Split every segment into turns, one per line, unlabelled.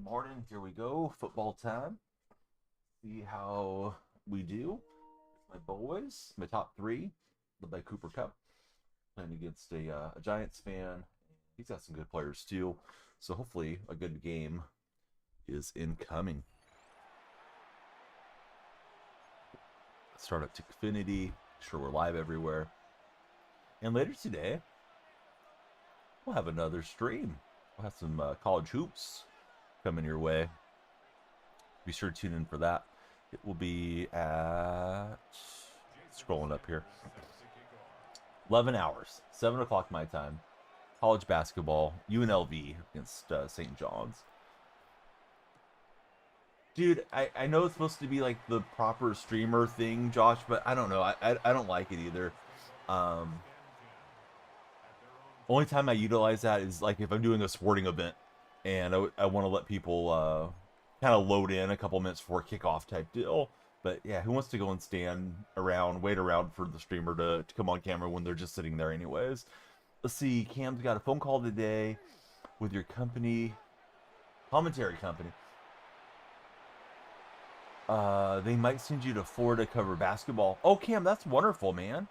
Morning, here we go. Football time. See how we do. My boys, my top three, led by Cooper Cup, playing against a Giants fan. He's got some good players too, so hopefully a good game is incoming. Start up to Xfinity. Sure, we're live everywhere. And later today, we'll have another stream. We'll have some college hoops coming your way. Be sure to tune in for that. It will be at, scrolling up here, 11 hours, 7 o'clock my time. College basketball, UNLV against St. John's. Dude, I know it's supposed to be like the proper streamer thing, Josh, but I don't know. I don't like it either. Only time I utilize that is like if I'm doing a sporting event and I want to let people kind of load in a couple minutes before kickoff type deal. But yeah, who wants to go and stand around, wait around for the streamer to come on camera when they're just sitting there anyways? Let's see, Cam's got a phone call today with your company, commentary company. They might send you to Florida to cover basketball. Oh, Cam, that's wonderful, man.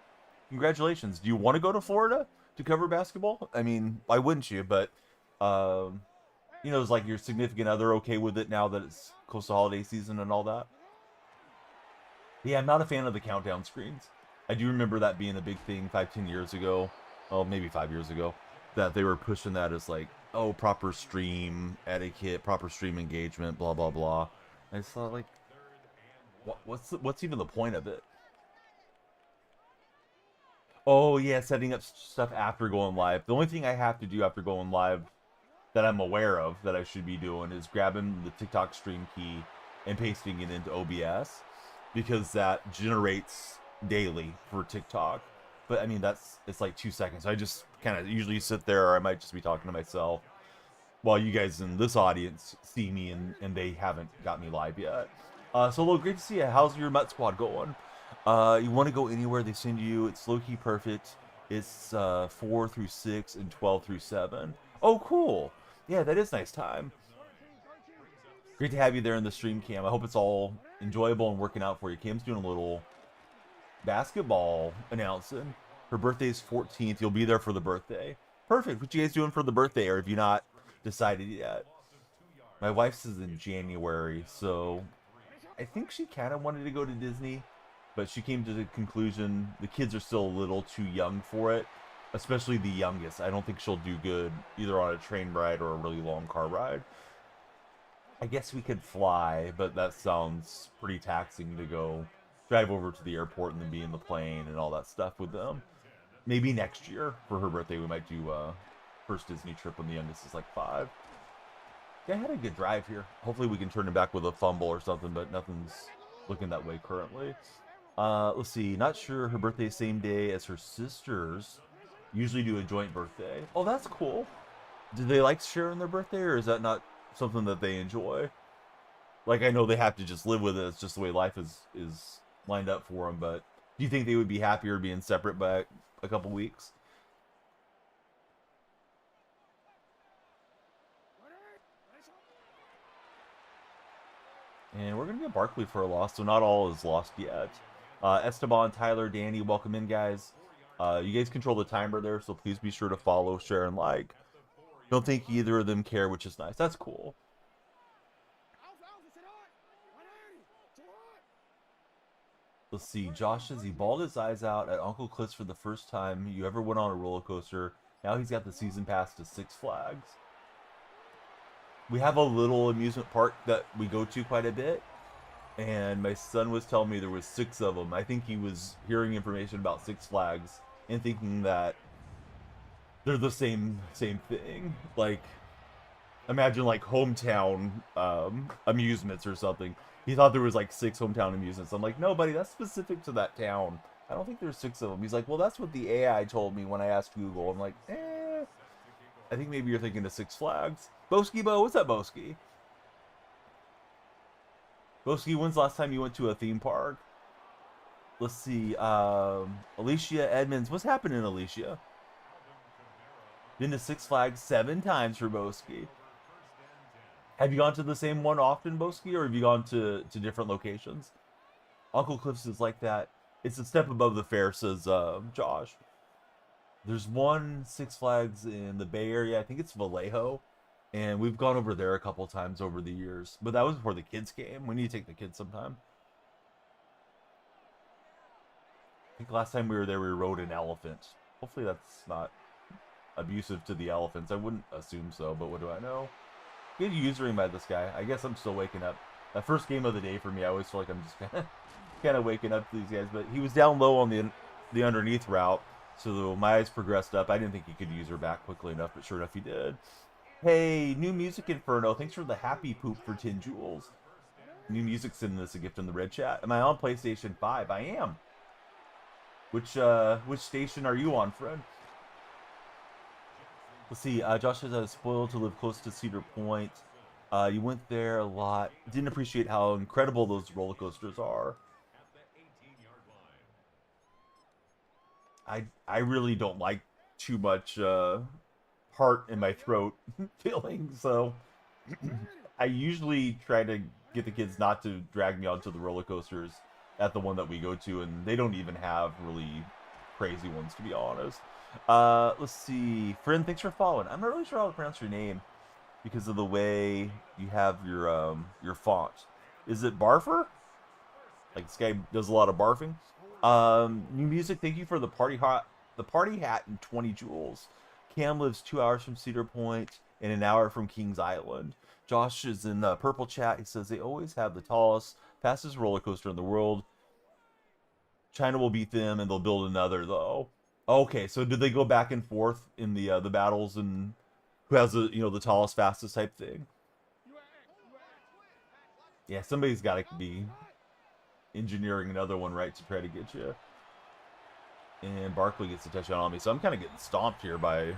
Congratulations. Do you want to go to Florida to cover basketball? I mean, why wouldn't you? But, you know, is like your significant other okay with it now that it's close to holiday season and all that? Yeah, I'm not a fan of the countdown screens. I do remember that being a big thing 5-10 years ago. Oh, maybe 5 years ago. That they were pushing that as like, oh, proper stream etiquette, proper stream engagement, blah, blah, blah. I just thought, like, what's even the point of it? Oh, yeah, setting up stuff after going live. The only thing I have to do after going live that I'm aware of that I should be doing is grabbing the TikTok stream key and pasting it into OBS, because that generates daily for TikTok. But I mean, it's like 2 seconds. I just kind of usually sit there, or I might just be talking to myself while you guys in this audience see me and they haven't got me live yet. So, Lo, great to see you. How's your Mutt Squad going? You want to go anywhere they send you. It's low-key perfect. It's 4 through 6 and 12 through 7. Oh, cool. Yeah, that is nice time. Great to have you there in the stream, Cam. I hope it's all enjoyable and working out for you. Cam's doing a little basketball announcing. Her birthday's 14th. You'll be there for the birthday. Perfect. What you guys doing for the birthday, or have you not decided yet? My wife's is in January, so I think she kind of wanted to go to Disney, but she came to the conclusion the kids are still a little too young for it, especially the youngest. I don't think she'll do good either on a train ride or a really long car ride. I guess we could fly, but that sounds pretty taxing to go drive over to the airport and then be in the plane and all that stuff with them. Maybe next year for her birthday we might do first Disney trip when the youngest is like 5. Yeah, I had a good drive here. Hopefully we can turn it back with a fumble or something, but nothing's looking that way currently. Let's see. Not sure her birthday same day as her sister's. Usually do a joint birthday. Oh, that's cool. Do they like sharing their birthday, or is that not something that they enjoy? Like, I know they have to just live with it. It's just the way life is lined up for them. But do you think they would be happier being separate by a couple weeks? And we're going to get Barkley for a loss, so not all is lost yet. Esteban, Tyler, Danny, welcome in, guys. You guys control the timer there, so please be sure to follow, share, and like. Don't think either of them care, which is nice. That's cool. Let's see. Josh says he bawled his eyes out at Uncle Cliff's for the first time you ever went on a roller coaster. Now he's got the season pass to Six Flags. We have a little amusement park that we go to quite a bit, and my son was telling me there was 6 of them. I think he was hearing information about Six Flags and thinking that they're the same thing. Like, imagine like hometown amusements or something. He thought there was like 6 hometown amusements. I'm like, no, buddy, that's specific to that town. I don't think there's 6 of them. He's like, well, that's what the AI told me when I asked Google. I'm like, I think maybe you're thinking of Six Flags. Boski Bo, what's up, Boski? Boski, when's the last time you went to a theme park? Let's see. Alicia Edmonds, what's happening, Alicia? Been to Six Flags 7 times for Boski. Have you gone to the same one often, Boski, or have you gone to different locations? Uncle Cliff's is like that. It's a step above the fair, says Josh. There's one Six Flags in the Bay Area. I think it's Vallejo. And we've gone over there a couple times over the years. But that was before the kids came. We need to take the kids sometime. I think last time we were there, we rode an elephant. Hopefully that's not abusive to the elephants. I wouldn't assume so, but what do I know? Good usering by this guy. I guess I'm still waking up. That first game of the day for me, I always feel like I'm just kind of waking up to these guys. But he was down low on the underneath route, so my eyes progressed up. I didn't think he could use her back quickly enough, but sure enough, he did. Hey, New Music Inferno, thanks for the happy poop for 10 jewels. New Music sending us a gift in the red chat. Am I on PlayStation 5? I am. Which station are you on, friend? Let's see. Josh says I was spoiled to live close to Cedar Point. You went there a lot. Didn't appreciate how incredible those roller coasters are. I really don't like too much heart in my throat feeling, so I usually try to get the kids not to drag me onto the roller coasters at the one that we go to, and they don't even have really crazy ones, to be honest. Let's see. Friend, thanks for following. I'm not really sure how to pronounce your name because of the way you have your font. Is it Barfer? Like this guy does a lot of barfing. New Music, thank you for the party hat and 20 jewels. Cam lives 2 hours from Cedar Point and an hour from Kings Island. Josh is in the purple chat. He says they always have the tallest, fastest roller coaster in the world. China will beat them, and they'll build another though. Okay, so did they go back and forth in the battles and who has the tallest, fastest type thing? Yeah, somebody's got to be engineering another one, right, to try to get you. And Barkley gets a touchdown on me, so I'm kind of getting stomped here by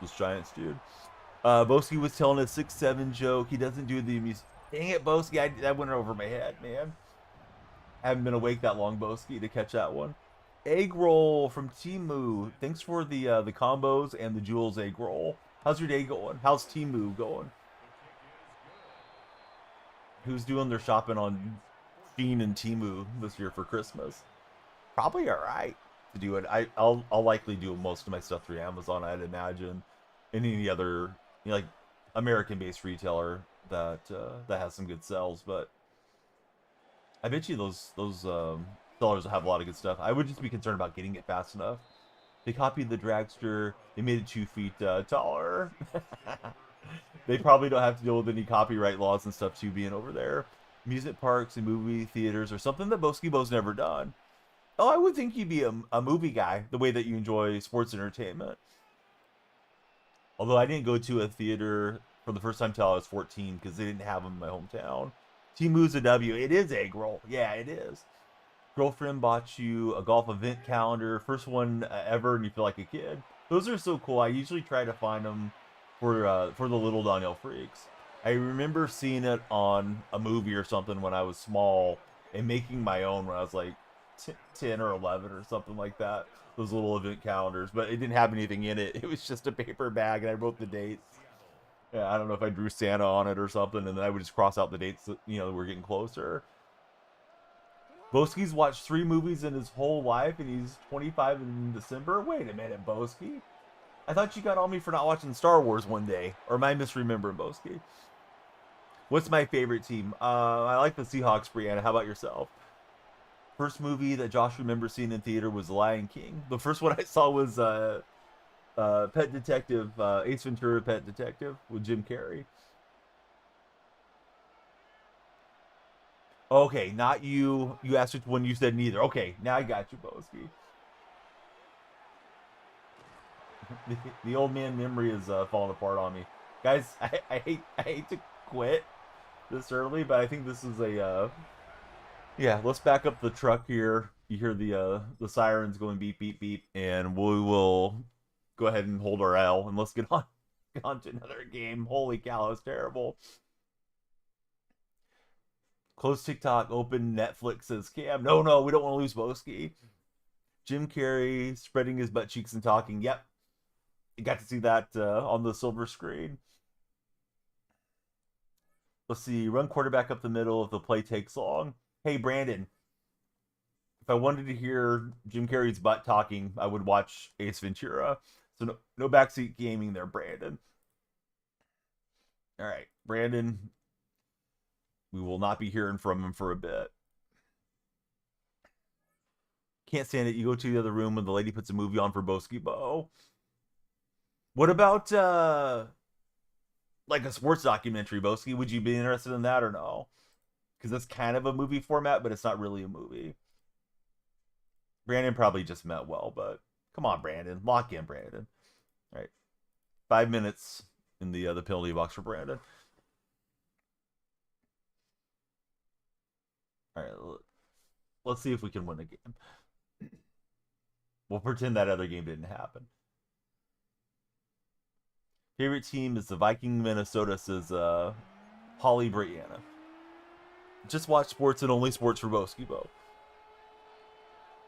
this Giants dude. Boski was telling a 6'7" joke. He doesn't do the music. Dang it, Boski! That went over my head, man. I haven't been awake that long, Boski, to catch that one. Egg roll from Timu. Thanks for the combos and the Jules egg roll. How's your day going? How's Timu going? Who's doing their shopping on Shein and Timu this year for Christmas? Probably all right to do it. I'll likely do most of my stuff through Amazon, I'd imagine, and any other like American-based retailer that has some good sales. But I bet you those sellers will have a lot of good stuff. I would just be concerned about getting it fast enough. They copied the dragster. They made it 2 feet taller. They probably don't have to deal with any copyright laws and stuff too being over there. Music parks and movie theaters are something that Boski Bo's never done. Oh, I would think you'd be a movie guy, the way that you enjoy sports entertainment. Although I didn't go to a theater for the first time till I was 14 because they didn't have them in my hometown. Timu's a W. It is egg roll. Yeah, it is. Girlfriend bought you a golf event calendar. First one ever, and you feel like a kid. Those are so cool. I usually try to find them for the little DonyellFreaks. I remember seeing it on a movie or something when I was small and making my own when I was like 10 or 11 or something like that. Those little event calendars, but it didn't have anything in it. It was just a paper bag, and I wrote the dates. Yeah, I don't know if I drew Santa on it or something, and then I would just cross out the dates that, we're getting closer. Boski's watched 3 movies in his whole life, and he's 25 in December? Wait a minute, Boski. I thought you got on me for not watching Star Wars one day. Or am I misremembering, Boski? What's my favorite team? I like the Seahawks, Brianna. How about yourself? First movie that Josh remembers seeing in theater was Lion King. The first one I saw was Pet Detective, Ace Ventura Pet Detective with Jim Carrey. Okay, not you. You asked which one, you said neither. Okay, now I got you, Boski. The old man memory is falling apart on me. Guys, I hate to quit this early, but I think this is a yeah, let's back up the truck here. You hear the sirens going beep beep beep, and we will go ahead and hold our L, and let's get on to another game. Holy cow, that was terrible. Close TikTok, open Netflix, says Cam. No, we don't want to lose Boski. Jim Carrey spreading his butt cheeks and talking. Yep. You got to see that on the silver screen. Let's see. Run quarterback up the middle if the play takes long. Hey, Brandon. If I wanted to hear Jim Carrey's butt talking, I would watch Ace Ventura. So no backseat gaming there, Brandon. All right, Brandon. We will not be hearing from him for a bit. Can't stand it. You go to the other room and the lady puts a movie on for Boski Bo. What about like a sports documentary, Boski? Would you be interested in that or no? Because that's kind of a movie format, but it's not really a movie. Brandon probably just meant well, but come on, Brandon. Lock in, Brandon. All right. 5 minutes in the penalty box for Brandon. All right. Let's see if we can win a game. We'll pretend that other game didn't happen. Favorite team is the Viking Minnesota, says Holly Brianna. Just watch sports and only sports for Boski Bo.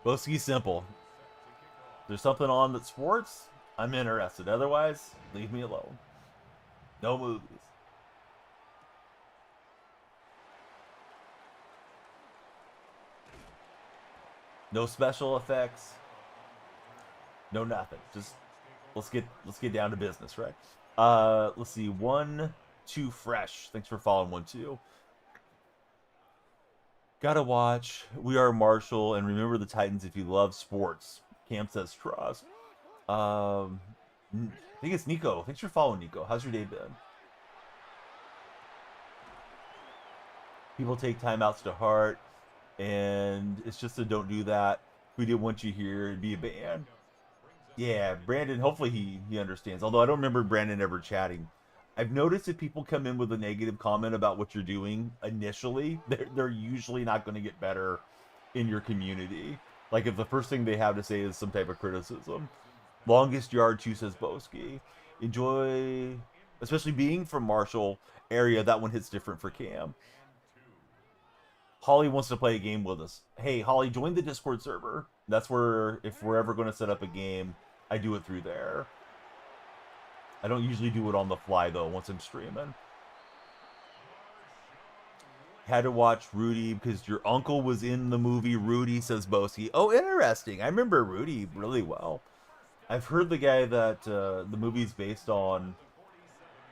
Boski's simple. If there's something on that's sports, I'm interested. Otherwise, leave me alone. No movies. No special effects. No nothing. Just let's get down to business, right? Let's see. 1-2 fresh. Thanks for following 1-2. Gotta watch We Are Marshall and remember the Titans if you love sports. Cam says trust. I think it's Nico. Thanks for following, Nico. How's your day been? People take timeouts to heart, and it's just a don't do that. We didn't want you here. It'd be a ban. Yeah, Brandon, hopefully he understands. Although I don't remember Brandon ever chatting. I've noticed if people come in with a negative comment about what you're doing initially, they're usually not going to get better in your community. Like if the first thing they have to say is some type of criticism. Longest yard 2 says Boski. Enjoy, especially being from Marshall area, that one hits different for Cam. Holly wants to play a game with us. Hey, Holly, join the Discord server. That's where, if we're ever going to set up a game, I do it through there. I don't usually do it on the fly, though, once I'm streaming. Had to watch Rudy because your uncle was in the movie Rudy, says Boski. Oh, interesting. I remember Rudy really well. I've heard the guy that the movie's based on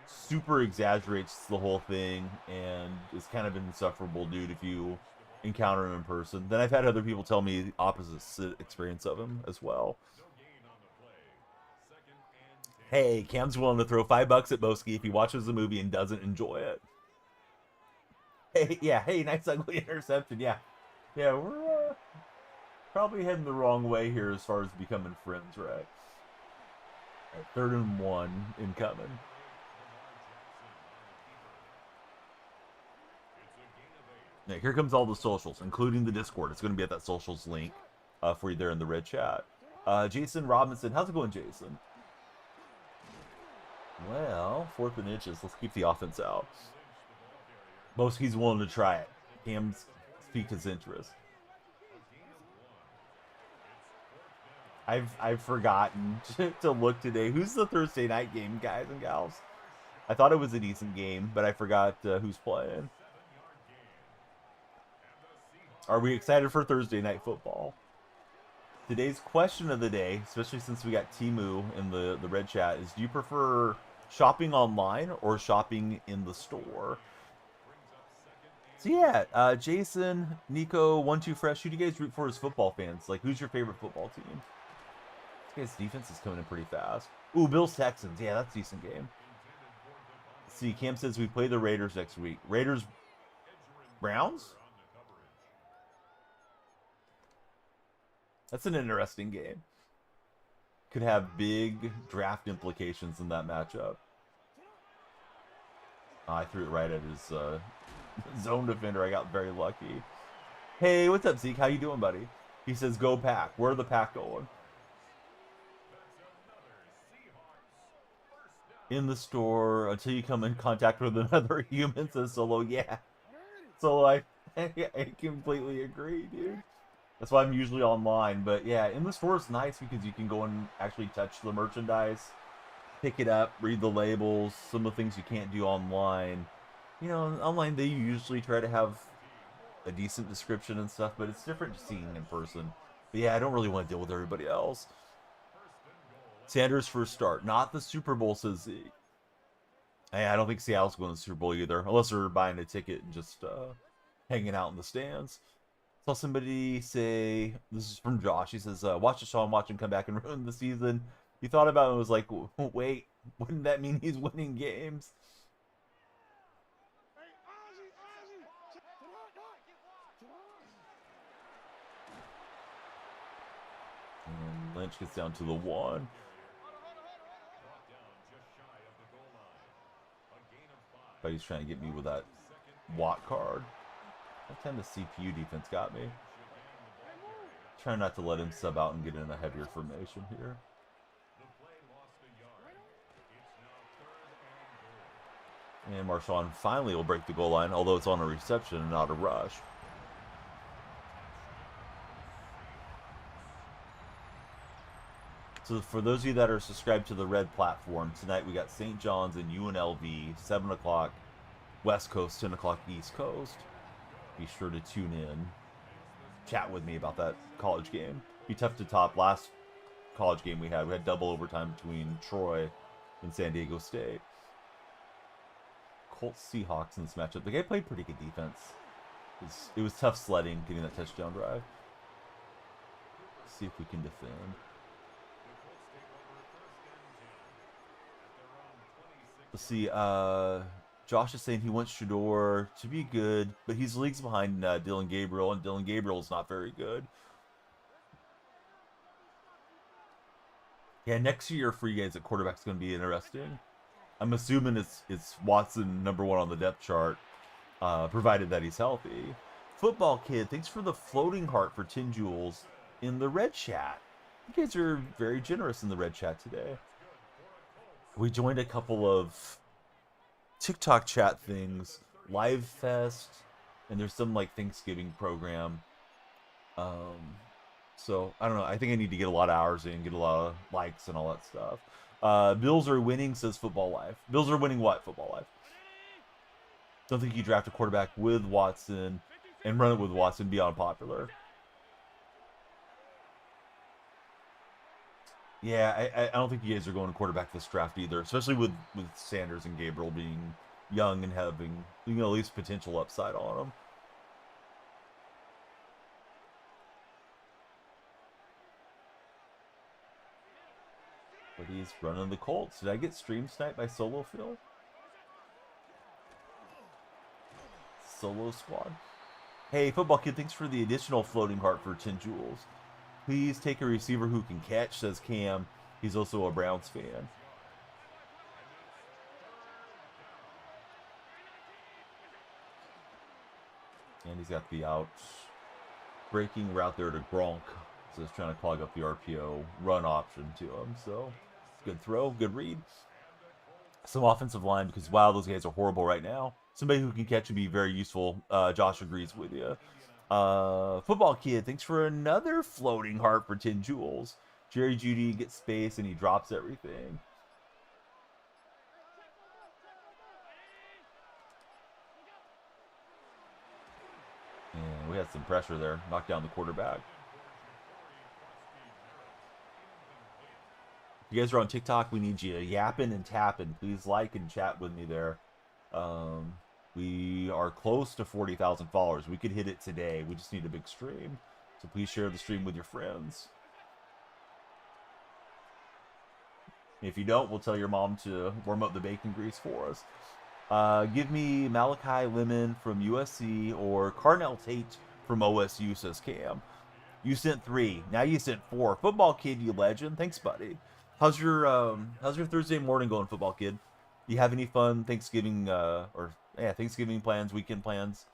super exaggerates the whole thing and is kind of an insufferable dude if you encounter him in person. Then I've had other people tell me the opposite experience of him as well. Hey, Cam's willing to throw $5 at Boski if he watches the movie and doesn't enjoy it. Hey, yeah, hey, nice ugly interception. Yeah, we're probably heading the wrong way here as far as becoming friends, right? All right, 3rd and 1 incoming. Now, here comes all the socials, including the Discord. It's going to be at that socials link for you there in the red chat. Jason Robinson, how's it going, Jason? Well, 4th and inches. Let's keep the offense out. Boski's willing to try it. Cam's piqued his interest. I've forgotten to look today. Who's the Thursday night game, guys and gals? I thought it was a decent game, but I forgot who's playing. Are we excited for Thursday night football? Today's question of the day, especially since we got Timu in the red chat, is do you prefer shopping online or shopping in the store? So yeah, Jason, Nico, 1-2 fresh. Who do you guys root for as football fans? Like, who's your favorite football team? This guy's defense is coming in pretty fast. Ooh, Bills Texans. Yeah, that's a decent game. Let's see, Cam says we play the Raiders next week. Raiders Browns? That's an interesting game. Could have big draft implications in that matchup. Oh, I threw it right at his zone defender. I got very lucky. Hey, what's up, Zeke? How you doing, buddy? He says, go Pack. Where are the Pack going? In the store until you come in contact with another human, says Solo. Yeah. So I completely agree, dude. That's why I'm usually online. But yeah, in the store is nice because you can go and actually touch the merchandise, pick it up, read the labels, some of the things you can't do online. You know, online they usually try to have a decent description and stuff, but it's different seeing in person. But yeah, I don't really want to deal with everybody else. Sanders first start, not the Super Bowl, says Zeke. I don't think Seattle's going to the Super Bowl either, unless they're buying a ticket and just hanging out in the stands. Saw somebody say, this is from Josh, he says, watch Deshaun Watson come back and ruin the season. He thought about it and was like, wait, wouldn't that mean he's winning games? And Lynch gets down to the 1. But he's trying to get me with that Watt card. That time the CPU defense got me. Trying not to let him sub out and get in a heavier formation here. And Marshawn finally will break the goal line, although it's on a reception and not a rush. So for those of you that are subscribed to the Red platform, tonight we got St. John's and UNLV, 7 o'clock West Coast, 10 o'clock East Coast. Be sure to tune in. Chat with me about that college game. Be tough to top. Last college game we had double overtime between Troy and San Diego State. Colts Seahawks in this matchup. The guy played pretty good defense. It was tough sledding getting that touchdown drive. Let's see if we can defend. Let's see. Josh is saying he wants Shador to be good, but he's leagues behind Dylan Gabriel, and Dylan Gabriel is not very good. Yeah, next year for you guys at quarterback is going to be interesting. I'm assuming it's Watson #1 on the depth chart, provided that he's healthy. Football Kid, thanks for the floating heart for 10 jewels in the red chat. You guys are very generous in the red chat today. We joined a couple of TikTok chat things, Live Fest, and there's some like Thanksgiving program. So I don't know. I think I need to get a lot of hours in, get a lot of likes and all that stuff. Bills are winning, says Football Live. Bills are winning what? Football Live. Don't think you draft a quarterback with Watson and run it with Watson be unpopular. Yeah, I don't think you guys are going to quarterback this draft either, especially with Sanders and Gabriel being young and having, you know, at least potential upside on them. But he's running the Colts. Did I get stream sniped by Solo Phil? Solo Squad. Hey, Football Kid, thanks for the additional floating heart for 10 jewels. Please take a receiver who can catch, says Cam. He's also a Browns fan. And he's got the out breaking route there to Gronk. So he's trying to clog up the RPO run option to him. So good throw, good read. Some offensive line, because wow, those guys are horrible right now. Somebody who can catch would be very useful. Josh agrees with you. Football Kid, thanks for another floating heart for 10 jewels. Jerry Judy gets space and he drops everything. And we had some pressure there. Knocked down the quarterback. If you guys are on TikTok, we need you yapping and tapping. Please like and chat with me there. We are close to 40,000 followers. We could hit it today. We just need a big stream. So please share the stream with your friends. If you don't, we'll tell your mom to warm up the bacon grease for us. Give me Malachi Lemon from USC or Carnell Tate from OSU, says Cam. You sent 3. Now you sent 4. Football Kid, you legend. Thanks, buddy. How's your Thursday morning going, Football Kid? You have any fun Thanksgiving Thanksgiving plans, weekend plans?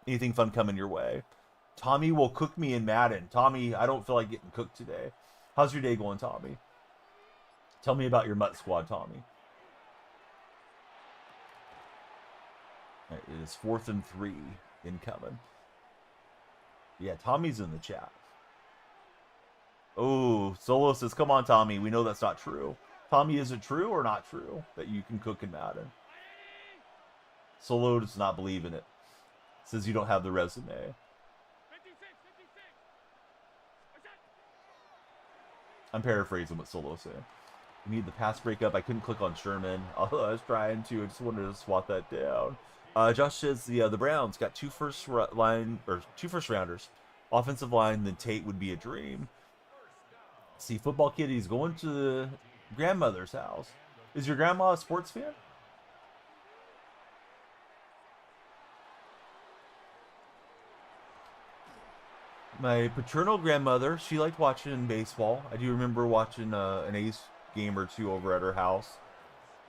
Anything fun coming your way? Tommy will cook me in Madden. Tommy, I don't feel like getting cooked today. How's your day going, Tommy? Tell me about your Mutt Squad, Tommy. Right, it is 4th and 3 incoming. Yeah, Tommy's in the chat. Oh, Solo says, come on, Tommy. We know that's not true. Tommy, is it true or not true that you can cook in Madden? Solo does not believe in it. Says you don't have the resume. I'm paraphrasing what Solo's saying. You need the pass breakup. I couldn't click on Sherman, although I was trying to. I just wanted to swat that down. Josh says the Browns got two first rounders, offensive line. Then Tate would be a dream. See, football kid, he's going to the grandmother's house. Is your grandma a sports fan? My paternal grandmother, she liked watching baseball. I do remember watching an A's game or two over at her house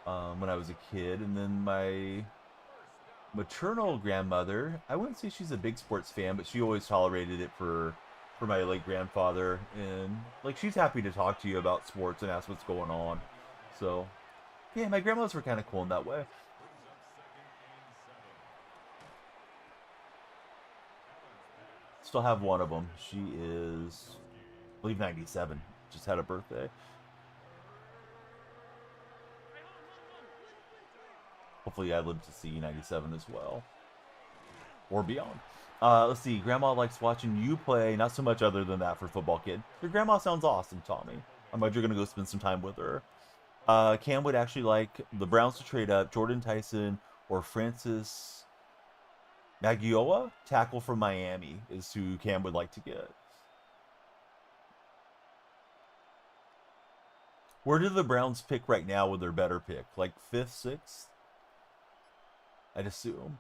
when I was a kid. And then my maternal grandmother, I wouldn't say she's a big sports fan, but she always tolerated it for my late grandfather. And like, she's happy to talk to you about sports and ask what's going on. So yeah, my grandmas were kind of cool in that way. Still have one of them. She is, I believe, 97. Just had a birthday. Hopefully I live to see 97 as well. Or beyond. Let's see. Grandma likes watching you play. Not so much other than that for football kid. Your grandma sounds awesome, Tommy. I'm glad you're going to go spend some time with her. Cam would actually like the Browns to trade up. Jordan Tyson or Francis Magiola, tackle from Miami, is who Cam would like to get. Where do the Browns pick right now with their better pick? Like 5th, 6th? I'd assume.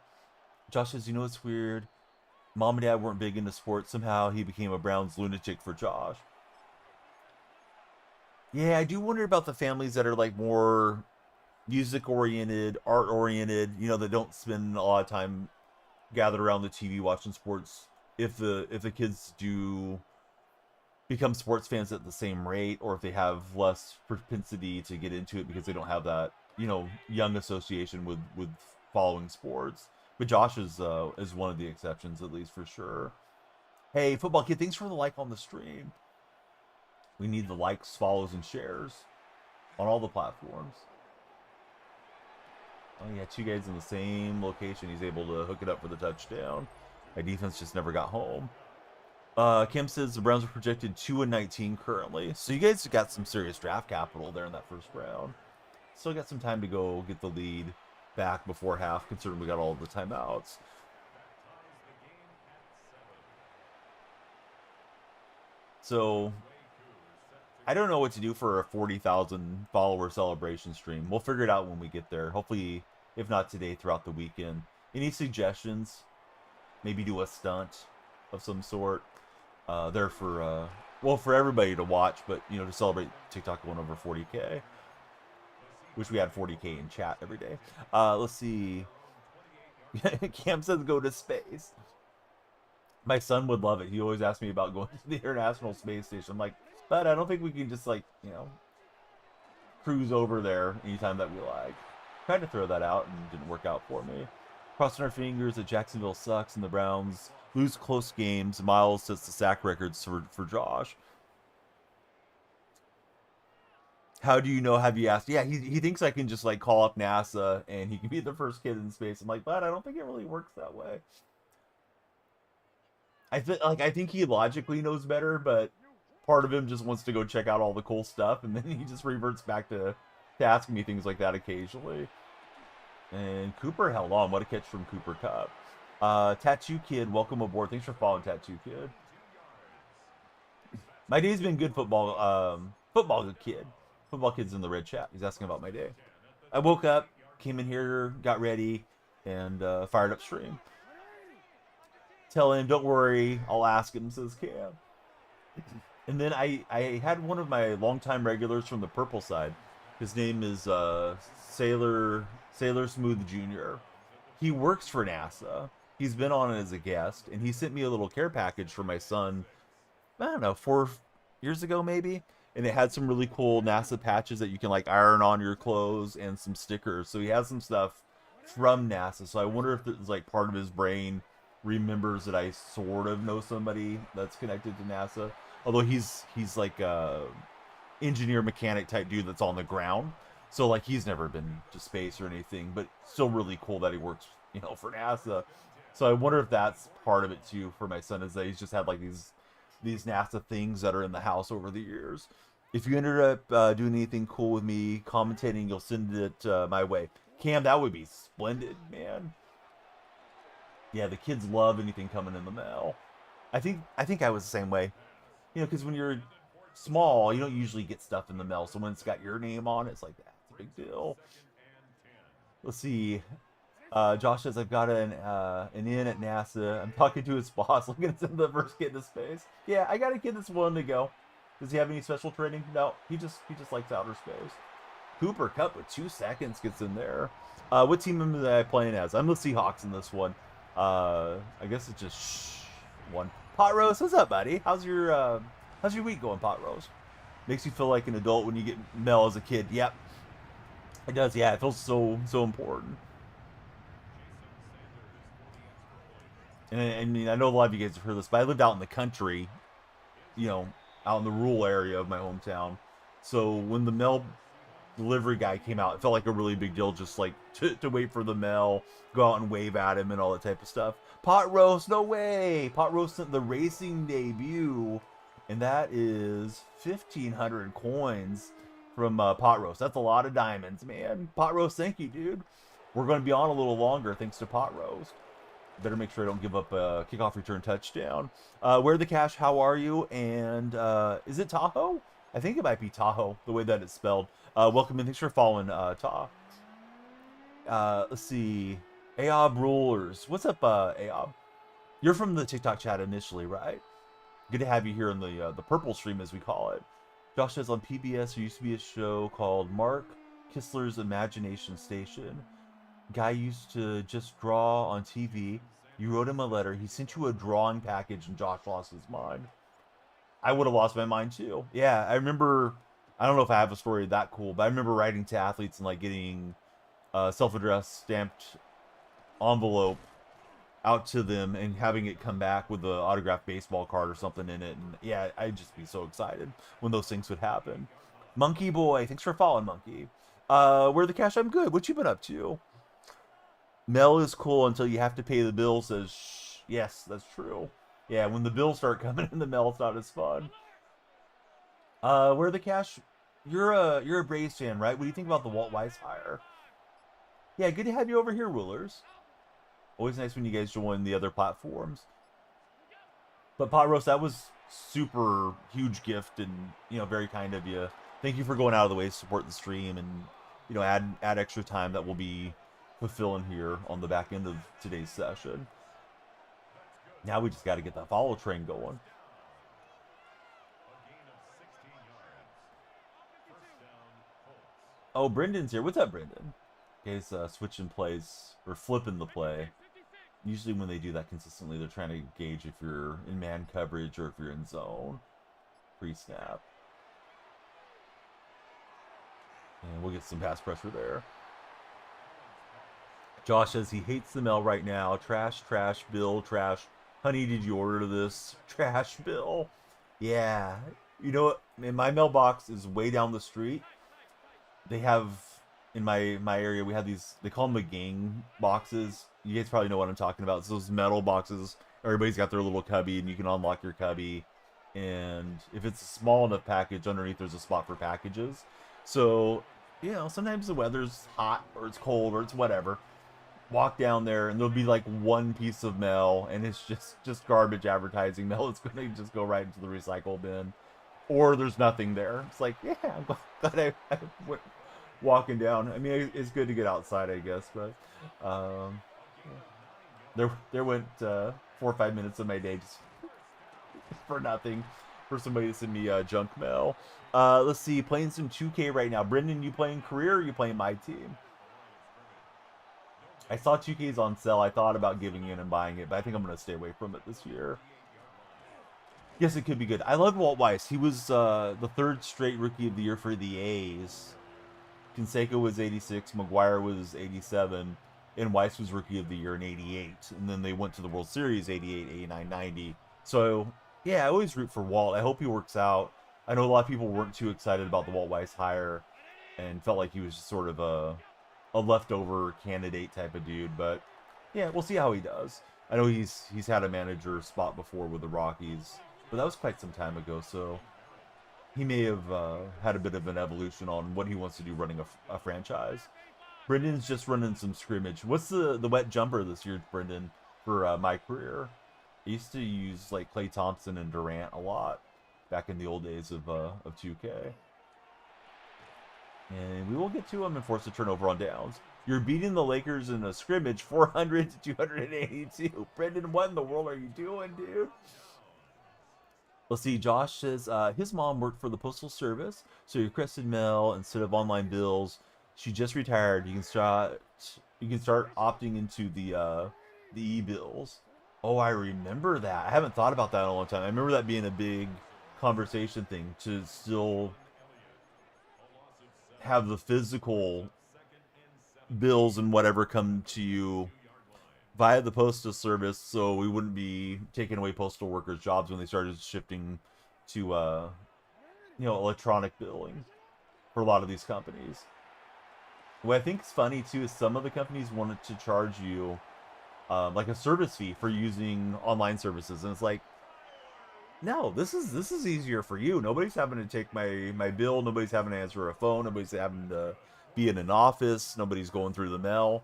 Josh says, you know what's weird? Mom and Dad weren't big into sports. Somehow he became a Browns lunatic for Josh. Yeah, I do wonder about the families that are like more music-oriented, art-oriented, you know, that don't spend a lot of time gathered around the TV watching sports. If the kids do become sports fans at the same rate, or if they have less propensity to get into it because they don't have that, you know, young association with following sports. But Josh is one of the exceptions, at least for sure. Hey, football kid, thanks for the like on the stream. We need the likes, follows, and shares on all the platforms. Oh yeah, 2 guys in the same location. He's able to hook it up for the touchdown. My defense just never got home. Kim says the Browns are projected 2-19 currently. So you guys got some serious draft capital there in that first round. Still got some time to go get the lead back before half, considering we got all the timeouts. So I don't know what to do for a 40,000 follower celebration stream. We'll figure it out when we get there. Hopefully, if not today, throughout the weekend. Any suggestions? Maybe do a stunt of some sort. There for well, for everybody to watch, but you know, to celebrate TikTok going over 40K. Wish we had 40K in chat every day. Let's see. Cam says go to space. My son would love it. He always asks me about going to the International Space Station. I'm like, but I don't think we can just, like, you know, cruise over there anytime that we like. Tried to throw that out and didn't work out for me. Crossing our fingers that Jacksonville sucks and the Browns lose close games. Miles sets the sack records for Josh. How do you know? Have you asked? Yeah, he thinks I can just, like, call up NASA and he can be the first kid in space. I'm like, but I don't think it really works that way. I think he logically knows better, but part of him just wants to go check out all the cool stuff, and then he just reverts back to asking me things like that occasionally. And Cooper held on. What a catch from Cooper Kupp. Tattoo Kid, welcome aboard. Thanks for following, Tattoo Kid. My day's been good, football kid. Football Kid's in the red chat. He's asking about my day. I woke up, came in here, got ready, and fired up stream. Tell him, don't worry, I'll ask him, says Cam. And then I had one of my longtime regulars from the purple side. His name is Sailor Smooth Jr. He works for NASA. He's been on it as a guest, and he sent me a little care package for my son, I don't know, 4 years ago maybe. And it had some really cool NASA patches that you can, like, iron on your clothes and some stickers. So he has some stuff from NASA. So I wonder if it's like part of his brain remembers that I sort of know somebody that's connected to NASA. Although he's like a engineer mechanic type dude that's on the ground. So like he's never been to space or anything, but still really cool that he works you know, for NASA. So I wonder if that's part of it too for my son, is that he's just had like these NASA things that are in the house over the years. If you ended up doing anything cool with me commentating, you'll send it my way. Cam, that would be splendid, man. Yeah, the kids love anything coming in the mail. I think I was the same way. You know, because when you're small, you don't usually get stuff in the mail. So when it's got your name on it, it's like, that's a big deal. Let's see. Josh says, I've got an in at NASA. I'm talking to his boss, looking to send the first kid to space. Yeah, I got a kid that's willing to go. Does he have any special training? No, he just likes outer space. Cooper Cup with 2 seconds gets in there. What team am I playing as? I'm the Seahawks in this one. I guess it's just one. Pot Rose, what's up, buddy? How's your week going, Pot Rose? Makes you feel like an adult when you get mail as a kid. Yep, it does. Yeah, it feels so important. And I mean, I know a lot of you guys have heard this, but I lived out in the country, you know, out in the rural area of my hometown. So when the mail delivery guy came out, it felt like a really big deal, just like to wait for the mail, go out and wave at him and all that type of stuff. Pot Roast, no way! Pot Roast sent the racing debut, and that is 1,500 coins from Pot Roast. That's a lot of diamonds, man. Pot Roast, thank you, dude. We're going to be on a little longer thanks to Pot Roast. Better make sure I don't give up a kickoff return touchdown. Where the cash? How are you? And is it Tahoe? I think it might be Tahoe, the way that it's spelled. Welcome in. Thanks for following, Ta. Let's see. Aob Rulers. What's up, Aob? You're from the TikTok chat initially, right? Good to have you here in the purple stream, as we call it. Josh says on PBS there used to be a show called Mark Kistler's Imagination Station. Guy used to just draw on TV. You wrote him a letter. He sent you a drawing package, and Josh lost his mind. I would have lost my mind too. Yeah, I remember. I don't know if I have a story that cool, but I remember writing to athletes and like getting self-addressed stamped envelope out to them and having it come back with an autographed baseball card or something in it. And yeah, I'd just be so excited when those things would happen. Monkey Boy, thanks for following, Monkey. Where the cash? I'm good. What you been up to? Mail is cool until you have to pay the bill, says shh. Yes, that's true. Yeah, when the bills start coming in the mail, it's not as fun. Where the cash? You're a Braves fan, right? What do you think about the Walt Weiss hire? Yeah, good to have you over here, Rulers. Always nice when you guys join the other platforms. But Pot Roast, that was super huge gift, and you know, very kind of you. Thank you for going out of the way to support the stream, and you know, add extra time that we'll be fulfilling here on the back end of today's session. Now we just got to get that follow train going. Oh, Brendan's here. What's up, Brendan? Guys, switching plays or flipping the play. Usually when they do that consistently, they're trying to gauge if you're in man coverage or if you're in zone. Pre-snap. And we'll get some pass pressure there. Josh says he hates the mail right now. Trash, Bill, trash. Honey, did you order this? Trash, Bill. Yeah. You know what? Man, my mailbox is way down the street. They have, in my area, we have these, they call them the gang boxes. You guys probably know what I'm talking about. It's those metal boxes. Everybody's got their little cubby, and you can unlock your cubby. And if it's a small enough package, underneath there's a spot for packages. So, you know, sometimes the weather's hot, or it's cold, or it's whatever. Walk down there, and there'll be like one piece of mail, and it's just garbage advertising mail. It's going to just go right into the recycle bin. Or there's nothing there. It's like, yeah, I'm glad I went walking down. I mean, it's good to get outside, I guess, but there went 4 or 5 minutes of my day just for nothing, for somebody to send me junk mail. Let's see, playing some 2K right now. Brendan, you playing career, or you playing my team? I saw 2K's on sale. I thought about giving in and buying it, but I think I'm going to stay away from it this year. Yes, it could be good. I love Walt Weiss. He was the 3rd straight Rookie of the Year for the A's. Canseco was 86, McGuire was 87, and Weiss was Rookie of the Year in 88. And then they went to the World Series 88, 89, 90. So, yeah, I always root for Walt. I hope he works out. I know a lot of people weren't too excited about the Walt Weiss hire and felt like he was just sort of a leftover candidate type of dude, but Yeah, we'll see how he does. I know he's had a manager spot before with the Rockies, but that was quite some time ago, so he may have had a bit of an evolution on what he wants to do running a franchise. Brendan's just running some scrimmage. What's the wet jumper this year, Brendan, for my career? I used to use like Klay Thompson and Durant a lot back in the old days of 2K. And we will get to him and force a turnover on downs. You're beating the Lakers in a scrimmage 400 to 282. Brendan, what in the world are you doing, dude? Let's see, Josh says his mom worked for the Postal Service, so your Crested Mail instead of online bills. She just retired. You can start opting into the e-bills. Oh, I remember that. I haven't thought about that in a long time. I remember that being a big conversation thing to still have the physical bills and whatever come to you via the postal service, so we wouldn't be taking away postal workers' jobs when they started shifting to electronic billing for a lot of these companies. What I think is funny too is some of the companies wanted to charge you like a service fee for using online services, and it's like, no, this is easier for you. Nobody's having to take my bill. Nobody's having to answer a phone. Nobody's having to be in an office. Nobody's going through the mail.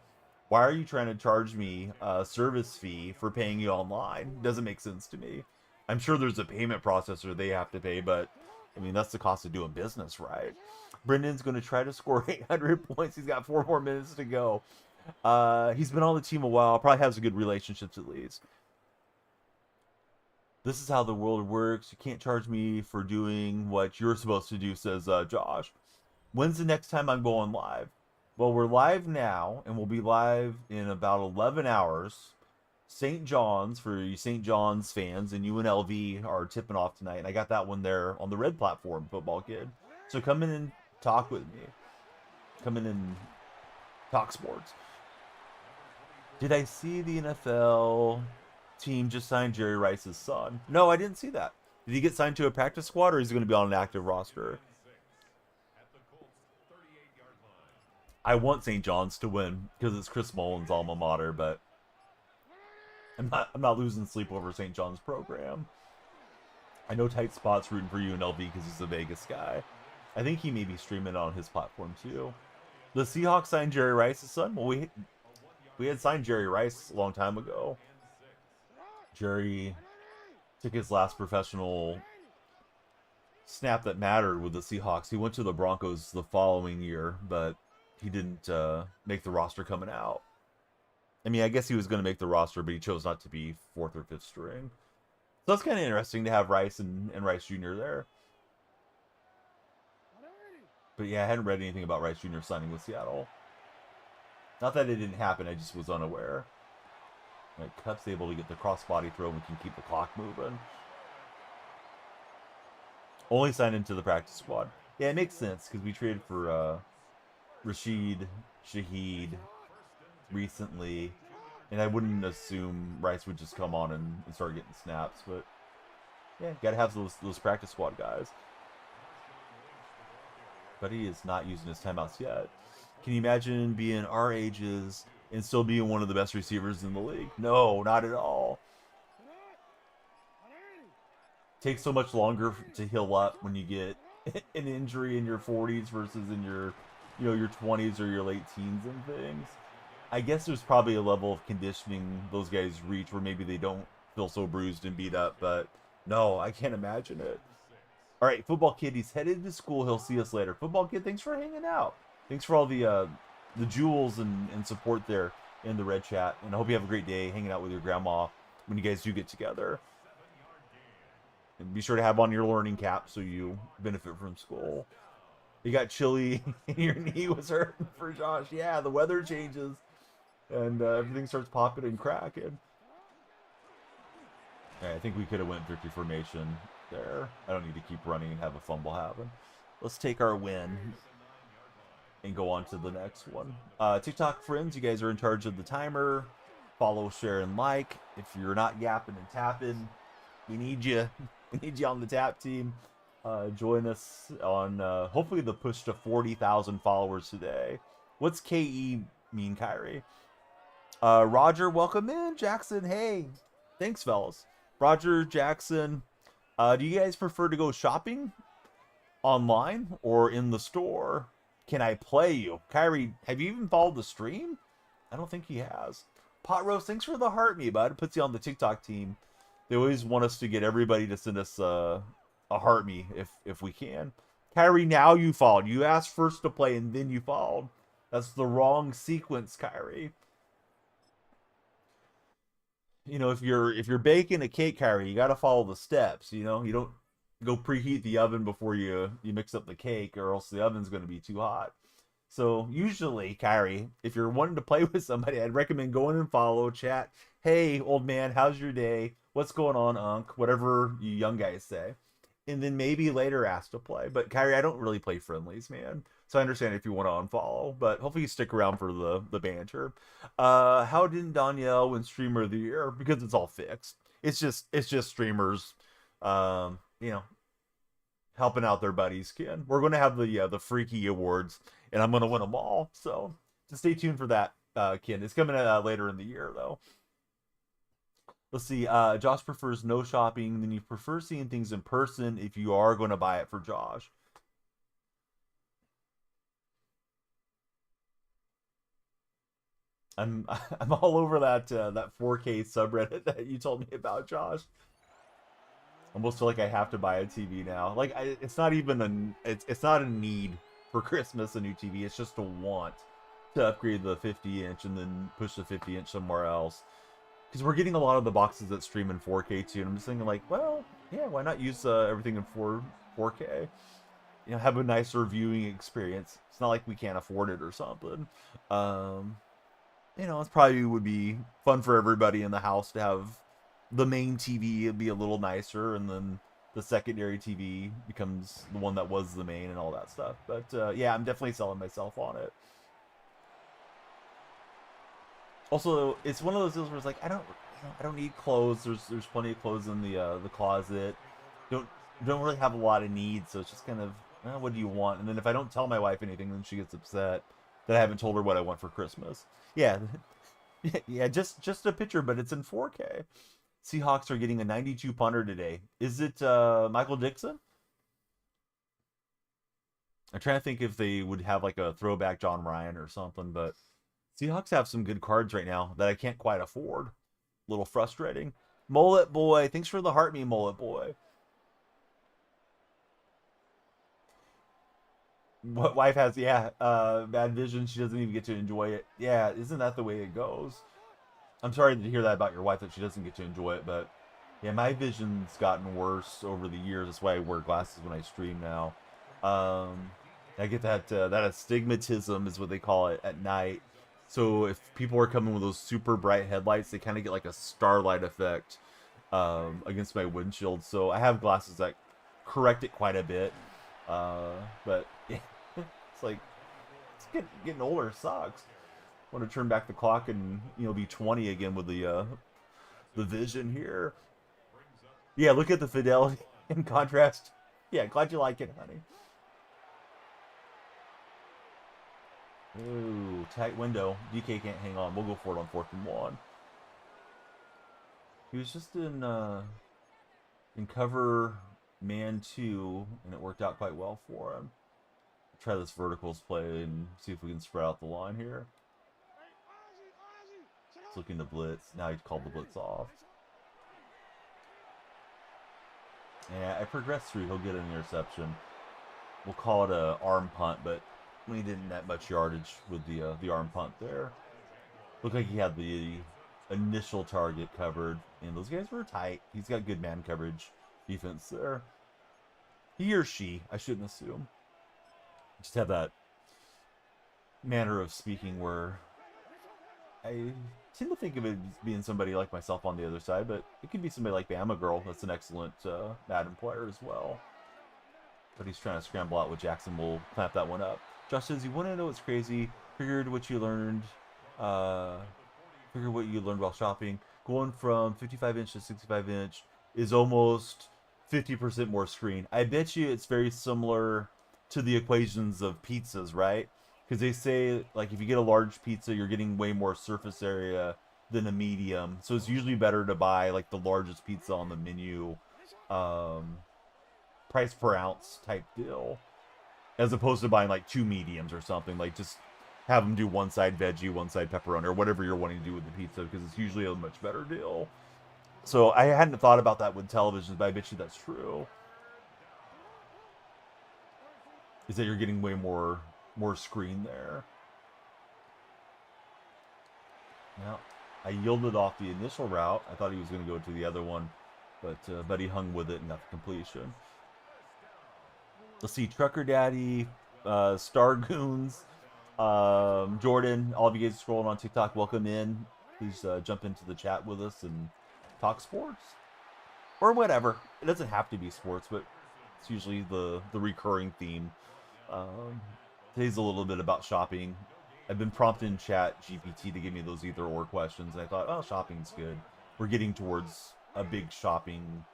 Why are you trying to charge me a service fee for paying you online? Doesn't make sense to me. I'm sure there's a payment processor they have to pay, but I mean, that's the cost of doing business, right? Brendan's going to try to score 800 points. He's got 4 more minutes to go. He's been on the team a while. Probably has a good relationships at least. This is how the world works. You can't charge me for doing what you're supposed to do, says Josh. When's the next time I'm going live? Well, we're live now, and we'll be live in about 11 hours. St. John's, for you St. John's fans, and UNLV are tipping off tonight. And I got that one there on the red platform, Football Kid. So come in and talk with me. Come in and talk sports. Did I see the NFL team just signed Jerry Rice's son? No, I didn't see that. Did he get signed to a practice squad, or is he going to be on an active roster? I want St. John's to win because it's Chris Mullen's alma mater, but I'm not losing sleep over St. John's program. I know Tight Spot's rooting for UNLV because he's a Vegas guy. I think he may be streaming on his platform too. The Seahawks signed Jerry Rice's son. Well, we had signed Jerry Rice a long time ago. Jerry took his last professional snap that mattered with the Seahawks. He went to the Broncos the following year, but he didn't make the roster coming out. I mean, I guess he was going to make the roster, but he chose not to be 4th or 5th string. So that's kind of interesting to have Rice and Rice Jr. there. But yeah, I hadn't read anything about Rice Jr. signing with Seattle. Not that it didn't happen, I just was unaware. Right, Cup's able to get the crossbody throw and we can keep the clock moving. Only signed into the practice squad. Yeah, it makes sense because we traded for Rashid Shaheed recently, and I wouldn't assume Rice would just come on and start getting snaps, but yeah, gotta have those practice squad guys. But he is not using his timeouts yet. Can you imagine being our ages and still being one of the best receivers in the league? No, not at all. Takes so much longer to heal up when you get an injury in your 40s versus in your your 20s or your late teens and things. I guess there's probably a level of conditioning those guys reach where maybe they don't feel so bruised and beat up, but no, I can't imagine it. All right, Football Kid, he's headed to school. He'll see us later. Football Kid, thanks for hanging out. Thanks for all the jewels and support there in the red chat, and I hope you have a great day hanging out with your grandma when you guys do get together. And be sure to have on your learning cap so you benefit from school. You got chilly and your knee was hurting for Josh. Yeah, the weather changes and everything starts popping and cracking. All right, I think we could have went victory formation there. I don't need to keep running and have a fumble happen. Let's take our win and go on to the next one. TikTok friends, you guys are in charge of the timer. Follow, share, and like. If you're not yapping and tapping, we need you. We need you on the tap team. Join us on hopefully the push to 40,000 followers today. What's KE mean, Kyrie? Roger, welcome in. Jackson, hey. Thanks, fellas. Roger, Jackson. Do you guys prefer to go shopping online or in the store? Can I play you? Kyrie, have you even followed the stream? I don't think he has. Pot Roast, thanks for the heart me, bud. It puts you on the TikTok team. They always want us to get everybody to send us a heart me if we can. Kyrie, now you followed. You asked first to play and then you followed. That's the wrong sequence, Kyrie. You know, if you're baking a cake, Kyrie, you got to follow the steps. You know, you don't go preheat the oven before you mix up the cake, or else the oven's going to be too hot. So usually, Kyrie, if you're wanting to play with somebody, I'd recommend going and follow, chat. Hey, old man, how's your day? What's going on, Unc? Whatever you young guys say, and then maybe later ask to play. But Kyrie, I don't really play friendlies, man. So I understand if you want to unfollow, but hopefully you stick around for the banter. How did Donyell win Streamer of the Year? Because it's all fixed. It's just streamers, you know, helping out their buddies. Ken, we're going to have the Freaky Awards, and I'm going to win them all. So just stay tuned for that, Ken. It's coming later in the year though. Let's see. Josh prefers no shopping. Then you prefer seeing things in person if you are going to buy it for Josh. I'm I'm all over that 4K subreddit that you told me about, Josh. Almost feel like I have to buy a TV now. Like it's not even it's not a need for Christmas a new TV. It's just a want to upgrade the 50-inch and then push the 50-inch somewhere else. Because we're getting a lot of the boxes that stream in 4K too, and I'm just thinking like, well, yeah, why not use everything in 4K? You know, have a nicer viewing experience. It's not like we can't afford it or something. Um, you know, it probably would be fun for everybody in the house to have the main TV be a little nicer, and then the secondary TV becomes the one that was the main and all that stuff. But yeah, I'm definitely selling myself on it. Also, it's one of those deals where it's like I don't need clothes. There's plenty of clothes in the closet. Don't don't really have a lot of needs, so it's just kind of what do you want? And then if I don't tell my wife anything, then she gets upset that I haven't told her what I want for Christmas. Yeah, yeah, just a picture, but it's in 4K. Seahawks are getting a 92 punter today. Is it Michael Dixon? I'm trying to think if they would have like a throwback John Ryan or something, but Seahawks have some good cards right now that I can't quite afford. A little frustrating. Mullet Boy, thanks for the heart me, Mullet Boy. What wife has, yeah, bad vision. She doesn't even get to enjoy it. Yeah, isn't that the way it goes? I'm sorry to hear that about your wife, that she doesn't get to enjoy it, but yeah, my vision's gotten worse over the years. That's why I wear glasses when I stream now. Um, I get that astigmatism is what they call it at night. So if people are coming with those super bright headlights, they kind of get like a starlight effect against my windshield. So I have glasses that correct it quite a bit. But yeah, it's like getting older sucks. Want to turn back the clock and be 20 again with the vision here. Yeah, look at the fidelity in contrast. Yeah, glad you like it, honey. Ooh, tight window. DK can't hang on. We'll go for it on 4th and 1. He was just in cover man 2, and it worked out quite well for him. Try this verticals play and see if we can spread out the line here. He's looking to blitz. Now he's called the blitz off. Yeah, I progressed through. He'll get an interception. We'll call it a arm punt, but we didn't that much yardage with the arm punt there. Looked like he had the initial target covered, and those guys were tight. He's got good man coverage defense there. He or she, I shouldn't assume, just have that manner of speaking where I tend to think of it as being somebody like myself on the other side, but it could be somebody like Bama Girl. That's an excellent Madden player as well. But he's trying to scramble out with Jackson. Will clamp that one up. Josh says, "You want to know what's crazy? Figured what you learned. Figure what you learned while shopping. Going from 55-inch to 65-inch is almost 50% more screen. I bet you it's very similar to the equations of pizzas, right? Because they say, like, if you get a large pizza, you're getting way more surface area than a medium. So it's usually better to buy, like, the largest pizza on the menu, price per ounce type deal, as opposed to buying, like, 2 mediums or something. Like, just have them do one side veggie, one side pepperoni, or whatever you're wanting to do with the pizza, because it's usually a much better deal. So I hadn't thought about that with televisions, but I bet you that's true. Is that you're getting way more screen there. Now, I yielded off the initial route. I thought he was going to go to the other one, but he hung with it and got the completion. Let's see, Trucker Daddy, Star Goons, Jordan, all of you guys scrolling on TikTok, welcome in. Please jump into the chat with us and talk sports. Or whatever. It doesn't have to be sports, but it's usually the recurring theme. Today's a little bit about shopping. I've been prompted in chat GPT to give me those either or questions. And I thought, oh, shopping's good. We're getting towards a big shopping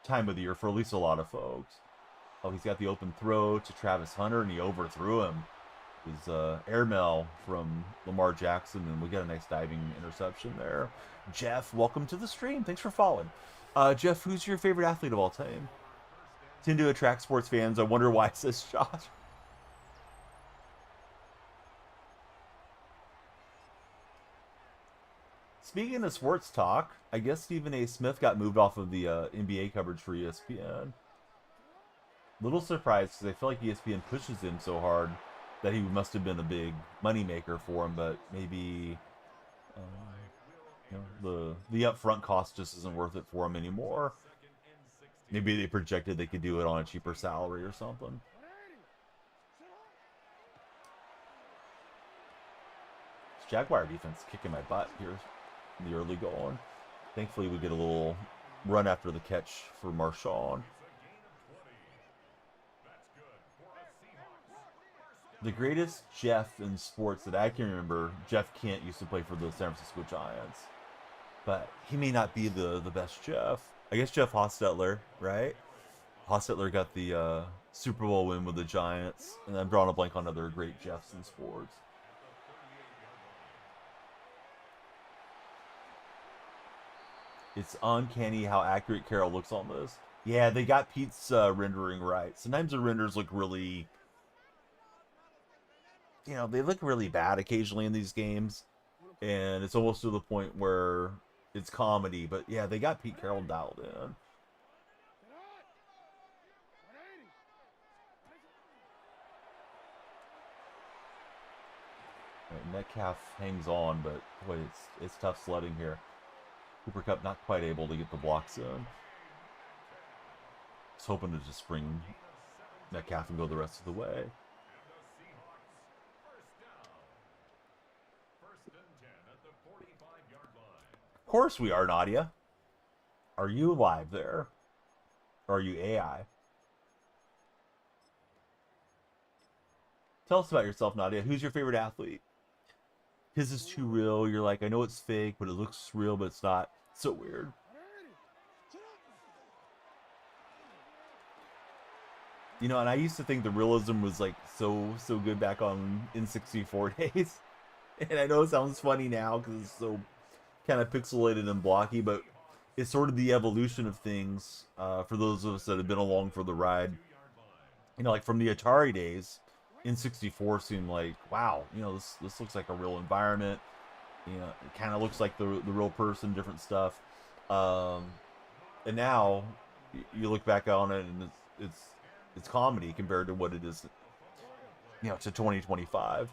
time of the year for at least a lot of folks. Oh, he's got the open throw to Travis Hunter, and he overthrew him. His airmail from Lamar Jackson, and we got a nice diving interception there. Jeff, welcome to the stream. Thanks for following. Jeff, who's your favorite athlete of all time? Tend to attract sports fans. I wonder why it says Josh. Speaking of sports talk, I guess Stephen A. Smith got moved off of the NBA coverage for ESPN. Little surprised, because I feel like ESPN pushes him so hard that he must have been a big moneymaker for him, but maybe you know, the upfront cost just isn't worth it for him anymore. Maybe they projected they could do it on a cheaper salary or something. This Jaguar defense kicking my butt here in the early going. Thankfully, we get a little run after the catch for Marshawn. The greatest Jeff in sports that I can remember, Jeff Kent used to play for the San Francisco Giants. But he may not be the best Jeff. I guess Jeff Hostetler, right? Hostetler got the Super Bowl win with the Giants. And I'm drawing a blank on other great Jeffs in sports. It's uncanny how accurate Carroll looks on this. Yeah, they got Pete's rendering right. Sometimes the renders look really... You know, they look really bad occasionally in these games. And it's almost to the point where it's comedy. But yeah, they got Pete Carroll dialed in. Right, Metcalf hangs on, but boy, it's tough sledding here. Cooper Kupp not quite able to get the blocks in. Just hoping to just bring Metcalf and go the rest of the way. Of course we are, Nadia. Are you live there? Or are you AI? Tell us about yourself, Nadia. Who's your favorite athlete? His is too real. You're like, I know it's fake, but it looks real, but it's not. It's so weird. You know, and I used to think the realism was like so good back on N64 days. And I know it sounds funny now because it's so kind of pixelated and blocky, but it's sort of the evolution of things for those of us that have been along for the ride. You know, like from the Atari days, N64 seemed like, wow, you know, this looks like a real environment. You know, it kind of looks like the real person, different stuff. And now you look back on it and it's comedy compared to what it is, you know, to 2025.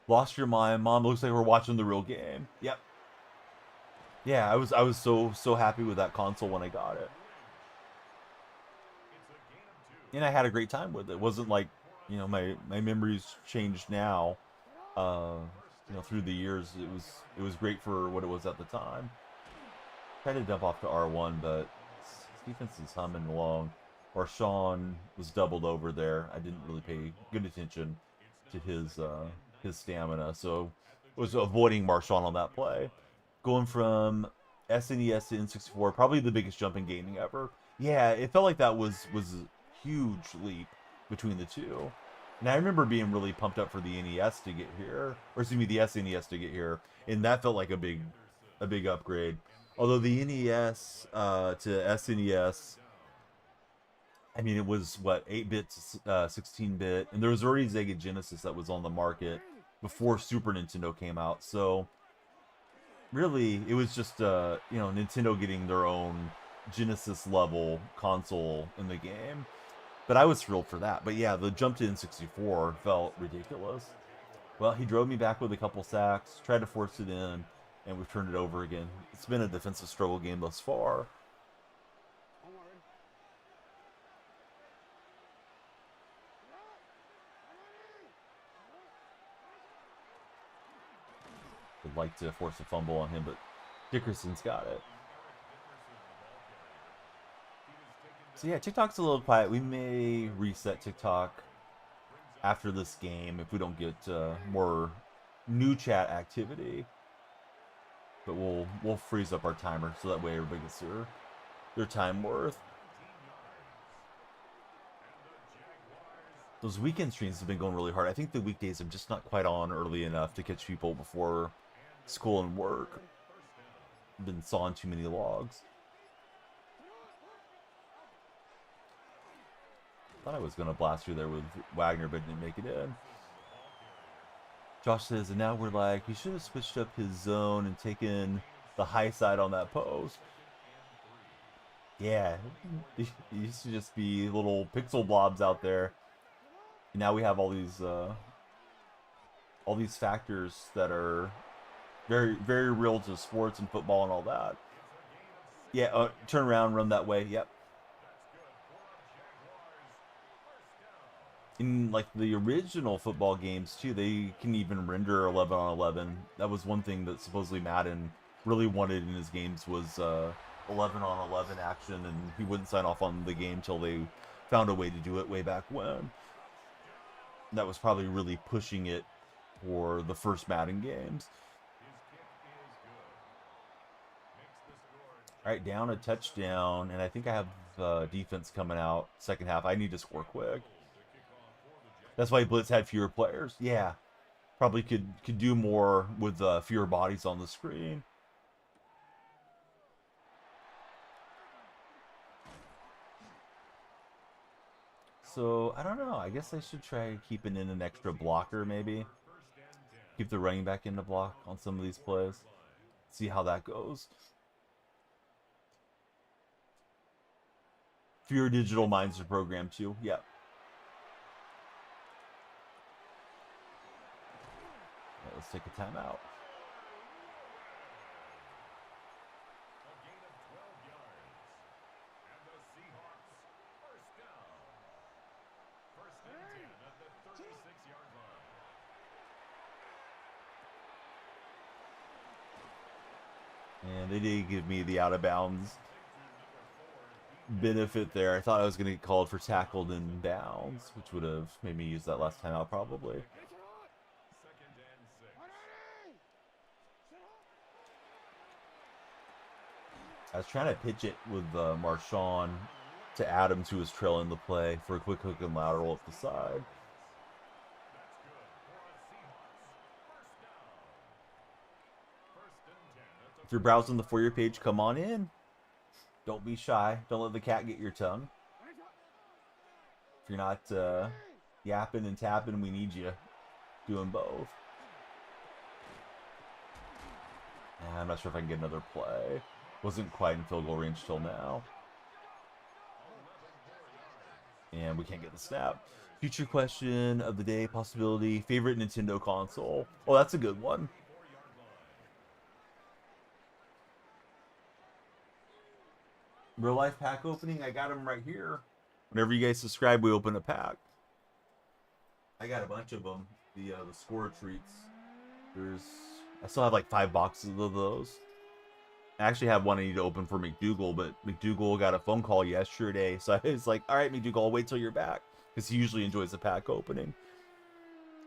Lost your mind, Mom. Looks like we're watching the real game. Yep. Yeah, I was so happy with that console when I got it. And I had a great time with it. It wasn't like, you know, my memories changed now. You know, through the years, it was great for what it was at the time. Tried to dump off to R1, but defense is humming along. Marshawn was doubled over there. I didn't really pay good attention to his stamina, so was avoiding Marshawn on that play. Going from SNES to N64, probably the biggest jump in gaming ever. Yeah, it felt like that was a huge leap between the two. And I remember being really pumped up for the NES to get here, or excuse me, the SNES to get here, and that felt like a big upgrade. Although the NES to SNES, I mean, it was what 8-bit to 16-bit, and there was already Sega Genesis that was on the market before Super Nintendo came out. So really, it was just you know, Nintendo getting their own Genesis level console in the game. But I was thrilled for that. But yeah, the jump to N64 felt ridiculous. Well, he drove me back with a couple sacks, tried to force it in, and we've turned it over again. It's been a defensive struggle game thus far. Would like to force a fumble on him, but Dickerson's got it. So yeah, TikTok's a little quiet. We may reset TikTok after this game if we don't get more new chat activity. But we'll freeze up our timer so that way everybody gets their time worth. Those weekend streams have been going really hard. I think the weekdays I'm just not quite on early enough to catch people before school and work. I've been sawing too many logs. Thought I was going to blast through there with Wagner, but didn't make it in. Josh says, and now we're like, he should have switched up his zone and taken the high side on that post. Yeah, it used to just be little pixel blobs out there. And now we have all these factors that are very, very real to sports and football and all that. Yeah, turn around, run that way. Yep. In like the original football games too, they can even render 11 on 11. That was one thing that supposedly Madden really wanted in his games was 11 on 11 action, and he wouldn't sign off on the game till they found a way to do it way back when. That was probably really pushing it for the first Madden games. All right, down a touchdown, and I think I have defense coming out second half. I need to score quick. That's why Blitz had fewer players. Yeah, probably could do more with fewer bodies on the screen. So, I don't know. I guess I should try keeping in an extra blocker, maybe. Keep the running back in the block on some of these plays. See how that goes. Fewer digital minds to program too. Yep. Right, let's take a timeout. And they did give me the out of bounds benefit there. I thought I was going to get called for tackled in bounds, which would have made me use that last time out probably. I was trying to pitch it with Marshawn to add him to his trail in the play for a quick hook and lateral up the side. If you're browsing the For You page, come on in. Don't be shy. Don't let the cat get your tongue. If you're not yapping and tapping, we need you doing both. I'm not sure if I can get another play. Wasn't quite in field goal range till now. And we can't get the snap. Future question of the day, possibility, favorite Nintendo console. Oh, that's a good one. Real life pack opening, I got them right here. Whenever you guys subscribe, we open a pack. I got a bunch of them. The score treats. I still have like 5 boxes of those. I actually have one I need to open for McDougal, but McDougal got a phone call yesterday, so I was like, all right, McDougal, I'll wait till you're back, because he usually enjoys the pack opening.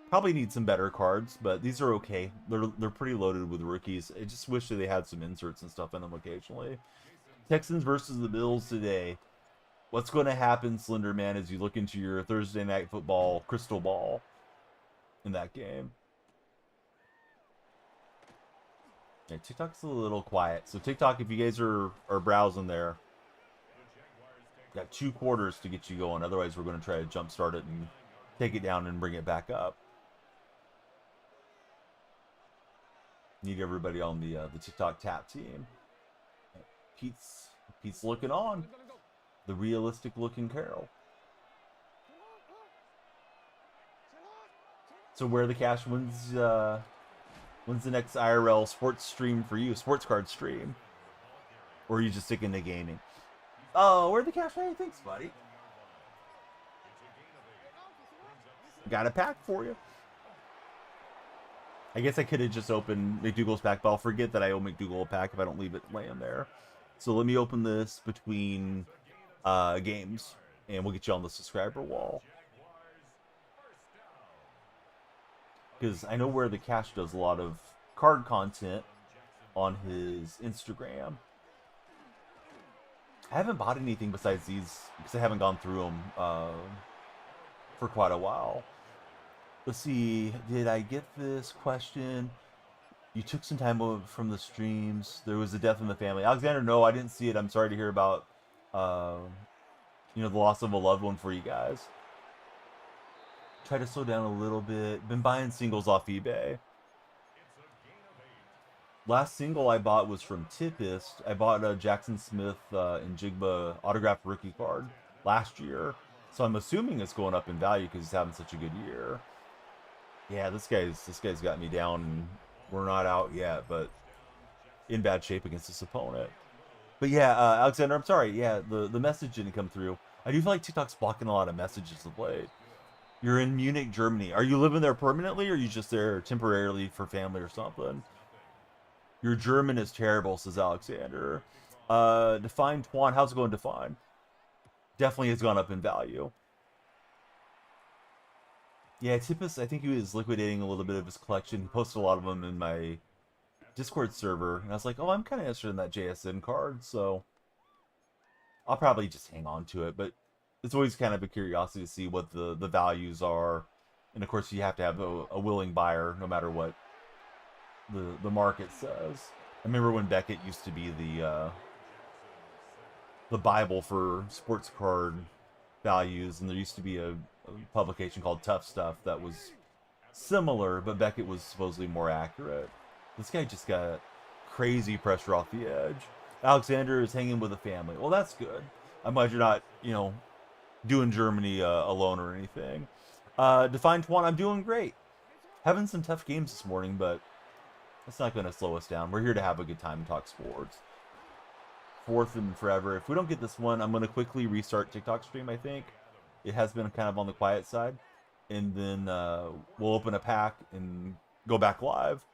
Probably need some better cards, but these are okay. They're pretty loaded with rookies. I just wish that they had some inserts and stuff in them occasionally. Texans versus the Bills today. what's going to happen, Slender Man, as you look into your Thursday Night Football crystal ball in that game. Yeah, TikTok's a little quiet. So TikTok, if you guys are browsing there, got 2 quarters to get you going. Otherwise, we're going to try to jumpstart it and take it down and bring it back up. Need everybody on the TikTok tap team. Pete's looking on. The realistic looking Carol. So where the cash wins? When's the next IRL sports stream for you? Sports card stream, or are you just sticking to gaming? Oh, where the cash? Hey, thanks, buddy. Got a pack for you. I guess I could have just opened McDougal's pack, but I'll forget that I owe McDougal a pack if I don't leave it laying there. So let me open this between games, and we'll get you on the subscriber wall. Because I know where the cash does a lot of card content on his Instagram. I haven't bought anything besides these because I haven't gone through them for quite a while. Let's see, did I get this question? You took some time from the streams. There was a death in the family. Alexander, no, I didn't see it. I'm sorry to hear about, you know, the loss of a loved one for you guys. Try to slow down a little bit. Been buying singles off eBay. Last single I bought was from Tipist. I bought a Jackson Smith and Jigba autographed rookie card last year. So I'm assuming it's going up in value because he's having such a good year. Yeah, this guy's got me down, and we're not out yet, but in bad shape against this opponent. But yeah, Alexander, I'm sorry. Yeah, the message didn't come through. I do feel like TikTok's blocking a lot of messages of late. You're in Munich, Germany. Are you living there permanently, or are you just there temporarily for family or something? Your German is terrible, says Alexander. Define Twan. How's it going, Define? Definitely has gone up in value. Yeah, Tipus, I think he was liquidating a little bit of his collection. He posted a lot of them in my Discord server. And I was like, oh, I'm kind of interested in that JSN card. So I'll probably just hang on to it. But it's always kind of a curiosity to see what the values are. And, of course, you have to have a willing buyer no matter what the market says. I remember when Beckett used to be the Bible for sports card values, and there used to be a publication called Tough Stuff that was similar, but Beckett was supposedly more accurate. This guy just got crazy pressure off the edge. Alexander is hanging with a family. Well, that's good. I'm glad you're not, you know, doing Germany alone or anything. Define Twan, I'm doing great. Having some tough games this morning, but that's not going to slow us down. We're here to have a good time and talk sports. Fourth and forever. If we don't get this one, I'm going to quickly restart TikTok stream, I think. It has been kind of on the quiet side. And then we'll open a pack and go back live.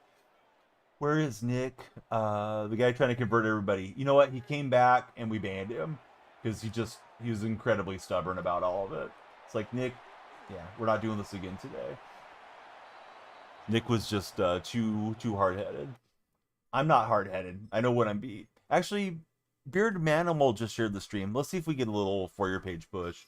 Where is Nick? The guy trying to convert everybody. You know what? He came back and we banned him. Because he was incredibly stubborn about all of it. It's like, Nick, yeah, we're not doing this again today. Nick was just too hard-headed. I'm not hard-headed. I know when I'm beat. Actually, Bearded Manimal just shared the stream. Let's see if we get a little For Your Page push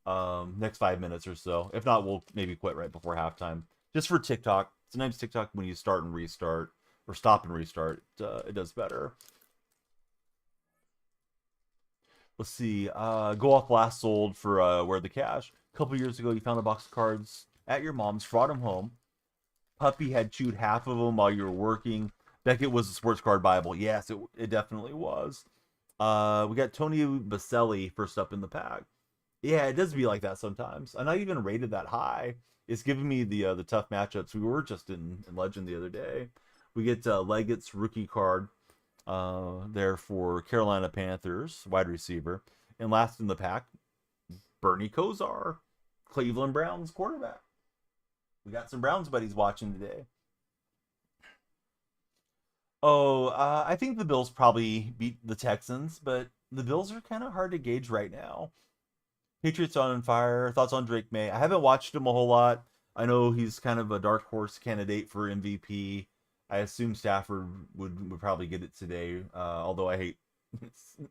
next 5 minutes or so. If not, we'll maybe quit right before halftime. Just for TikTok. Sometimes TikTok, when you start and restart, or stop and restart, it does better. Let's see. Go off last sold for Where the Cash. A couple years ago, you found a box of cards at your mom's, brought them home. Puppy had chewed half of them while you were working. Beckett was a sports card Bible. Yes, it definitely was. We got Tony Baselli first up in the pack. Yeah, it does be like that sometimes. I'm not even rated that high. It's giving me the tough matchups. We were just in Legend the other day. We get Leggett's rookie card there for Carolina Panthers, wide receiver. And last in the pack, Bernie Kosar, Cleveland Browns quarterback. We got some Browns buddies watching today. Oh, I think the Bills probably beat the Texans, but the Bills are kind of hard to gauge right now. Patriots on fire. Thoughts on Drake May? I haven't watched him a whole lot. I know he's kind of a dark horse candidate for MVP. I assume Stafford would probably get it today, although I hate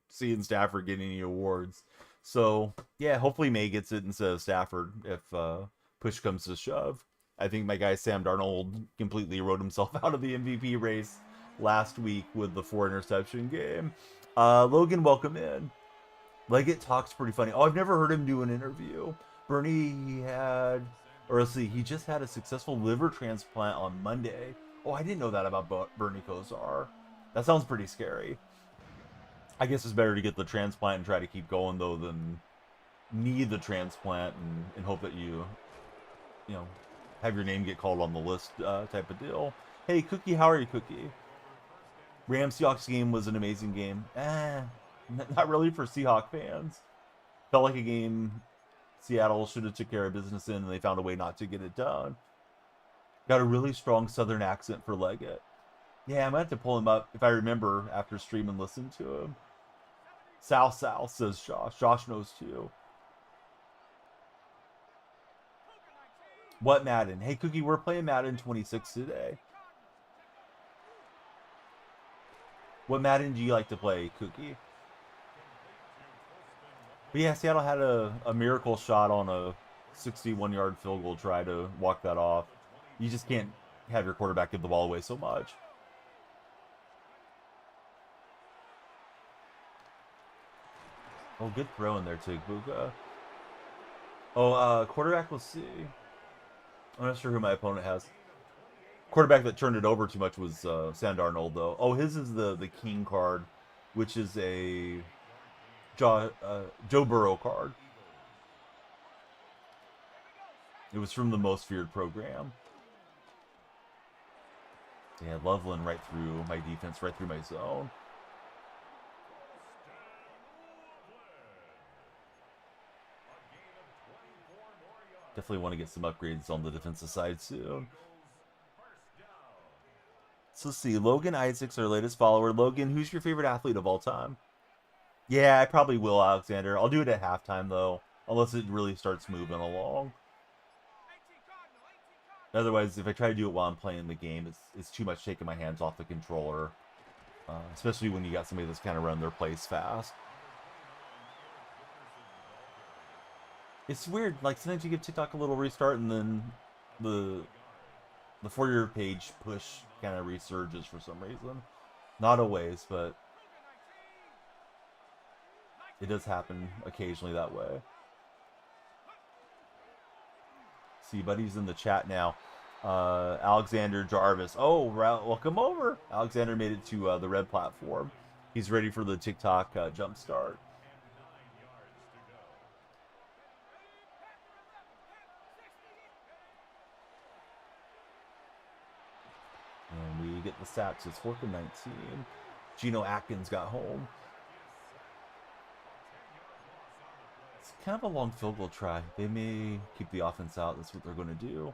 seeing Stafford get any awards. So, yeah, hopefully May gets it instead of Stafford if push comes to shove. I think my guy Sam Darnold completely wrote himself out of the MVP race last week with the 4 interception game. Logan, welcome in. Leggett talks pretty funny. Oh, I've never heard him do an interview. Bernie, he had, or let's see, he just had a successful liver transplant on Monday. Oh, I didn't know that about Bernie Kosar. That sounds pretty scary. I guess it's better to get the transplant and try to keep going though than need the transplant and hope that you know, have your name get called on the list type of deal. Hey, Cookie, how are you, Cookie? Rams Seahawks game was an amazing game. Not really for Seahawk fans. Felt like a game Seattle should have took care of business in, and they found a way not to get it done. Got a really strong Southern accent for Leggett. Yeah, I might have to pull him up if I remember after stream and listen to him. South, says Josh. Josh knows too. What Madden? Hey, Cookie, we're playing Madden 26 today. What Madden do you like to play, Cookie? But yeah, Seattle had a miracle shot on a 61-yard field goal try to walk that off. You just can't have your quarterback give the ball away so much. Oh, good throw in there, Tigbuka. Oh, quarterback, let's see. I'm not sure who my opponent has. Quarterback that turned it over too much was Sam Darnold, though. Oh, his is the King card, which is a Joe Burrow card. It was from the Most Feared program. Yeah, Loveland right through my defense, right through my zone. Definitely want to get some upgrades on the defensive side soon. So let's see. Logan Isaac's our latest follower. Logan, who's your favorite athlete of all time? Yeah, I probably will, Alexander. I'll do it at halftime, though. Unless it really starts moving along. Otherwise, if I try to do it while I'm playing the game, it's too much taking my hands off the controller. Especially when you got somebody that's kind of run their plays fast. It's weird. Like, sometimes you give TikTok a little restart, and then the For Your Page push kind of resurges for some reason. Not always, but it does happen occasionally that way. See, buddy's in the chat now. Alexander Jarvis. Oh, welcome over. Alexander made it to the red platform. He's ready for the TikTok jump start. And we get the stats. It's 4th and 19. Geno Atkins got home. It's kind of a long field goal try. They may keep the offense out. That's what they're going to do.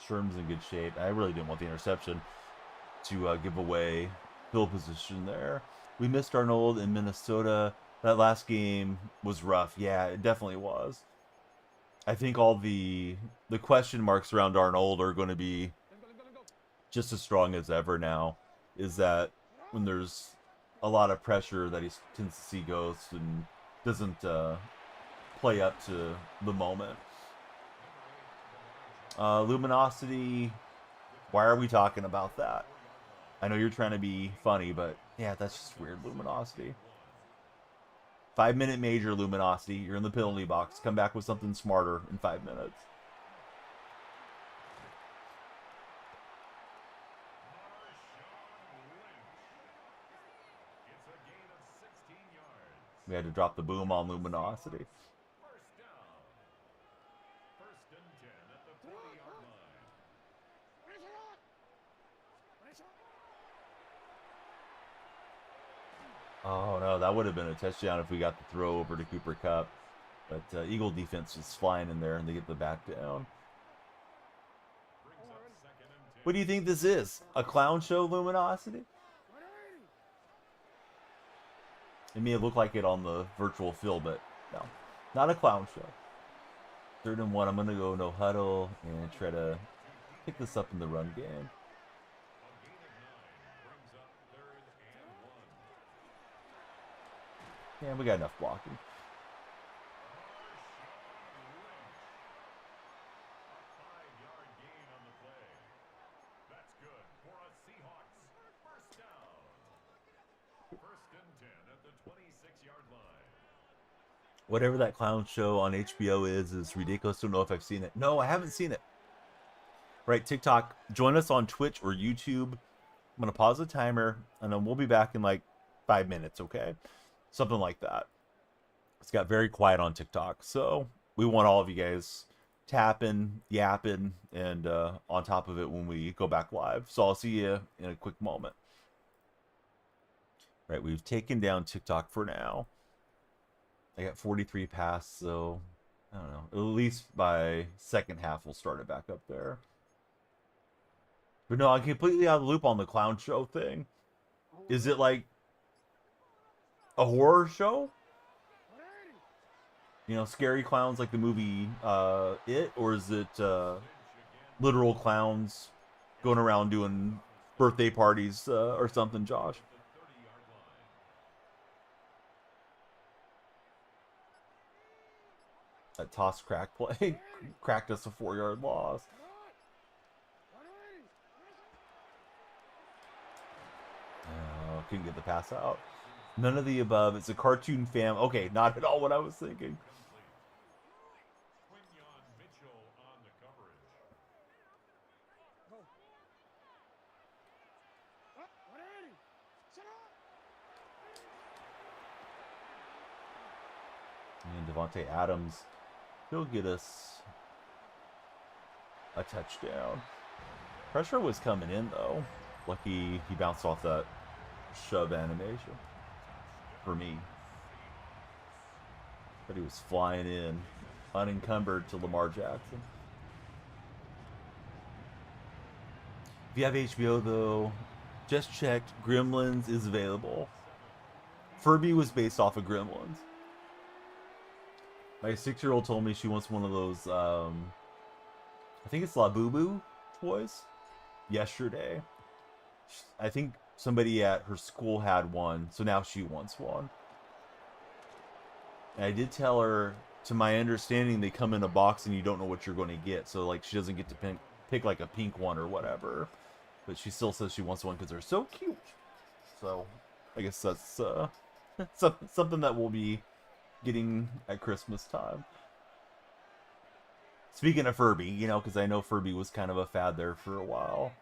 Sherm's in good shape. I really didn't want the interception to give away field position there. We missed Arnold in Minnesota. That last game was rough. Yeah, it definitely was. I think all the question marks around Arnold are going to be just as strong as ever now. Is that when there's a lot of pressure that he tends to see ghosts and doesn't play up to the moment. Luminosity, why are we talking about that? I know you're trying to be funny, but yeah, that's just weird. Luminosity. 5-minute major, Luminosity. You're in the penalty box. Come back with something smarter in 5 minutes. We had to drop the boom on Luminosity. Oh, no, that would have been a touchdown if we got the throw over to Cooper Kupp. But Eagle defense is flying in there, and they get the back down. What do you think this is? A clown show, Luminosity? It may look like it on the virtual field, but no. Not a clown show. 3rd and 1. I'm going to go no huddle and try to pick this up in the run game. Yeah, we got enough blocking. Whatever that clown show on HBO is ridiculous. Don't know if I've seen it. No, I haven't seen it. Right, TikTok. Join us on Twitch or YouTube. I'm going to pause the timer, and then we'll be back in like 5 minutes, okay? Something like that. It's got very quiet on TikTok, so we want all of you guys tapping, yapping, and on top of it when we go back live. So I'll see you in a quick moment. Right, we've taken down TikTok for now. I got 43 pass, so I don't know. At least by second half, we'll start it back up there. But no, I'm completely out of the loop on the clown show thing. Is it like a horror show? You know, scary clowns like the movie It? Or is it literal clowns going around doing birthday parties or something, Josh? That toss crack play cracked us a 4-yard loss. Oh, couldn't get the pass out. None of the above. It's a cartoon fam. Okay, not at all what I was thinking. And Devontae Adams, he'll get us a touchdown. Pressure was coming in, though. Lucky he bounced off that shove animation for me. But he was flying in, unencumbered to Lamar Jackson. If you have HBO, though, just checked. Gremlins is available. Furby was based off of Gremlins. My 6-year-old told me she wants one of those, I think it's Labubu toys, yesterday. I think somebody at her school had one, so now she wants one. And I did tell her, to my understanding, they come in a box and you don't know what you're going to get. So, like, she doesn't get to pick like, a pink one or whatever. But she still says she wants one because they're so cute. So, I guess that's something that we'll be getting at Christmas time. Speaking of Furby, you know, because I know Furby was kind of a fad there for a while.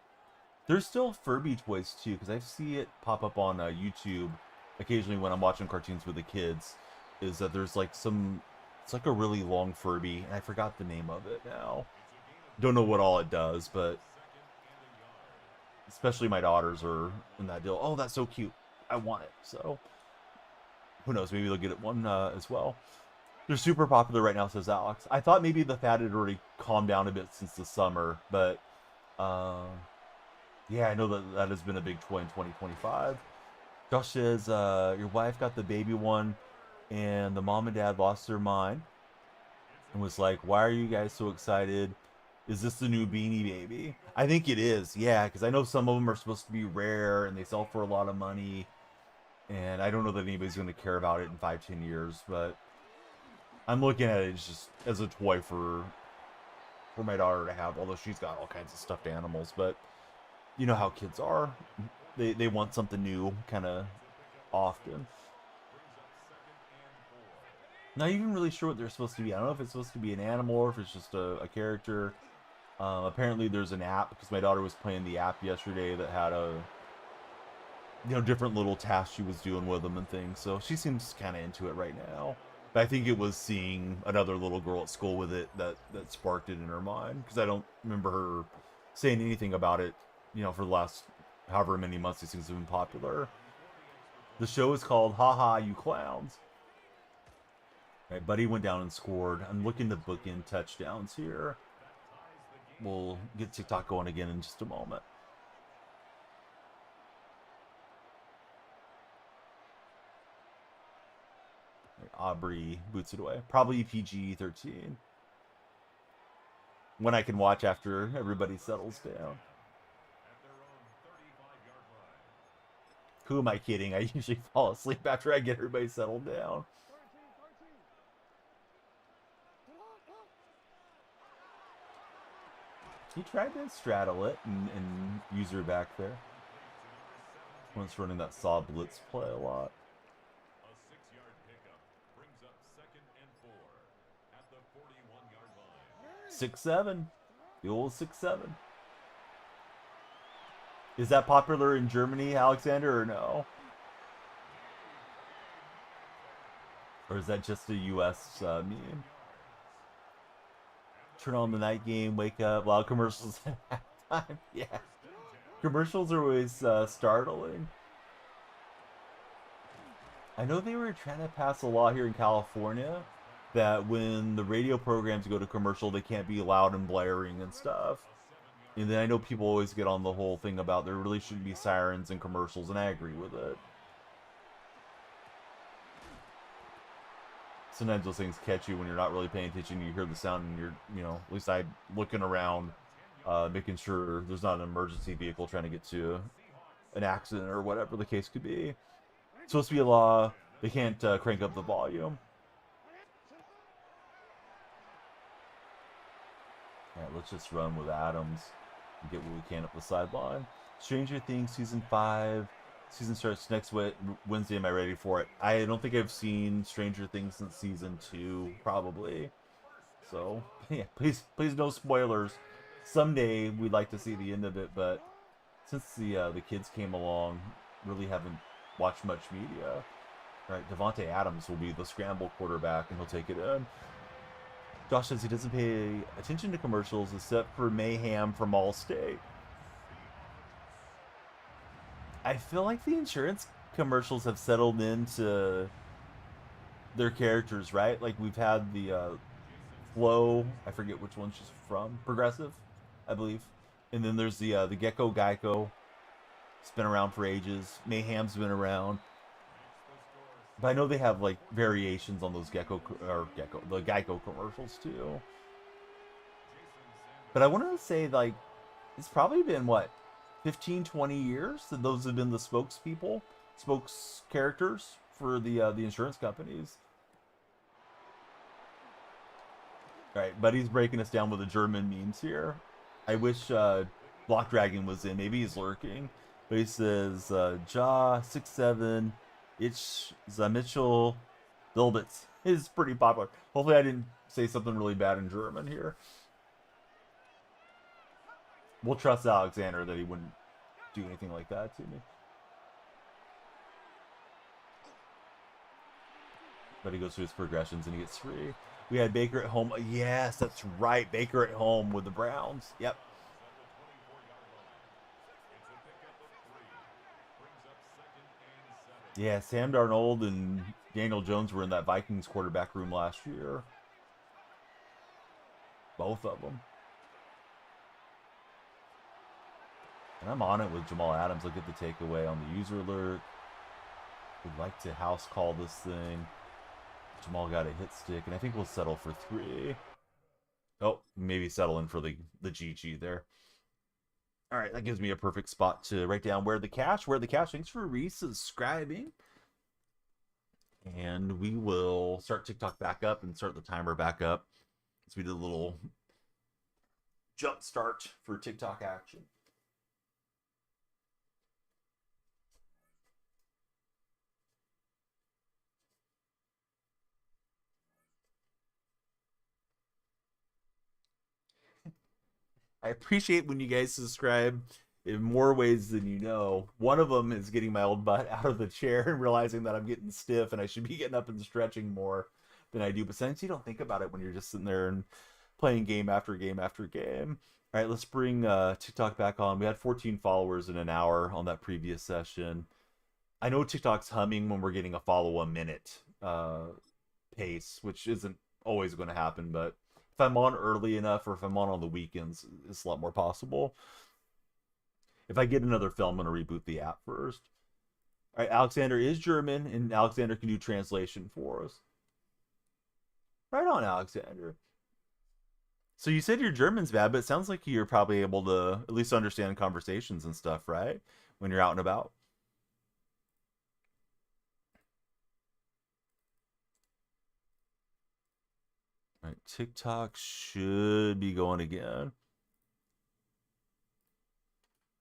There's still Furby toys too, because I see it pop up on YouTube occasionally when I'm watching cartoons with the kids. Is that there's like some, it's like a really long Furby, and I forgot the name of it now. Don't know what all it does, but especially my daughters are in that deal. Oh, that's so cute. I want it. So who knows? Maybe they'll get it one as well. They're super popular right now, says Alex. I thought maybe the fad had already calmed down a bit since the summer, but yeah, I know that has been a big toy in 2025. Josh says, your wife got the baby one, and the mom and dad lost their mind and was like, why are you guys so excited? Is this the new Beanie Baby? I think it is, yeah, because I know some of them are supposed to be rare, and they sell for a lot of money, and I don't know that anybody's going to care about it in 5-10 years, but I'm looking at it just as a toy for my daughter to have, although she's got all kinds of stuffed animals, but you know how kids are. They want something new kind of often. Not even really sure what they're supposed to be. I don't know if it's supposed to be an animal or if it's just a character. Apparently there's an app, because my daughter was playing the app yesterday that had different little tasks she was doing with them and things. So she seems kind of into it right now. But I think it was seeing another little girl at school with it that sparked it in her mind, because I don't remember her saying anything about it, for the last however many months these things have been popular. The show is called Ha Ha You Clowns. Right, Buddy went down and scored. I'm looking to book in touchdowns here. We'll get TikTok going again in just a moment. Aubrey boots it away. Probably PG-13. When I can watch after everybody settles down. Who am I kidding? I usually fall asleep after I get everybody settled down. He tried to straddle it and use her back there. One's running that saw blitz play a lot. 6-7. The old 6-7. Is that popular in Germany, Alexander, or no? Or is that just a U.S. Meme? Turn on the night game, wake up, loud commercials at halftime. Yeah. Commercials are always startling. I know they were trying to pass a law here in California that when the radio programs go to commercial, they can't be loud and blaring and stuff. And then I know people always get on the whole thing about there really shouldn't be sirens in commercials, and I agree with it. Sometimes those things catch you when you're not really paying attention. You hear the sound and you're, you know, at least I'm looking around, making sure there's not an emergency vehicle trying to get to an accident or whatever the case could be. It's supposed to be a law. They can't crank up the volume. Alright, let's just run with Adams and get what we can up the sideline. Stranger Things Season 5. Season starts next Wednesday. Am I ready for it? I don't think I've seen Stranger Things since Season 2, probably. So, yeah, please no spoilers. Someday we'd like to see the end of it, but since the kids came along, really haven't watched much media. Right, Devontae Adams will be the scramble quarterback, and he'll take it in. Josh says he doesn't pay attention to commercials except for Mayhem from Allstate. I feel like the insurance commercials have settled into their characters, right? Like we've had the Flo, I forget which one she's from, Progressive, I believe. And then there's the Gecko Geico. It's been around for ages. Mayhem's been around. But I know they have like variations on those the Geico commercials too. But I wanted to say like it's probably been what 15-20 years that those have been the spokes characters for the insurance companies. All right, Buddy's breaking us down with the German memes here. I wish Block Dragon was in. Maybe he's lurking. But he says, Ja 6-7, Ich Mitchell Dilbitz is pretty popular. Hopefully I didn't say something really bad in German here. We'll trust Alexander that he wouldn't do anything like that to me. But he goes through his progressions and he gets 3. We had Baker at home. Yes, that's right. Baker at home with the Browns. Yep. Yeah, Sam Darnold and Daniel Jones were in that Vikings quarterback room last year. Both of them. And I'm on it with Jamal Adams. Look at the takeaway on the user alert. Would like to house call this thing. Jamal got a hit stick, and I think we'll settle for 3. Oh, maybe settling for the GG there. All right, that gives me a perfect spot to write down where the cash. Thanks for resubscribing. And we will start TikTok back up and start the timer back up. So we did a little jump start for TikTok action. I appreciate when you guys subscribe in more ways than you know. One of them is getting my old butt out of the chair and realizing that I'm getting stiff and I should be getting up and stretching more than I do. But sometimes you don't think about it when you're just sitting there and playing game after game after game. All right, let's bring TikTok back on. We had 14 followers in an hour on that previous session. I know TikTok's humming when we're getting a follow a minute pace, which isn't always going to happen, but if I'm on early enough or if I'm on the weekends, it's a lot more possible. If I get another film, I'm going to reboot the app first. All right, Alexander is German, and Alexander can do translation for us. Right on, Alexander. So you said your German's bad, but it sounds like you're probably able to at least understand conversations and stuff, right? When you're out and about. All right, TikTok should be going again.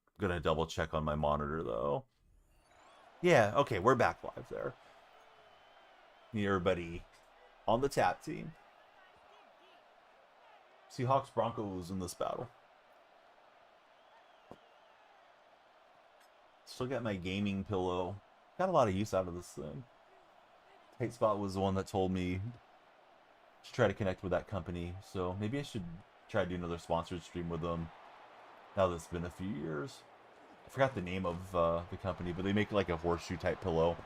I'm gonna double check on my monitor though. Yeah, okay, we're back live there. Need everybody on the tap team. Seahawks Broncos in this battle. Still got my gaming pillow. Got a lot of use out of this thing. Hate Spot was the one that told me to try to connect with that company, so maybe I should try to do another sponsored stream with them now that it's been a few years. I forgot the name of the company, but they make like a horseshoe type pillow.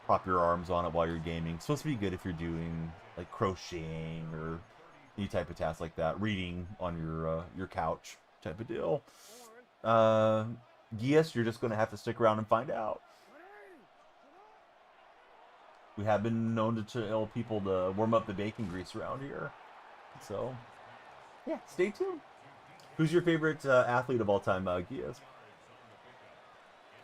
Prop your arms on it while you're gaming. It's supposed to be good if you're doing like crocheting or any type of task like that. Reading on your couch type of deal. Yes, you're just going to have to stick around and find out. We have been known to tell people to warm up the bacon grease around here. So, yeah, stay tuned. Who's your favorite athlete of all time, Gias?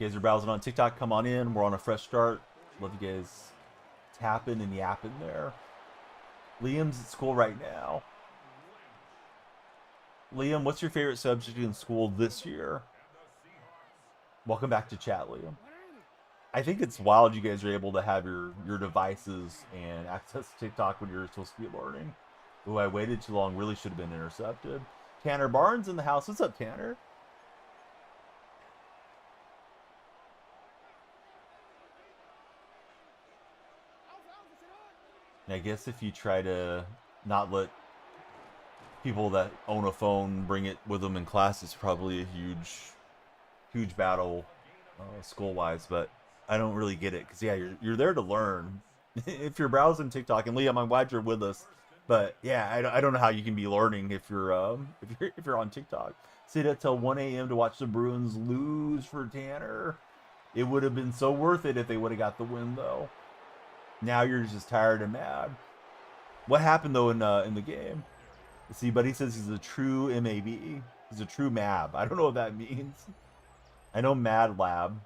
You guys are browsing on TikTok, come on in. We're on a fresh start. Love you guys tapping and yapping there. Liam's at school right now. Liam, what's your favorite subject in school this year? Welcome back to chat, Liam. I think it's wild you guys are able to have your devices and access TikTok when you're supposed to be learning. Ooh, I waited too long. Really should have been intercepted. Tanner Barnes in the house. What's up, Tanner? And I guess if you try to not let people that own a phone bring it with them in class, it's probably a huge battle school-wise, but I don't really get it because yeah, you're there to learn. If you're browsing TikTok, and Liam, I'm glad you're with us, but yeah, I don't know how you can be learning if you're on TikTok. Stayed up till 1 a.m. to watch the Bruins lose for Tanner. It would have been so worth it if they would have got the win though. Now you're just tired and mad. What happened though in the game? See, Buddy says he's a true MAB. He's a true MAB. I don't know what that means. I know Mad Lab,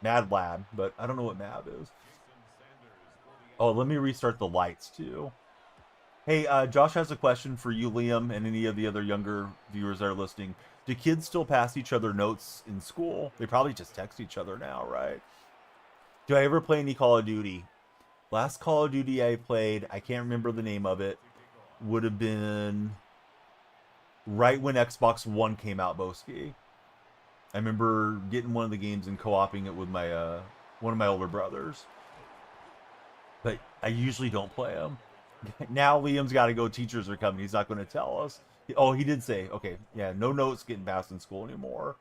but I don't know what MAB is. Oh, let me restart the lights too. Hey, Josh has a question for you, Liam, and any of the other younger viewers that are listening. Do kids still pass each other notes in school? They probably just text each other now, right? Do I ever play any Call of Duty? Last Call of Duty I played, I can't remember the name of it, would have been right when Xbox One came out, Boski. I remember getting one of the games and co-oping it with my one of my older brothers. But I usually don't play them. Now Liam's got to go. Teachers are coming. He's not going to tell us. Oh, he did say, okay, yeah, no notes getting passed in school anymore.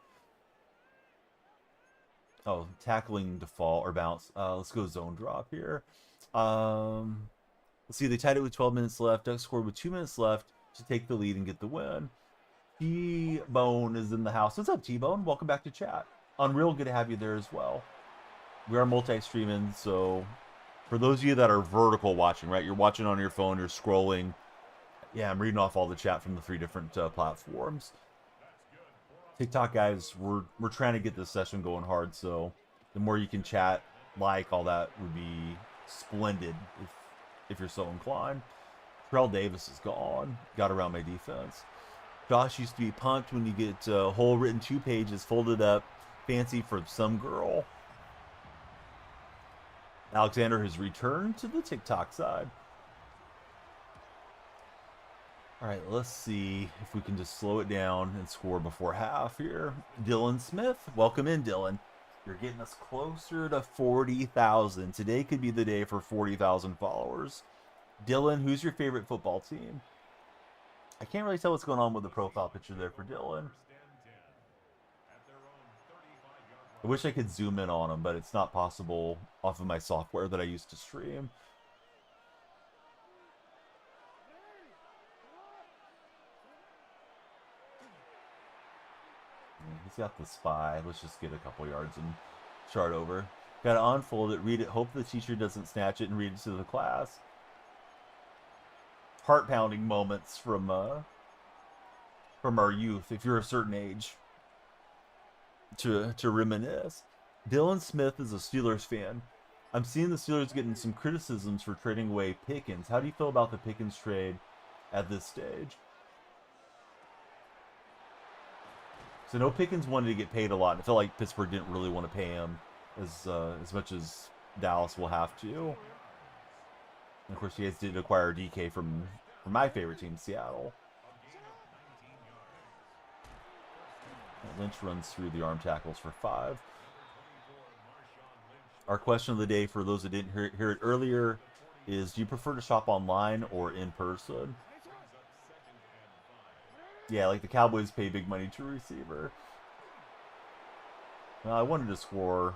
Oh, tackling default or bounce. Let's go zone drop here. Let's see. They tied it with 12 minutes left. Ducks scored with 2 minutes left to take the lead and get the win. T-Bone is in the house. What's up, T-Bone? Welcome back to chat. Unreal, good to have you there as well. We are multi-streaming, so for those of you that are vertical watching, right? You're watching on your phone, you're scrolling. Yeah, I'm reading off all the chat from the 3 different platforms. TikTok guys, we're trying to get this session going hard, so the more you can chat, like, all that would be splendid if you're so inclined. Terrell Davis is gone. Got around my defense. Josh used to be punked when you get a whole written 2 pages folded up, fancy for some girl. Alexander has returned to the TikTok side. All right, let's see if we can just slow it down and score before half here. Dylan Smith, welcome in, Dylan. You're getting us closer to 40,000. Today could be the day for 40,000 followers. Dylan, who's your favorite football team? I can't really tell what's going on with the profile picture there for Dylan. I wish I could zoom in on him, but it's not possible off of my software that I used to stream. He's got the spy. Let's just get a couple yards and start over. Got to unfold it, read it, hope the teacher doesn't snatch it and read it to the class. heart-pounding moments from our youth, if you're a certain age, to reminisce. Dylan Smith is a Steelers fan. I'm seeing the Steelers getting some criticisms for trading away Pickens. How do you feel about the Pickens trade at this stage? So I know Pickens wanted to get paid a lot. I felt like Pittsburgh didn't really want to pay him as much as Dallas will have to. And of course, you guys did acquire DK from my favorite team, Seattle. Lynch runs through the arm tackles for 5. Our question of the day, for those that didn't hear it earlier, is: do you prefer to shop online or in person? Yeah, like the Cowboys pay big money to a receiver. Well, I wanted to score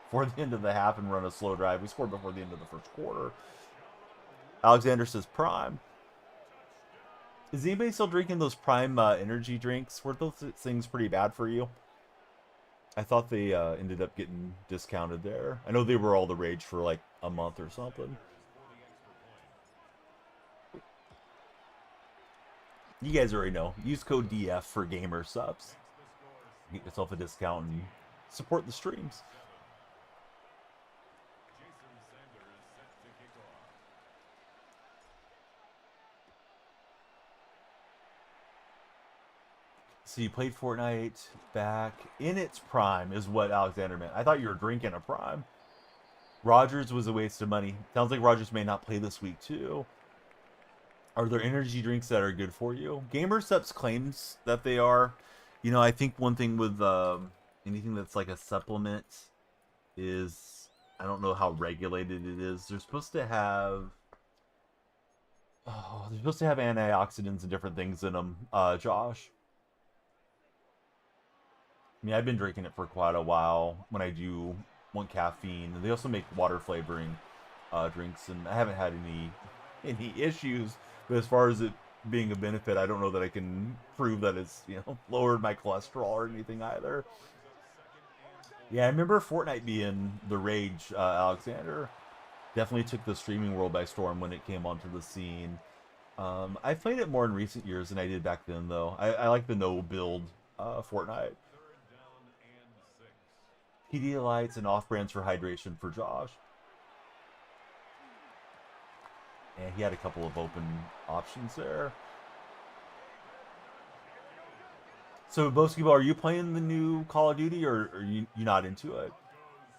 before the end of the half and run a slow drive. We scored before the end of the first quarter. Alexander says Prime. Is anybody still drinking those Prime energy drinks? Were those things pretty bad for you? I thought they ended up getting discounted there. I know they were all the rage for like a month or something. You guys already know. Use code DF for gamer subs. Get yourself a discount and support the streams. So you played Fortnite back in its prime, is what Alexander meant. I thought you were drinking a prime. Rodgers was a waste of money. Sounds like Rodgers may not play this week too. Are there energy drinks that are good for you? GamerSupps claims that they are. You know, I think one thing with anything that's like a supplement is, I don't know how regulated it is. They're supposed to have antioxidants and different things in them, Josh. I mean, I've been drinking it for quite a while when I do want caffeine. They also make water flavoring drinks, and I haven't had any issues. But as far as it being a benefit, I don't know that I can prove that it's, you know, lowered my cholesterol or anything either. Yeah, I remember Fortnite being the rage, Alexander. Definitely took the streaming world by storm when it came onto the scene. I've played it more in recent years than I did back then, though. I like the no-build Fortnite. Pedialytes and off-brands for hydration for Josh. And he had a couple of open options there. So, Boskibo, are you playing the new Call of Duty, or are you not into it?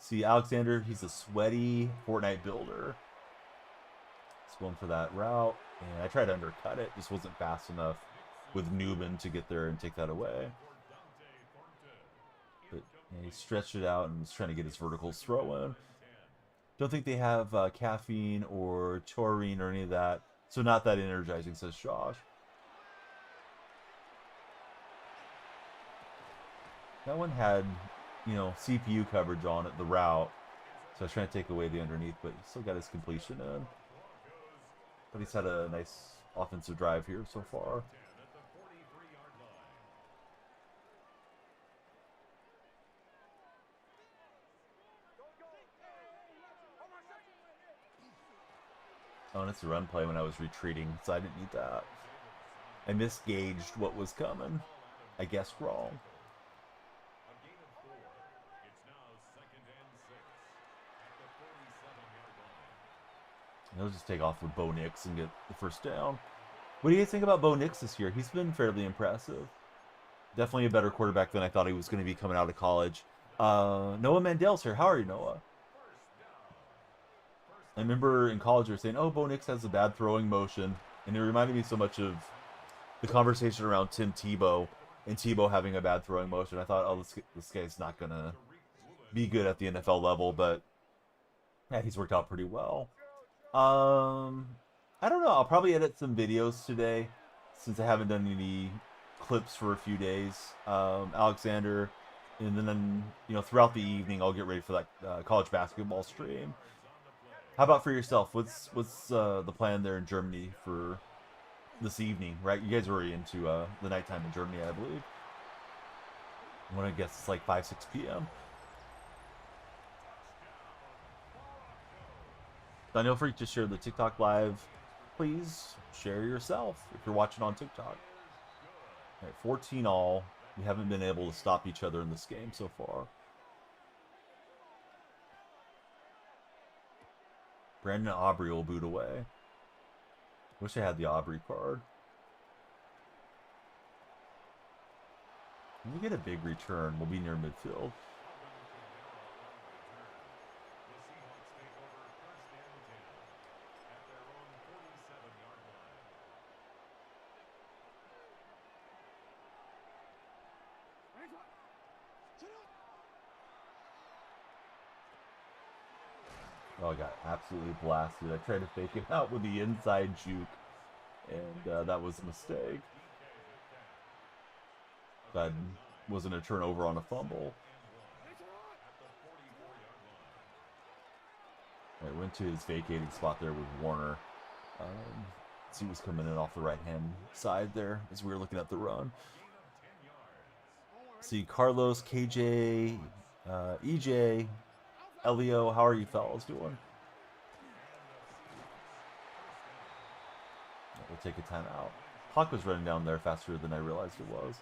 See, Alexander, he's a sweaty Fortnite builder. He's going for that route. And I tried to undercut it. Just wasn't fast enough with Newman to get there and take that away. But yeah, he stretched it out and was trying to get his verticals throw in. Don't think they have caffeine or taurine or any of that. So not that energizing, says Josh. That one had, you know, CPU coverage on it, the route. So I was trying to take away the underneath, but he still got his completion in. But he's had a nice offensive drive here so far. Oh, and it's a run play when I was retreating, so I didn't need that. I misgauged what was coming. I guessed wrong. He'll just take off with Bo Nix and get the first down. What do you guys think about Bo Nix this year? He's been fairly impressive. Definitely a better quarterback than I thought he was going to be coming out of college. Noah Mandel's here. How are you, Noah? I remember in college they were saying, oh, Bo Nix has a bad throwing motion. And it reminded me so much of the conversation around Tim Tebow and Tebow having a bad throwing motion. I thought, oh, this guy's not going to be good at the NFL level. But yeah, he's worked out pretty well. I don't know. I'll probably edit some videos today since I haven't done any clips for a few days. Alexander, and then, you know, throughout the evening I'll get ready for that college basketball stream. How about for yourself? What's the plan there in Germany for this evening? Right, you guys are already into the nighttime in Germany, I believe. I want to guess it's like 5-6 p.m. DonyellFreak just shared the TikTok live please share yourself if you're watching on TikTok. All right, 14 all. We haven't been able to stop each other in this game so far. Brandon Aubrey will boot away. Wish I had the Aubrey card. When we get a big return, we'll be near midfield. Oh, I got absolutely blasted. I tried to fake it out with the inside juke, and that was a mistake. That wasn't a turnover on a fumble. I went to his vacating spot there with Warner. See what's coming in off the right-hand side there as we were looking at the run. See Carlos, KJ, EJ, Elio, how are you fellas doing? We'll take a timeout. Clock was running down there faster than I realized it was.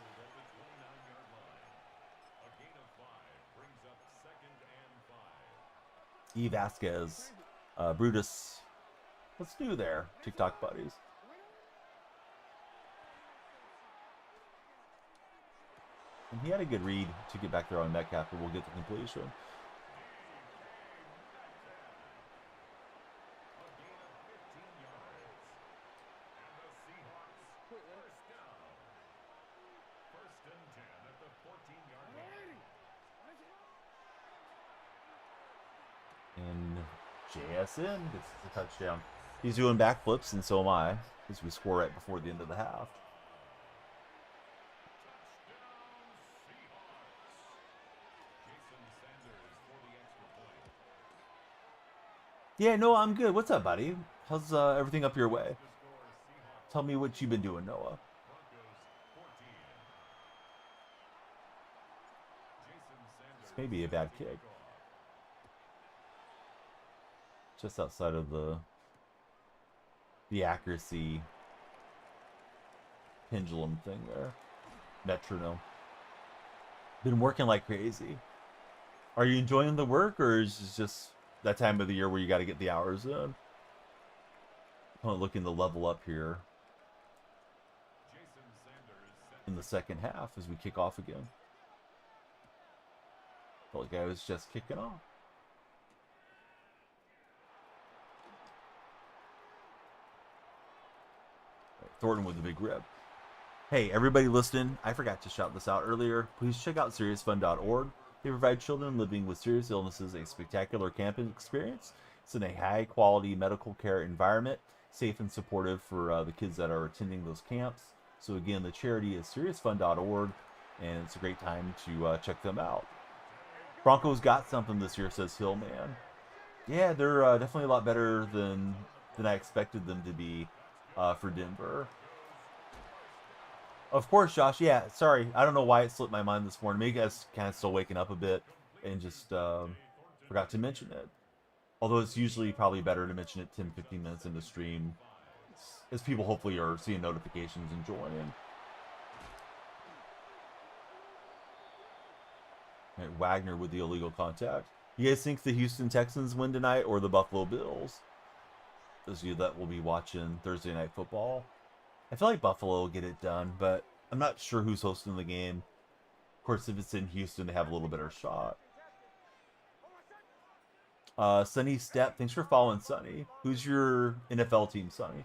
E. Vasquez, Brutus. What's new there, TikTok buddies? And he had a good read to get back there on Metcalf, but we'll get the completion. And JSN gets the touchdown. He's doing backflips, and so am I, as we score right before the end of the half. Yeah, Noah, I'm good. What's up, buddy? How's everything up your way? Tell me what you've been doing, Noah. This may be a bad kick. Just outside of the accuracy pendulum thing there. Metronome. Been working like crazy. Are you enjoying the work, or is it just that time of the year where you got to get the hours in? I'm looking to level up here in the second half as we kick off again. Felt like I was just kicking off. Thornton with the big rib. Hey, everybody listening, I forgot to shout this out earlier. Please check out SeriousFun.org. They provide children living with serious illnesses a spectacular camping experience. It's in a high-quality medical care environment, safe and supportive for the kids that are attending those camps. So again, the charity is SeriousFun.org, and it's a great time to check them out. Broncos got something this year, says Hillman. Yeah, they're definitely a lot better than I expected them to be for Denver. Of course, Josh. Yeah, sorry. I don't know why it slipped my mind this morning. Maybe I was kind of still waking up a bit and just forgot to mention it. Although it's usually probably better to mention it 10-15 minutes into stream, as people hopefully are seeing notifications and joining. Right, Wagner with the illegal contact. You guys think the Houston Texans win tonight or the Buffalo Bills? Those of you that will be watching Thursday Night Football. I feel like Buffalo will get it done, but I'm not sure who's hosting the game. Of course, if it's in Houston, they have a little better shot. Sunny Step, thanks for following, Sunny. Who's your NFL team, Sunny?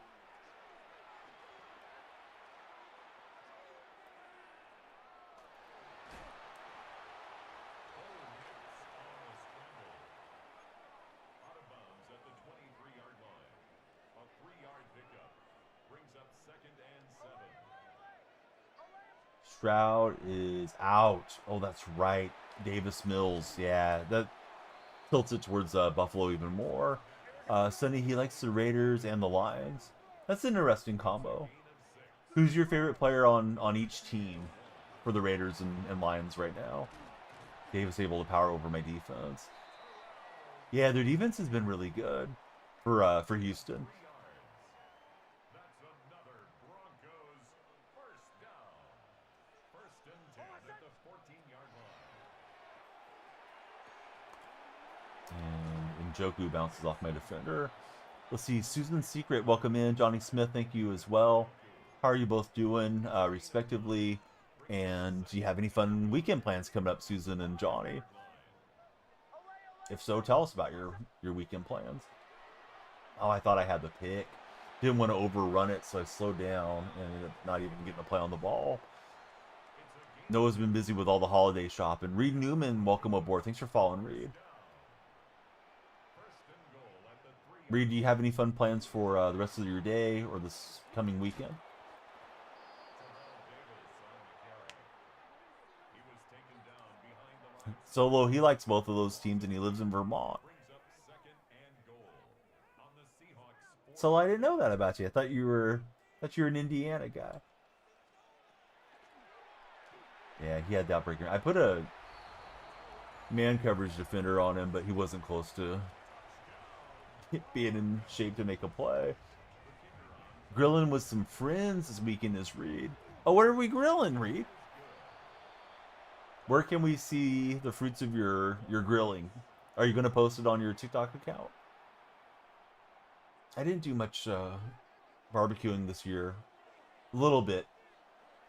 Stroud is out. Oh, that's right. Davis Mills. Yeah, that tilts it towards Buffalo even more. Sonny, he likes the Raiders and the Lions. That's an interesting combo. Who's your favorite player on each team for the Raiders and Lions right now? Davis able to power over my defense. Yeah, their defense has been really good for Houston. Joku bounces off my defender. Let's see, Susan Secret, welcome in. Johnny Smith, thank you as well. How are you both doing, respectively? And do you have any fun weekend plans coming up, Susan and Johnny? If so, tell us about your weekend plans. Oh, I thought I had the pick. Didn't want to overrun it, so I slowed down and ended up not even getting a play on the ball. Noah's been busy with all the holiday shopping. Reed Newman, welcome aboard. Thanks for following, Reed. Reed, do you have any fun plans for the rest of your day or this coming weekend? Solo, he likes both of those teams and he lives in Vermont. So I didn't know that about you. I thought you were an Indiana guy. Yeah, he had the outbreaker. I put a man coverage defender on him, but he wasn't close to being in shape to make a play. Grilling with some friends this weekend is Reed. Oh, what are we grilling, Reed? Where can we see the fruits of your grilling? Are you going to post it on your TikTok account? I didn't do much barbecuing this year. A little bit.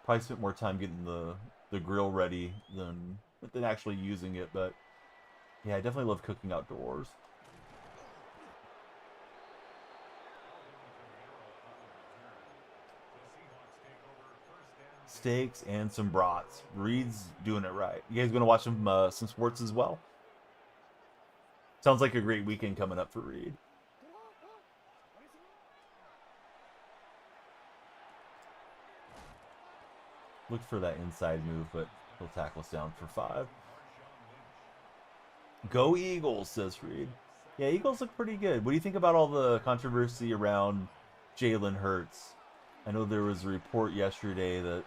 Probably spent more time getting the grill ready than actually using it. But yeah, I definitely love cooking outdoors. Steaks and some brats. Reed's doing it right. You guys going to watch some sports as well? Sounds like a great weekend coming up for Reed. Look for that inside move, but he'll tackle us down for 5. Go Eagles, says Reed. Yeah, Eagles look pretty good. What do you think about all the controversy around Jalen Hurts? I know there was a report yesterday that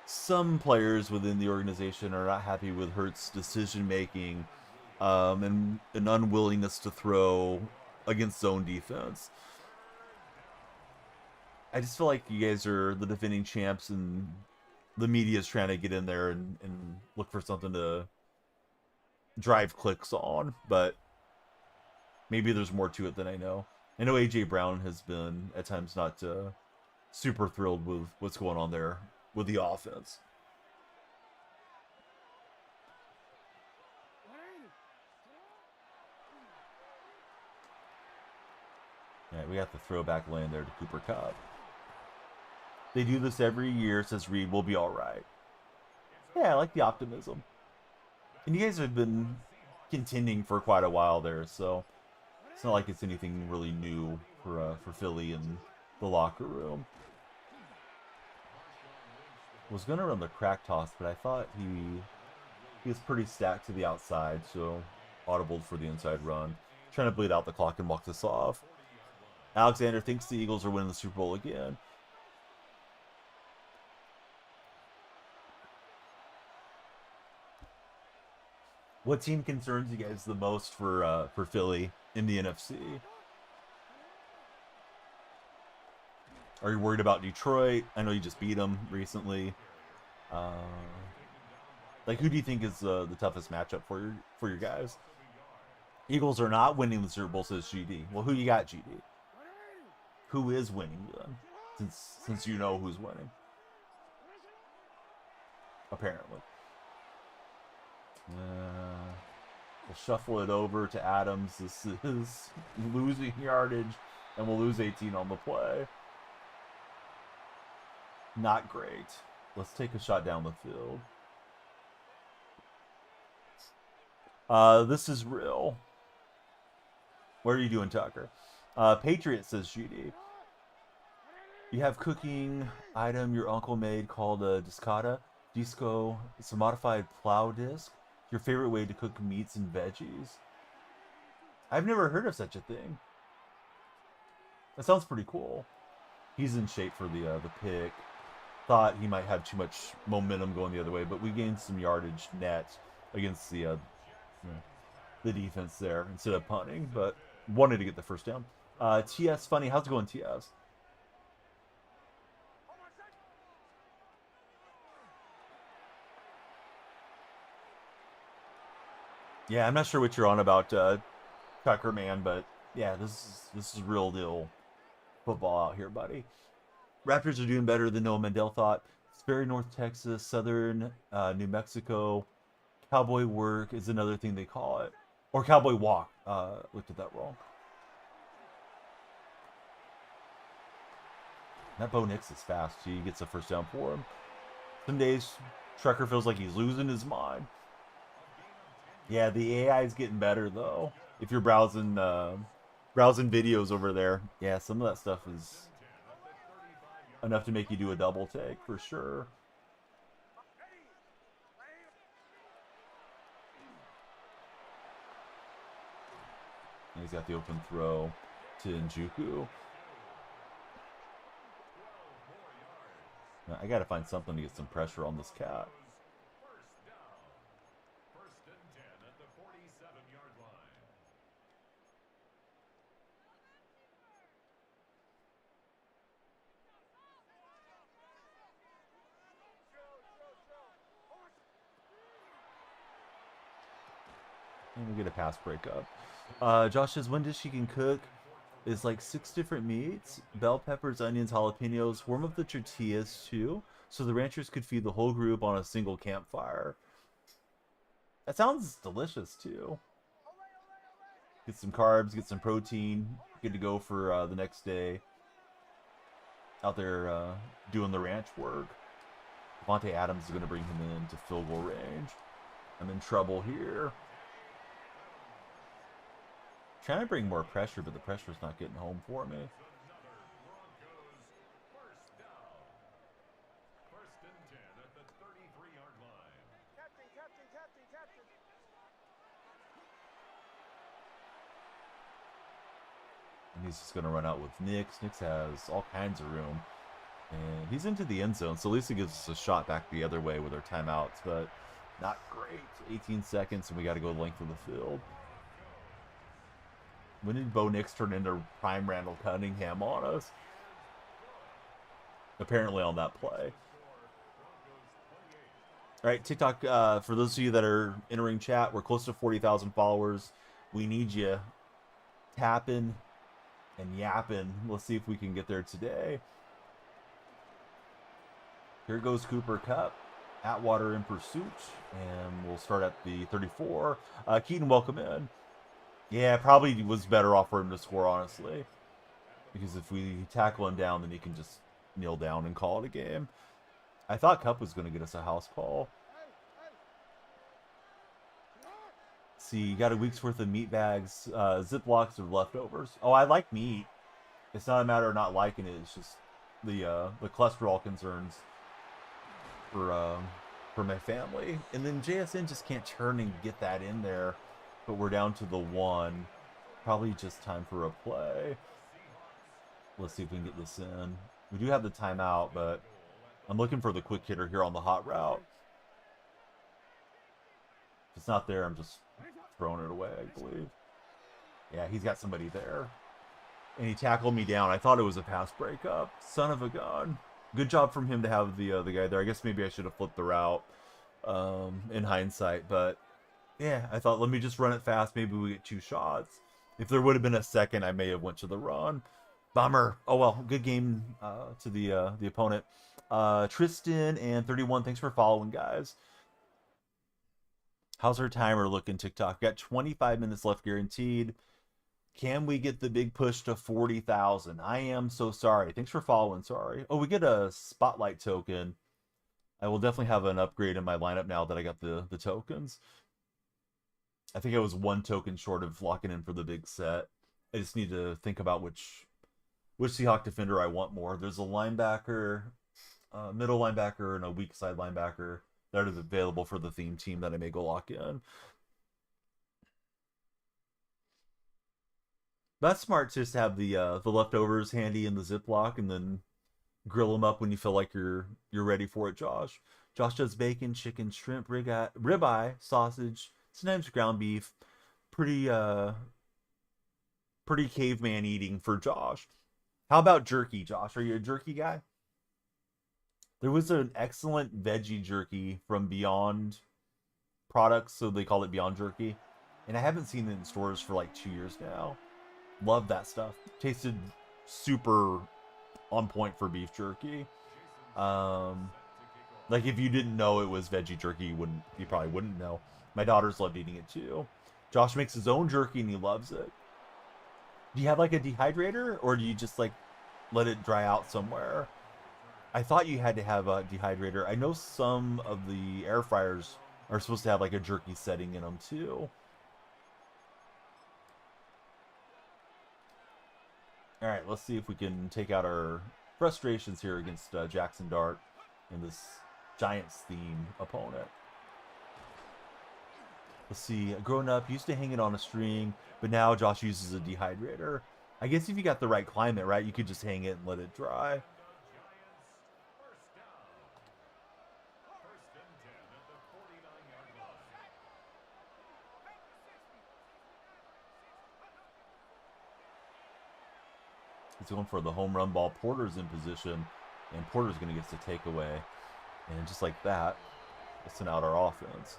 some players within the organization are not happy with Hurts' decision-making and an unwillingness to throw against zone defense. I just feel like you guys are the defending champs and the media is trying to get in there and look for something to drive clicks on, but maybe there's more to it than I know. I know A.J. Brown has been, at times, not super thrilled with what's going on there with the offense. All right, we got the throwback lane there to Cooper Kupp. They do this every year, says Reed. We'll be all right. Yeah, I like the optimism. And you guys have been contending for quite a while there, so it's not like it's anything really new for Philly and the locker room. Was going to run the crack toss, but I thought he was pretty stacked to the outside, so audibled for the inside run. Trying to bleed out the clock and walk this off. Alexander thinks the Eagles are winning the Super Bowl again. What team concerns you guys the most for Philly in the NFC? Are you worried about Detroit? I know you just beat them recently. Like, who do you think is the toughest matchup for your guys? Eagles are not winning the Super Bowl, says GD. Well, who you got, GD? Who is winning then? Since you know who's winning. Apparently. We'll shuffle it over to Adams. This is losing yardage, and we'll lose 18 on the play. Not great. Let's take a shot down the field. This is real. What are you doing, Tucker? Patriot, says GD. You have cooking item your uncle made called a discata. Disco. It's a modified plow disc. Your favorite way to cook meats and veggies. I've never heard of such a thing. That sounds pretty cool. He's in shape for the pick. Thought he might have too much momentum going the other way, but we gained some yardage net against the defense there instead of punting, but wanted to get the first down. TS Funny, how's it going, TS? Yeah, I'm not sure what you're on about, Tucker man, but yeah, this is real deal football out here, buddy. Raptors are doing better than Noah Mandel thought. It's very North Texas, Southern New Mexico. Cowboy work is another thing they call it, or cowboy walk. Looked at that wrong. That Bo Nix is fast. He gets a first down for him. Some days, Trekker feels like he's losing his mind. Yeah, the AI is getting better though. If you're browsing videos over there, yeah, some of that stuff is enough to make you do a double take for sure. And he's got the open throw to Njoku. I got to find something to get some pressure on this cat. And we get a pass breakup. Josh says, one dish he can cook is like 6 different meats, bell peppers, onions, jalapenos. Warm up the tortillas too, so the ranchers could feed the whole group on a single campfire. That sounds delicious too. Get some carbs, get some protein. Good to go for the next day. Out there doing the ranch work. Devontae Adams is going to bring him in to field goal range. I'm in trouble here. Trying to bring more pressure, but the pressure's not getting home for me. And he's just going to run out with Nix. Nix has all kinds of room. And he's into the end zone, so at least it gives us a shot back the other way with our timeouts, but not great. 18 seconds, and we got to go the length of the field. When did Bo Nix turn into prime Randall Cunningham on us? Apparently on that play. All right, TikTok, for those of you that are entering chat, we're close to 40,000 followers. We need you tapping and yapping. Let's see if we can get there today. Here goes Cooper Kupp. Atwater in pursuit. And we'll start at the 34. Keaton, welcome in. Yeah, probably was better off for him to score, honestly. Because if we tackle him down, then he can just kneel down and call it a game. I thought Kupp was going to get us a house call. See, you got a week's worth of meat bags, Ziplocs or leftovers. Oh, I like meat. It's not a matter of not liking it. It's just the cholesterol concerns for my family. And then JSN just can't turn and get that in there. But we're down to the 1. Probably just time for a play. Let's see if we can get this in. We do have the timeout, but I'm looking for the quick hitter here on the hot route. If it's not there, I'm just throwing it away, I believe. Yeah, he's got somebody there. And he tackled me down. I thought it was a pass breakup. Son of a gun. Good job from him to have the guy there. I guess maybe I should have flipped the route in hindsight, but yeah, I thought, let me just run it fast. Maybe we get 2 shots. If there would have been a second, I may have went to the run. Bummer. Oh, well, good game to the opponent. Tristan and 31, thanks for following, guys. How's our timer looking, TikTok? Got 25 minutes left guaranteed. Can we get the big push to 40,000? I am so sorry. Thanks for following. Sorry. Oh, we get a spotlight token. I will definitely have an upgrade in my lineup now that I got the tokens. I think I was 1 token short of locking in for the big set. I just need to think about which Seahawk defender I want more. There's a linebacker, middle linebacker, and a weak side linebacker that is available for the theme team that I may go lock in. That's smart to just have the leftovers handy in the Ziploc and then grill them up when you feel like you're ready for it, Josh. Josh does bacon, chicken, shrimp, ribeye, sausage, sometimes ground beef. Pretty caveman eating for Josh. How about jerky, Josh? Are you a jerky guy? There was an excellent veggie jerky from Beyond Products, so they call it Beyond Jerky. and I haven't seen it in stores for like 2 years now. Love that stuff. Tasted super on point for beef jerky. Like if you didn't know it was veggie jerky, you probably wouldn't know. My daughters loved eating it too. Josh makes his own jerky and he loves it. Do you have like a dehydrator, or do you just like let it dry out somewhere? I thought you had to have a dehydrator. I know some of the air fryers are supposed to have like a jerky setting in them too. All right, let's see if we can take out our frustrations here against Jackson Dart and this Giants theme opponent. Let's see, growing up, used to hang it on a string, but now Josh uses a dehydrator. I guess if you got the right climate, right, you could just hang it and let it dry. He's going for the home run ball. Porter's in position, and Porter's going to get the takeaway. And just like that, it's an out our offense.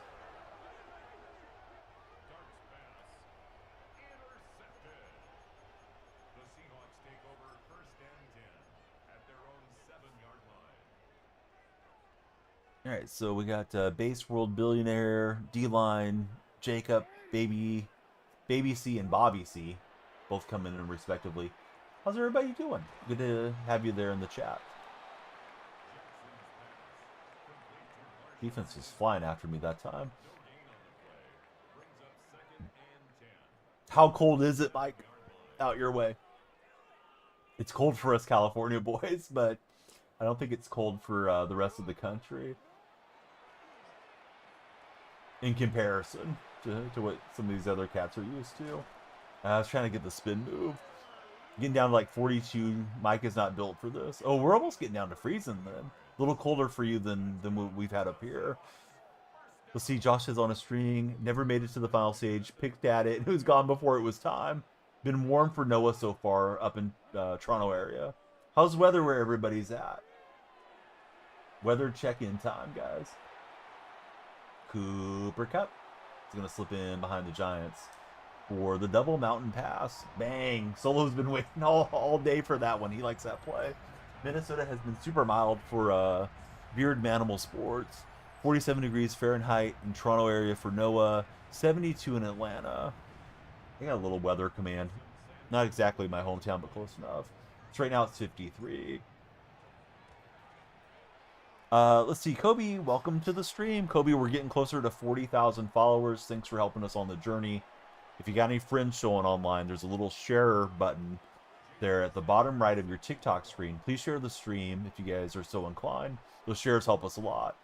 All right, so we got Base World Billionaire, D-Line, Jacob, Baby C, and Bobby C, both coming in respectively. How's everybody doing? Good to have you there in the chat. Defense is flying after me that time. How cold is it, Mike? Out your way. It's cold for us California boys, but I don't think it's cold for the rest of the country. In comparison to what some of these other cats are used to. I was trying to get the spin move. Getting down to like 42. Mike is not built for this. Oh, we're almost getting down to freezing then. A little colder for you than what we've had up here. Let's see, Josh is on a string. Never made it to the final stage. Picked at it. Who's gone before it was time. Been warm for Noah so far up in Toronto area. How's weather where everybody's at? Weather check-in time, guys. Cooper Kupp is going to slip in behind the Giants for the double mountain pass. Bang. Solo's been waiting all day for that one. He likes that play. Minnesota has been super mild for Beard Manimal Sports. 47 degrees Fahrenheit in Toronto area for Noah. 72 in Atlanta. I got a little weather command. Not exactly my hometown, but close enough. So right now it's 53. Let's see, Kobe, welcome to the stream. Kobe, we're getting closer to 40,000 followers. Thanks for helping us on the journey. If you got any friends showing online, there's a little share button there at the bottom right of your TikTok screen. Please share the stream if you guys are so inclined. Those shares help us a lot.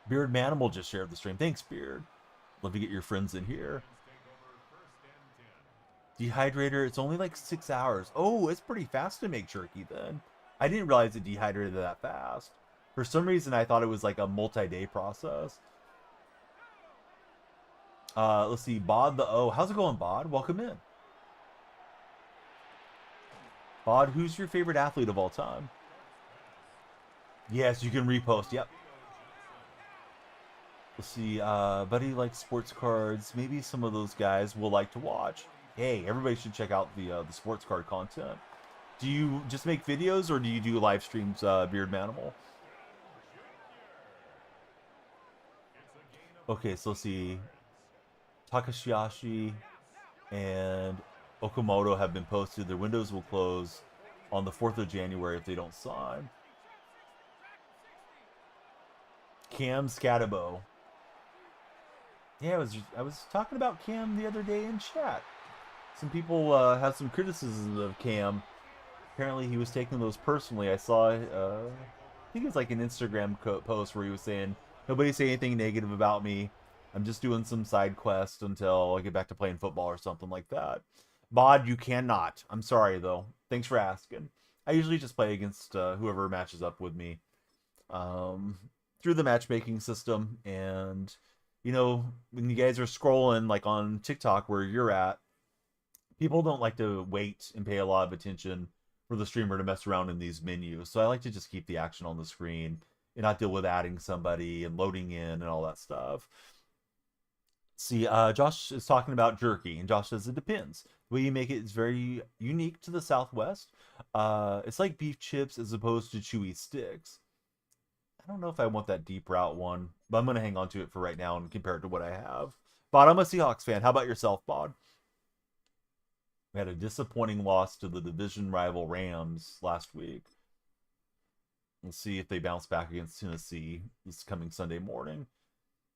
Beard Manimal just shared the stream. Thanks, Beard. Love to get your friends in here. Dehydrator, it's only like 6 hours. Oh, it's pretty fast to make jerky then. I didn't realize it dehydrated that fast. For some reason, I thought it was like a multi-day process. Let's see, Bod the O. How's it going, Bod? Welcome in. Bod, who's your favorite athlete of all time? Yes, you can repost. Yep. Let's see, Buddy likes sports cards. Maybe some of those guys will like to watch. Hey, everybody should check out the sports card content. Do you just make videos, or do you do live streams, Beard Manimal? Okay, so let's see. Takashiashi and Okamoto have been posted. Their windows will close on the 4th of January if they don't sign. Cam Scatabo. Yeah, I was talking about Cam the other day in chat. Some people have some criticisms of Cam. Apparently he was taking those personally. I saw, I think it's like an Instagram post where he was saying, nobody say anything negative about me. I'm just doing some side quest until I get back to playing football or something like that. Bod, you cannot. I'm sorry, though. Thanks for asking. I usually just play against whoever matches up with me through the matchmaking system. And, you know, when you guys are scrolling, like on TikTok where you're at, people don't like to wait and pay a lot of attention for the streamer to mess around in these menus. So I like to just keep the action on the screen and not deal with adding somebody and loading in and all that stuff. See, Josh is talking about jerky, and Josh says it depends. The way you make it is very unique to the Southwest. It's like beef chips as opposed to chewy sticks. I don't know if I want that deep route one, but I'm going to hang on to it for right now and compare it to what I have. Bod, I'm a Seahawks fan. How about yourself, Bod? We had a disappointing loss to the division rival Rams last week. We'll see if they bounce back against Tennessee this coming Sunday morning.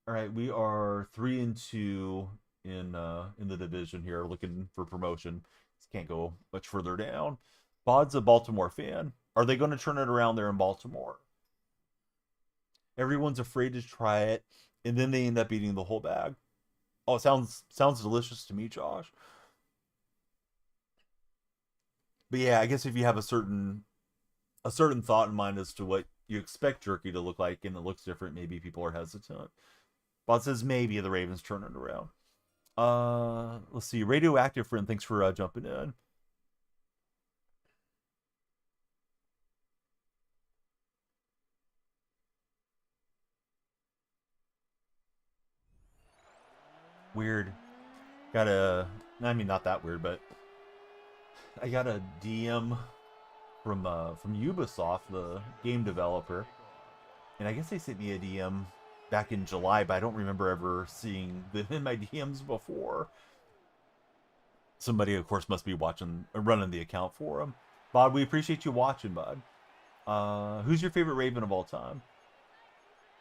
All right, we are 3-2 in the division here, looking for promotion. Just can't go much further down. Bod's a Baltimore fan. Are they going to turn it around there in Baltimore? Everyone's afraid to try it, and then they end up eating the whole bag. Oh, it sounds delicious to me, Josh. But yeah, I guess if you have a certain thought in mind as to what you expect jerky to look like and it looks different, maybe people are hesitant. Bod says maybe the Ravens turn it around. Let's see. Radioactive friend, thanks for jumping in. Weird. I mean, not that weird, but I got a DM from Ubisoft, the game developer, and I guess they sent me a DM back in July, but I don't remember ever seeing them in my DMs before. Somebody, of course, must be running the account for them. Bod, we appreciate you watching, bud. Who's your favorite Raven of all time?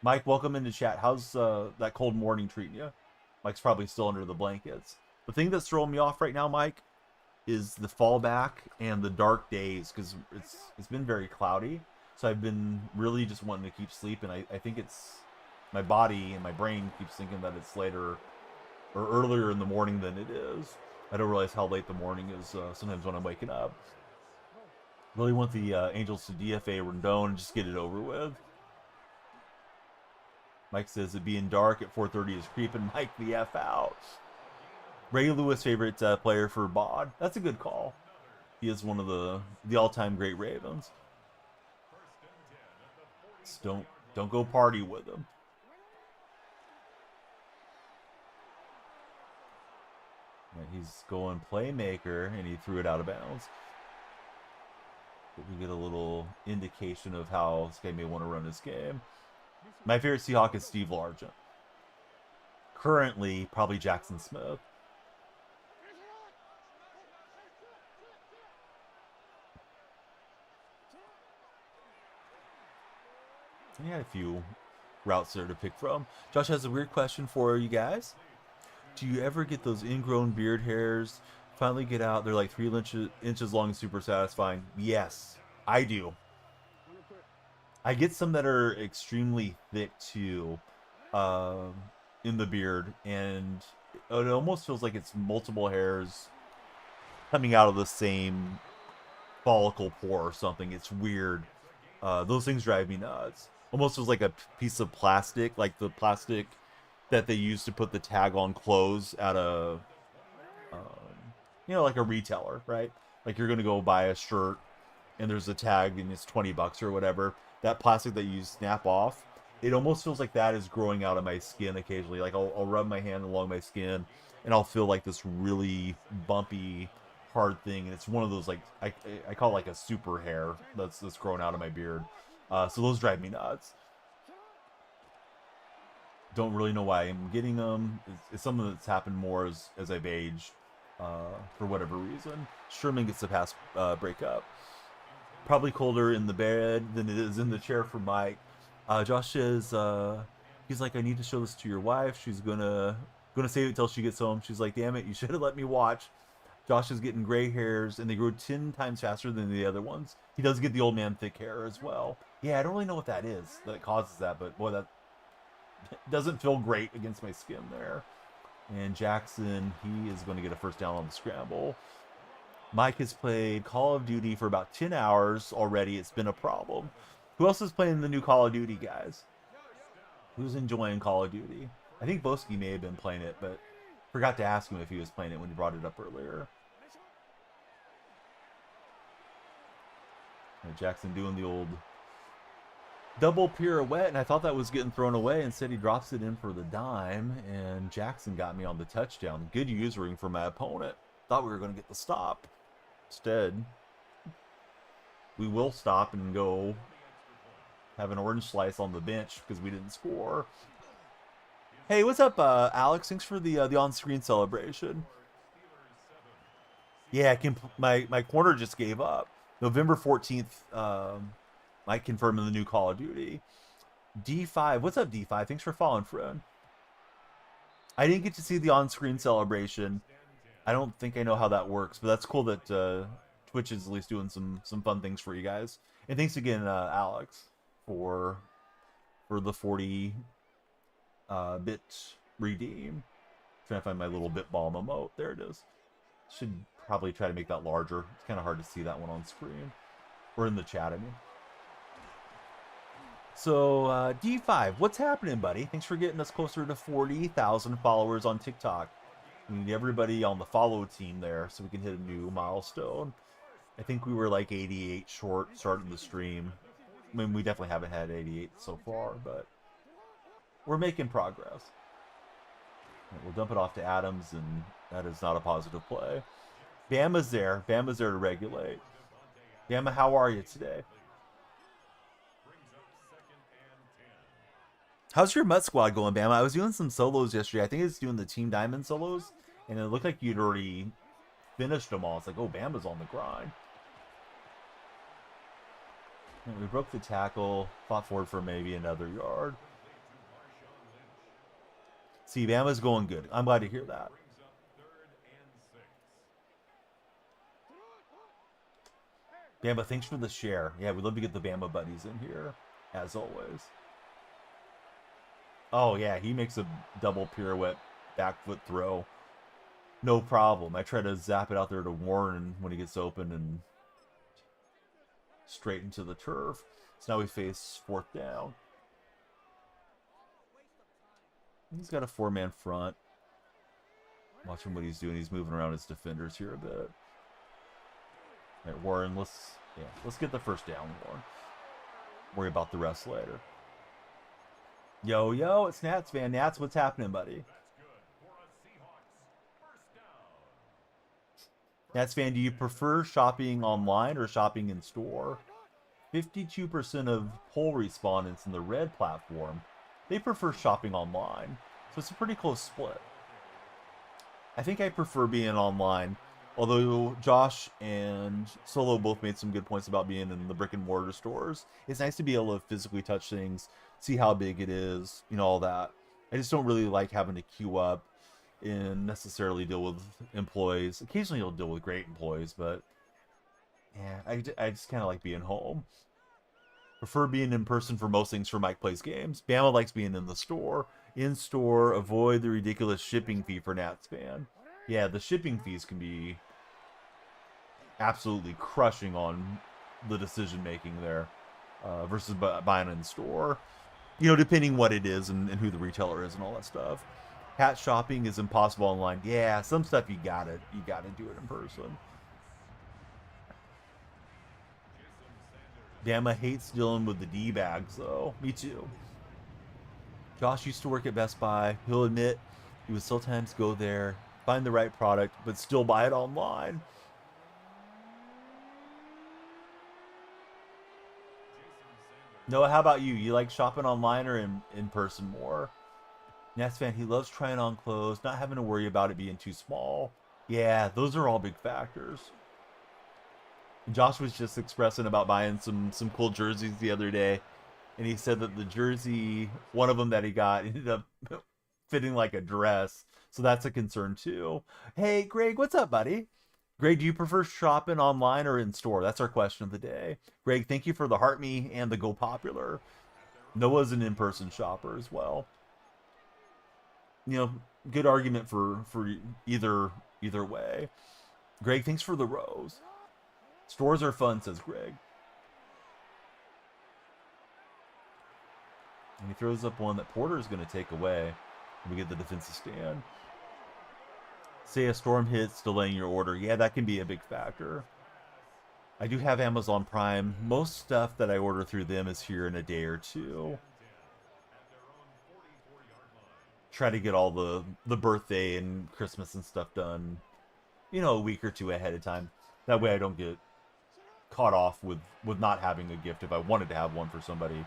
Mike, welcome into chat. How's that cold morning treating you? Mike's probably still under the blankets. The thing that's throwing me off right now, Mike, is the fallback and the dark days, because it's been very cloudy. So I've been really just wanting to keep sleeping. I think it's my body and my brain keeps thinking that it's later or earlier in the morning than it is. I don't realize how late the morning is sometimes when I'm waking up. Really want the Angels to DFA Rendon and just get it over with. Mike says it being dark at 4:30 is creeping Mike the F out. Ray Lewis, favorite player for Bod. That's a good call. He is one of the all-time great Ravens. Just don't go party with him. He's going playmaker, and he threw it out of bounds. But we get a little indication of how this guy may want to run his game. My favorite Seahawk is Steve Largent. Currently, probably Jackson Smith. He had a few routes there to pick from. Josh has a weird question for you guys. Do you ever get those ingrown beard hairs finally get out? They're like 3 inches long and super satisfying. Yes, I do. I get some that are extremely thick too in the beard, and it almost feels like it's multiple hairs coming out of the same follicle pore or something. It's weird. Those things drive me nuts. Almost feels like a piece of plastic, like the plastic that they use to put the tag on clothes at a, like a retailer, right? Like you're gonna go buy a shirt and there's a tag and it's $20 or whatever. That plastic that you snap off, it almost feels like that is growing out of my skin occasionally. Like I'll rub my hand along my skin and I'll feel like this really bumpy, hard thing. And it's one of those, like, I call it like a super hair that's growing out of my beard. So those drive me nuts. Don't really know why I'm getting them. It's something that's happened more as I've aged, for whatever reason. Sherman gets the pass breakup. Probably colder in the bed than it is in the chair for Mike. Josh says he's like, I need to show this to your wife. She's gonna save it till she gets home. She's like, damn it, you should have let me watch. Josh is getting gray hairs, and they grow 10 times faster than the other ones. He does get the old man thick hair as well. Yeah, I don't really know what that is that causes that, but boy, that doesn't feel great against my skin there. And Jackson, he is going to get a first down on the scramble. Mike has played Call of Duty for about 10 hours already. It's been a problem. Who else is playing the new Call of Duty, guys? Who's enjoying Call of Duty? I think Boski may have been playing it, but forgot to ask him if he was playing it when he brought it up earlier. And Jackson doing the old Double pirouette, and I thought that was getting thrown away. Instead, he drops it in for the dime, and Jackson got me on the touchdown. Good usering for my opponent. Thought we were going to get the stop. Instead, we will stop and go have an orange slice on the bench because we didn't score. Hey, what's up, Alex? Thanks for the on-screen celebration. Yeah, my corner just gave up. November 14th, might confirm in the new Call of Duty. D5, what's up, D5? Thanks for following, friend. I didn't get to see the on-screen celebration. I don't think I know how that works, but that's cool that Twitch is at least doing some fun things for you guys. And thanks again, Alex, for the 40 bit redeem. Trying to find my little bit ball emote. There it is. Should probably try to make that larger. It's kind of hard to see that one on screen. Or in the chat, I mean. So, D5, what's happening, buddy? Thanks for getting us closer to 40,000 followers on TikTok. We need everybody on the follow team there so we can hit a new milestone. I think we were like 88 short starting the stream. I mean, we definitely haven't had 88 so far, but we're making progress. We'll dump it off to Adams, and that is not a positive play. Bama's there. Bama's there to regulate. Bama, how are you today? How's your Mutt squad going, Bama? I was doing some solos yesterday. I think it's doing the Team Diamond solos, and it looked like you'd already finished them all. It's like, oh, Bama's on the grind. And we broke the tackle, fought forward for maybe another yard. See, Bama's going good. I'm glad to hear that. Bama, thanks for the share. Yeah, we'd love to get the Bama buddies in here, as always. Oh, yeah, he makes a double pirouette back foot throw. No problem. I try to zap it out there to Warren when he gets open and straight into the turf. So now we face 4th down. He's got a 4-man front. Watching what he's doing. He's moving around his defenders here a bit. All right, Warren, let's get the first down, Warren. Worry about the rest later. Yo, it's Nats, man. Nats, what's happening, buddy? Nats fan, do you prefer shopping online or shopping in store? 52% of poll respondents in the red platform, they prefer shopping online. So it's a pretty close split. I think I prefer being online, although Josh and Solo both made some good points about being in the brick and mortar stores. It's nice to be able to physically touch things, see how big it is, you know, all that. I just don't really like having to queue up and necessarily deal with employees. Occasionally you'll deal with great employees, but yeah, I just kind of like being home. Prefer being in person for most things for Mike Plays Games. Bama likes being in the store. In store, avoid the ridiculous shipping fee for Nats fan. Yeah, the shipping fees can be absolutely crushing on the decision making there versus buying in store. You know, depending what it is and who the retailer is and all that stuff. Hat shopping is impossible online. Yeah, some stuff you gotta do it in person. Bama hates dealing with the D-bags, though. Me too. Josh used to work at Best Buy. He'll admit he would sometimes go there, find the right product, but still buy it online. Noah, how about you? You like shopping online or in person more? Nats fan, he loves trying on clothes, not having to worry about it being too small. Yeah, those are all big factors. Josh was just expressing about buying some cool jerseys the other day, and he said that the jersey, one of them that he got, ended up fitting like a dress, so that's a concern too. Hey, Greg, what's up, buddy? Greg, do you prefer shopping online or in store? That's our question of the day. Greg, thank you for the heart me and the go popular. Noah's an in-person shopper as well. You know, good argument for either way. Greg, thanks for the rose. Stores are fun, says Greg. And he throws up one that Porter's going to take away. And we get the defensive stand. Say a storm hits, delaying your order. Yeah, that can be a big factor. I do have Amazon Prime. Most stuff that I order through them is here in a day or two. Try to get all the birthday and Christmas and stuff done, you know, a week or two ahead of time. That way I don't get caught off with not having a gift if I wanted to have one for somebody.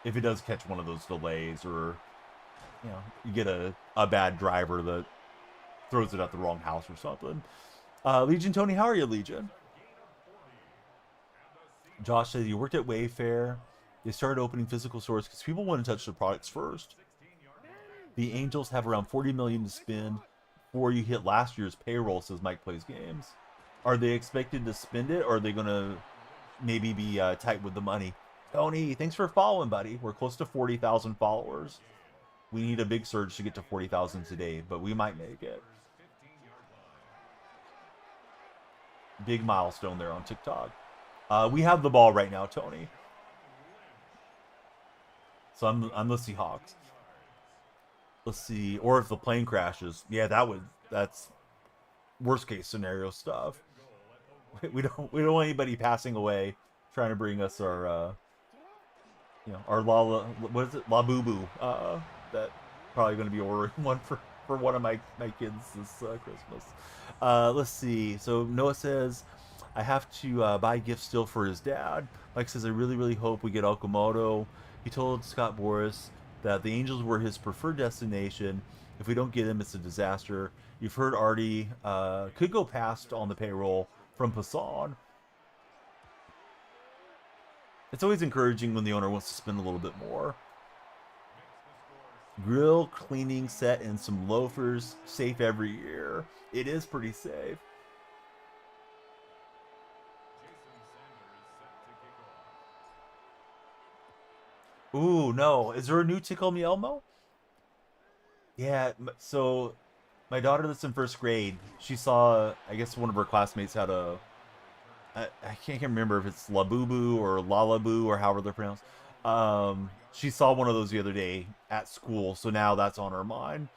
If it does catch one of those delays, or you know, you get a bad driver that throws it at the wrong house or something. Legion Tony, how are you, Legion? Josh says you worked at Wayfair. They started opening physical stores because people want to touch the products first. The Angels have around $40 million to spend before you hit last year's payroll, says Mike Plays Games. Are they expected to spend it, or are they going to maybe be tight with the money? Tony, thanks for following, buddy. We're close to 40,000 followers. We need a big surge to get to 40,000 today, but we might make it. Big milestone there on TikTok. We have the ball right now, Tony. So I'm the Seahawks. Let's see. Or if the plane crashes. Yeah, that's worst case scenario stuff. We don't want anybody passing away trying to bring us our our what is it? La Boo Boo. That probably going to be ordering one for one of my kids this Christmas. Let's see. So Noah says, I have to buy gifts still for his dad. Mike says, I really hope we get Okamoto. He told Scott Boras that the Angels were his preferred destination. If we don't get him, it's a disaster. You've heard Artie could go past on the payroll from Passan. It's always encouraging when the owner wants to spend a little bit more. Grill cleaning set and some loafers, safe every year. It is pretty safe. Ooh, no. Is there a new Tickle Me Elmo? Yeah, so my daughter that's in first grade, she saw, I guess one of her classmates had I can't remember if it's Labubu or Lalaboo or however they're pronounced. She saw one of those the other day at school, so now that's on her mind.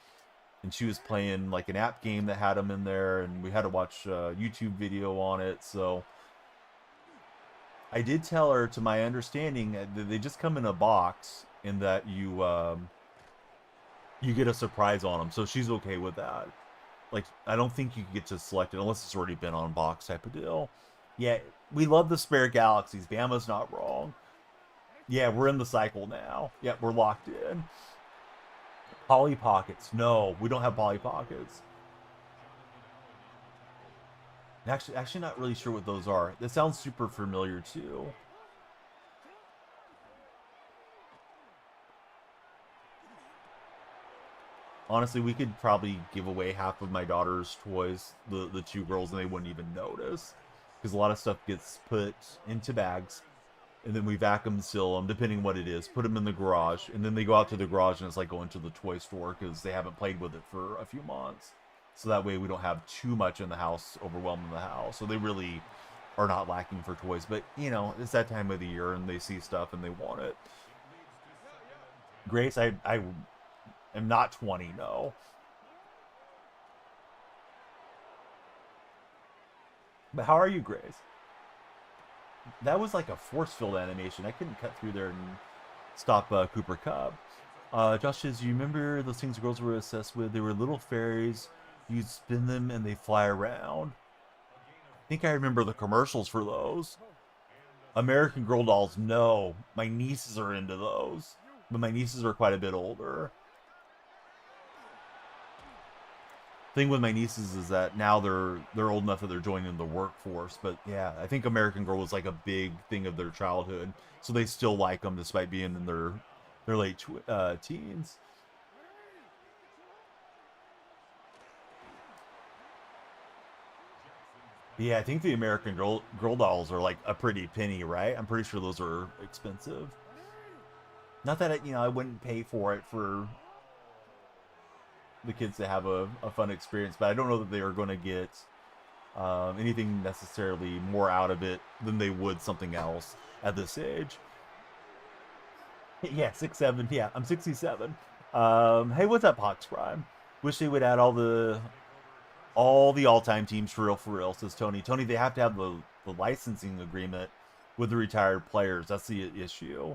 And she was playing like an app game that had them in there, and we had to watch a YouTube video on it. So I did tell her, to my understanding, that they just come in a box, and that you get a surprise on them. So she's okay with that. Like, I don't think you can get to select it unless it's already been on box type of deal. Yeah, we love the spare galaxies. Bama's not wrong. Yeah, we're in the cycle now. Yeah, we're locked in. Polly Pockets. No, we don't have Polly Pockets. Actually not really sure what those are. That sounds super familiar too. Honestly, we could probably give away half of my daughter's toys, the two girls, and they wouldn't even notice. Because a lot of stuff gets put into bags, and then we vacuum seal them, depending what it is, put them in the garage, and then they go out to the garage, and it's like going to the toy store because they haven't played with it for a few months. So that way we don't have too much in the house, overwhelming the house. So they really are not lacking for toys. But, you know, it's that time of the year, and they see stuff, and they want it. Grace, I am not 20, no. But how are you, Grace? That was like a force field animation. I couldn't cut through there and stop Cooper Cup. Josh says, you remember those things girls were obsessed with? They were little fairies. You'd spin them and they fly around. I think I remember the commercials for those. American Girl dolls, no. My nieces are into those. But my nieces are quite a bit older. Thing with my nieces is that now they're old enough that they're joining the workforce. But yeah, I think American Girl was like a big thing of their childhood, so they still like them despite being in their late teens. Yeah, I think the American Girl dolls are like a pretty penny, right? I'm pretty sure those are expensive. Not that I wouldn't pay for it for the kids to have a fun experience, but I don't know that they are going to get anything necessarily more out of it than they would something else at this age. Yeah, 6'7". Yeah, I'm 67. Hey, what's up, Hawks Prime? Wish they would add all the all-time teams for real, says Tony. Tony, they have to have the the licensing agreement with the retired players. That's the issue.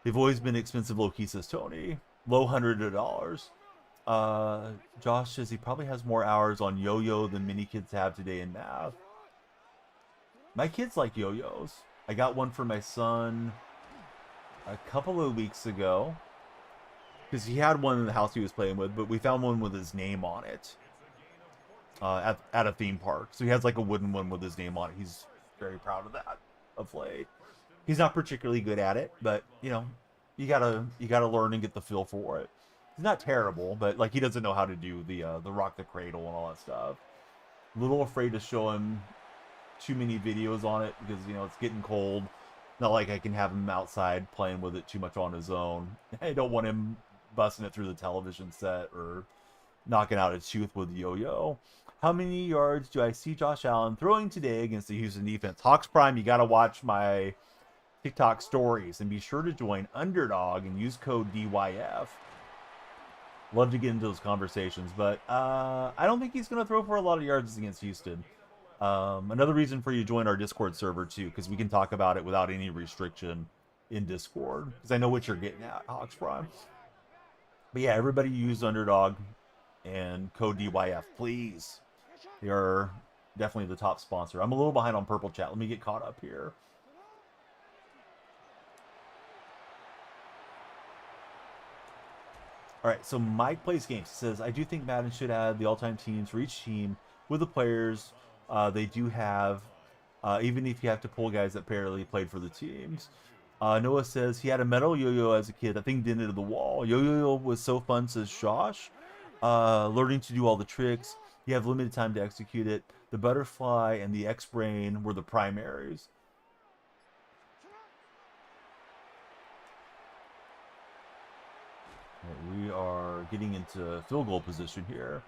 They've always been expensive, low-key, says Tony. Low $100. Josh says he probably has more hours on yo-yo than many kids have today in math. My kids like yo-yos. I got one for my son a couple of weeks ago because he had one in the house he was playing with, but we found one with his name on it at a theme park. So he has like a wooden one with his name on it. He's very proud of that of late. He's not particularly good at it, but you know, you gotta learn and get the feel for it. He's not terrible, but like he doesn't know how to do the rock the cradle and all that stuff. A little afraid to show him too many videos on it because you know it's getting cold. Not like I can have him outside playing with it too much on his own. I don't want him busting it through the television set or knocking out his tooth with yo-yo. How many yards do I see Josh Allen throwing today against the Houston defense? Hawks Prime, you got to watch my TikTok stories and be sure to join Underdog and use code DYF. Love to get into those conversations, but I don't think he's going to throw for a lot of yards against Houston. Another reason for you to join our Discord server too, because we can talk about it without any restriction in Discord, because I know what you're getting at, Hawks Prime. But yeah, everybody use Underdog and code DYF, please. They are definitely the top sponsor. I'm a little behind on Purple Chat. Let me get caught up here. All right, so Mike Plays Games says, I do think Madden should add the all-time teams for each team with the players they do have, even if you have to pull guys that barely played for the teams. Noah says he had a metal yo-yo as a kid. That thing did into the wall. Yo-yo was so fun, says Josh. Learning to do all the tricks. You have limited time to execute it. The butterfly and the X-brain were the primaries. We are getting into field goal position here.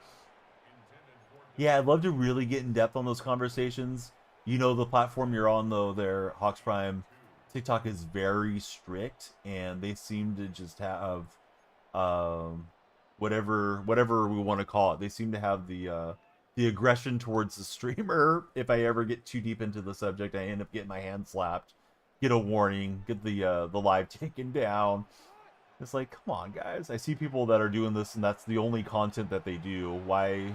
Yeah, I'd love to really get in depth on those conversations. You know, the platform you're on, though, there, Hawks Prime, TikTok is very strict, and they seem to just have whatever we want to call it. They seem to have the aggression towards the streamer. If I ever get too deep into the subject, I end up getting my hand slapped, get a warning, get the live taken down. It's like, come on, guys. I see people that are doing this, and that's the only content that they do. Why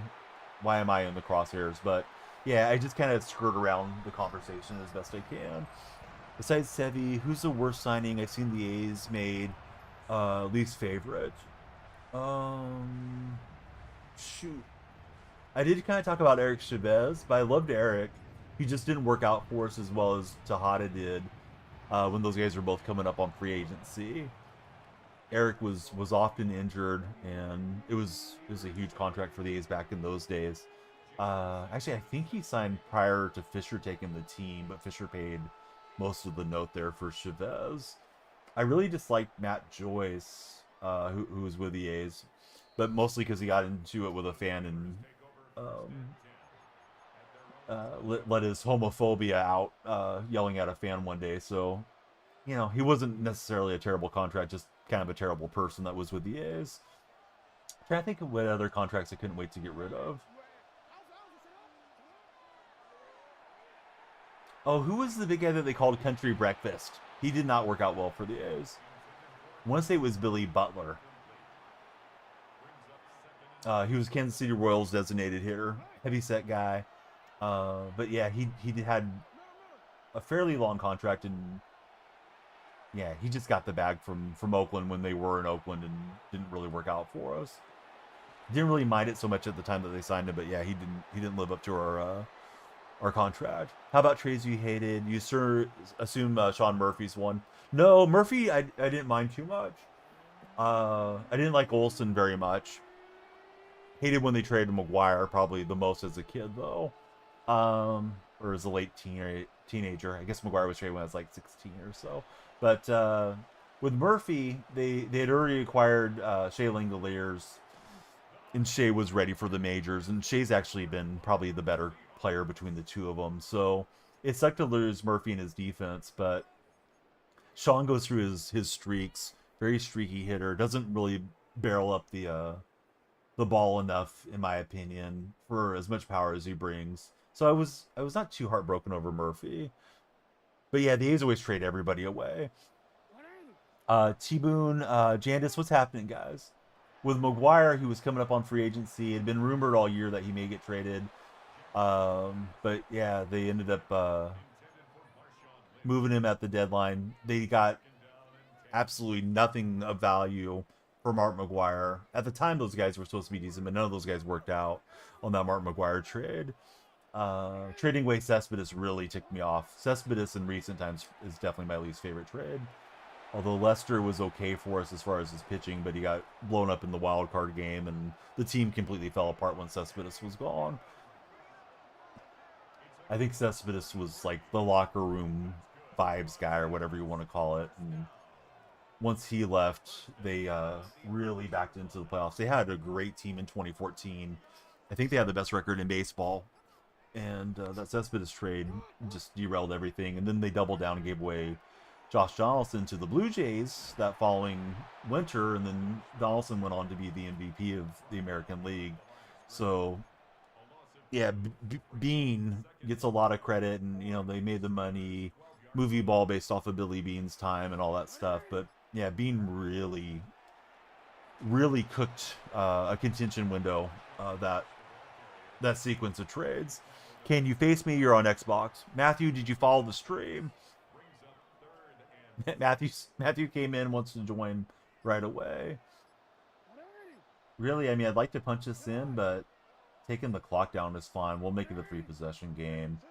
am I in the crosshairs? But yeah, I just kind of skirt around the conversation as best I can. Besides Sevi, who's the worst signing I've seen the A's made? Least favorite. Shoot. I did kind of talk about Eric Chavez, but I loved Eric. He just didn't work out for us as well as Tejada did when those guys were both coming up on free agency. Eric was often injured, and it was a huge contract for the A's back in those days. Actually, I think he signed prior to Fisher taking the team, but Fisher paid most of the note there for Chavez. I really disliked Matt Joyce, who was with the A's, but mostly because he got into it with a fan and let his homophobia out, yelling at a fan one day. So, you know, he wasn't necessarily a terrible contract, just kind of a terrible person that was with the A's. I'm trying to think of what other contracts I couldn't wait to get rid of. Oh, who was the big guy that they called Country Breakfast? He did not work out well for the A's. I want to say it was Billy Butler. He was Kansas City Royals designated hitter, heavy-set guy. But yeah, he had a fairly long contract, and yeah, he just got the bag from Oakland when they were in Oakland and didn't really work out for us. Didn't really mind it so much at the time that they signed him, but yeah, he didn't live up to our contract. How about trades you hated? You assume Sean Murphy's one. No, Murphy I didn't mind too much. I didn't like Olsen very much. Hated when they traded McGuire, probably the most as a kid though, or as a late teenager. I guess McGuire was traded when I was like 16 or so. But with Murphy, they had already acquired Shea Langoliers, and Shea was ready for the majors, and Shea's actually been probably the better player between the two of them. So it sucked to lose Murphy and his defense, but Sean goes through his streaks. Very streaky hitter. Doesn't really barrel up the ball enough, in my opinion, for as much power as he brings. So I was not too heartbroken over Murphy. But yeah, the A's always trade everybody away. T-Boone, Jandis, what's happening, guys? With McGuire, he was coming up on free agency. It had been rumored all year that he may get traded. But yeah, they ended up moving him at the deadline. They got absolutely nothing of value for Mark McGuire. At the time, those guys were supposed to be decent, but none of those guys worked out on that Mark McGuire trade. Trading away Cespedes really ticked me off. Cespedes in recent times is definitely my least favorite trade. Although Lester was okay for us as far as his pitching, but he got blown up in the wild card game, and the team completely fell apart when Cespedes was gone. I think Cespedes was like the locker room vibes guy, or whatever you want to call it. And once he left, they really backed into the playoffs. They had a great team in 2014. I think they had the best record in baseball. And that Cespedes trade just derailed everything. And then they doubled down and gave away Josh Donaldson to the Blue Jays that following winter, and then Donaldson went on to be the MVP of the American League. So, yeah, Bean gets a lot of credit, and you know they made the money, movie ball based off of Billy Bean's time and all that stuff. But yeah, Bean really, really cooked a contention window that sequence of trades. Can you face me? You're on Xbox. Matthew, did you follow the stream? Matthew came in, wants to join right away. Really, I mean, I'd like to punch this in, but taking the clock down is fine. We'll make it a 3-possession game.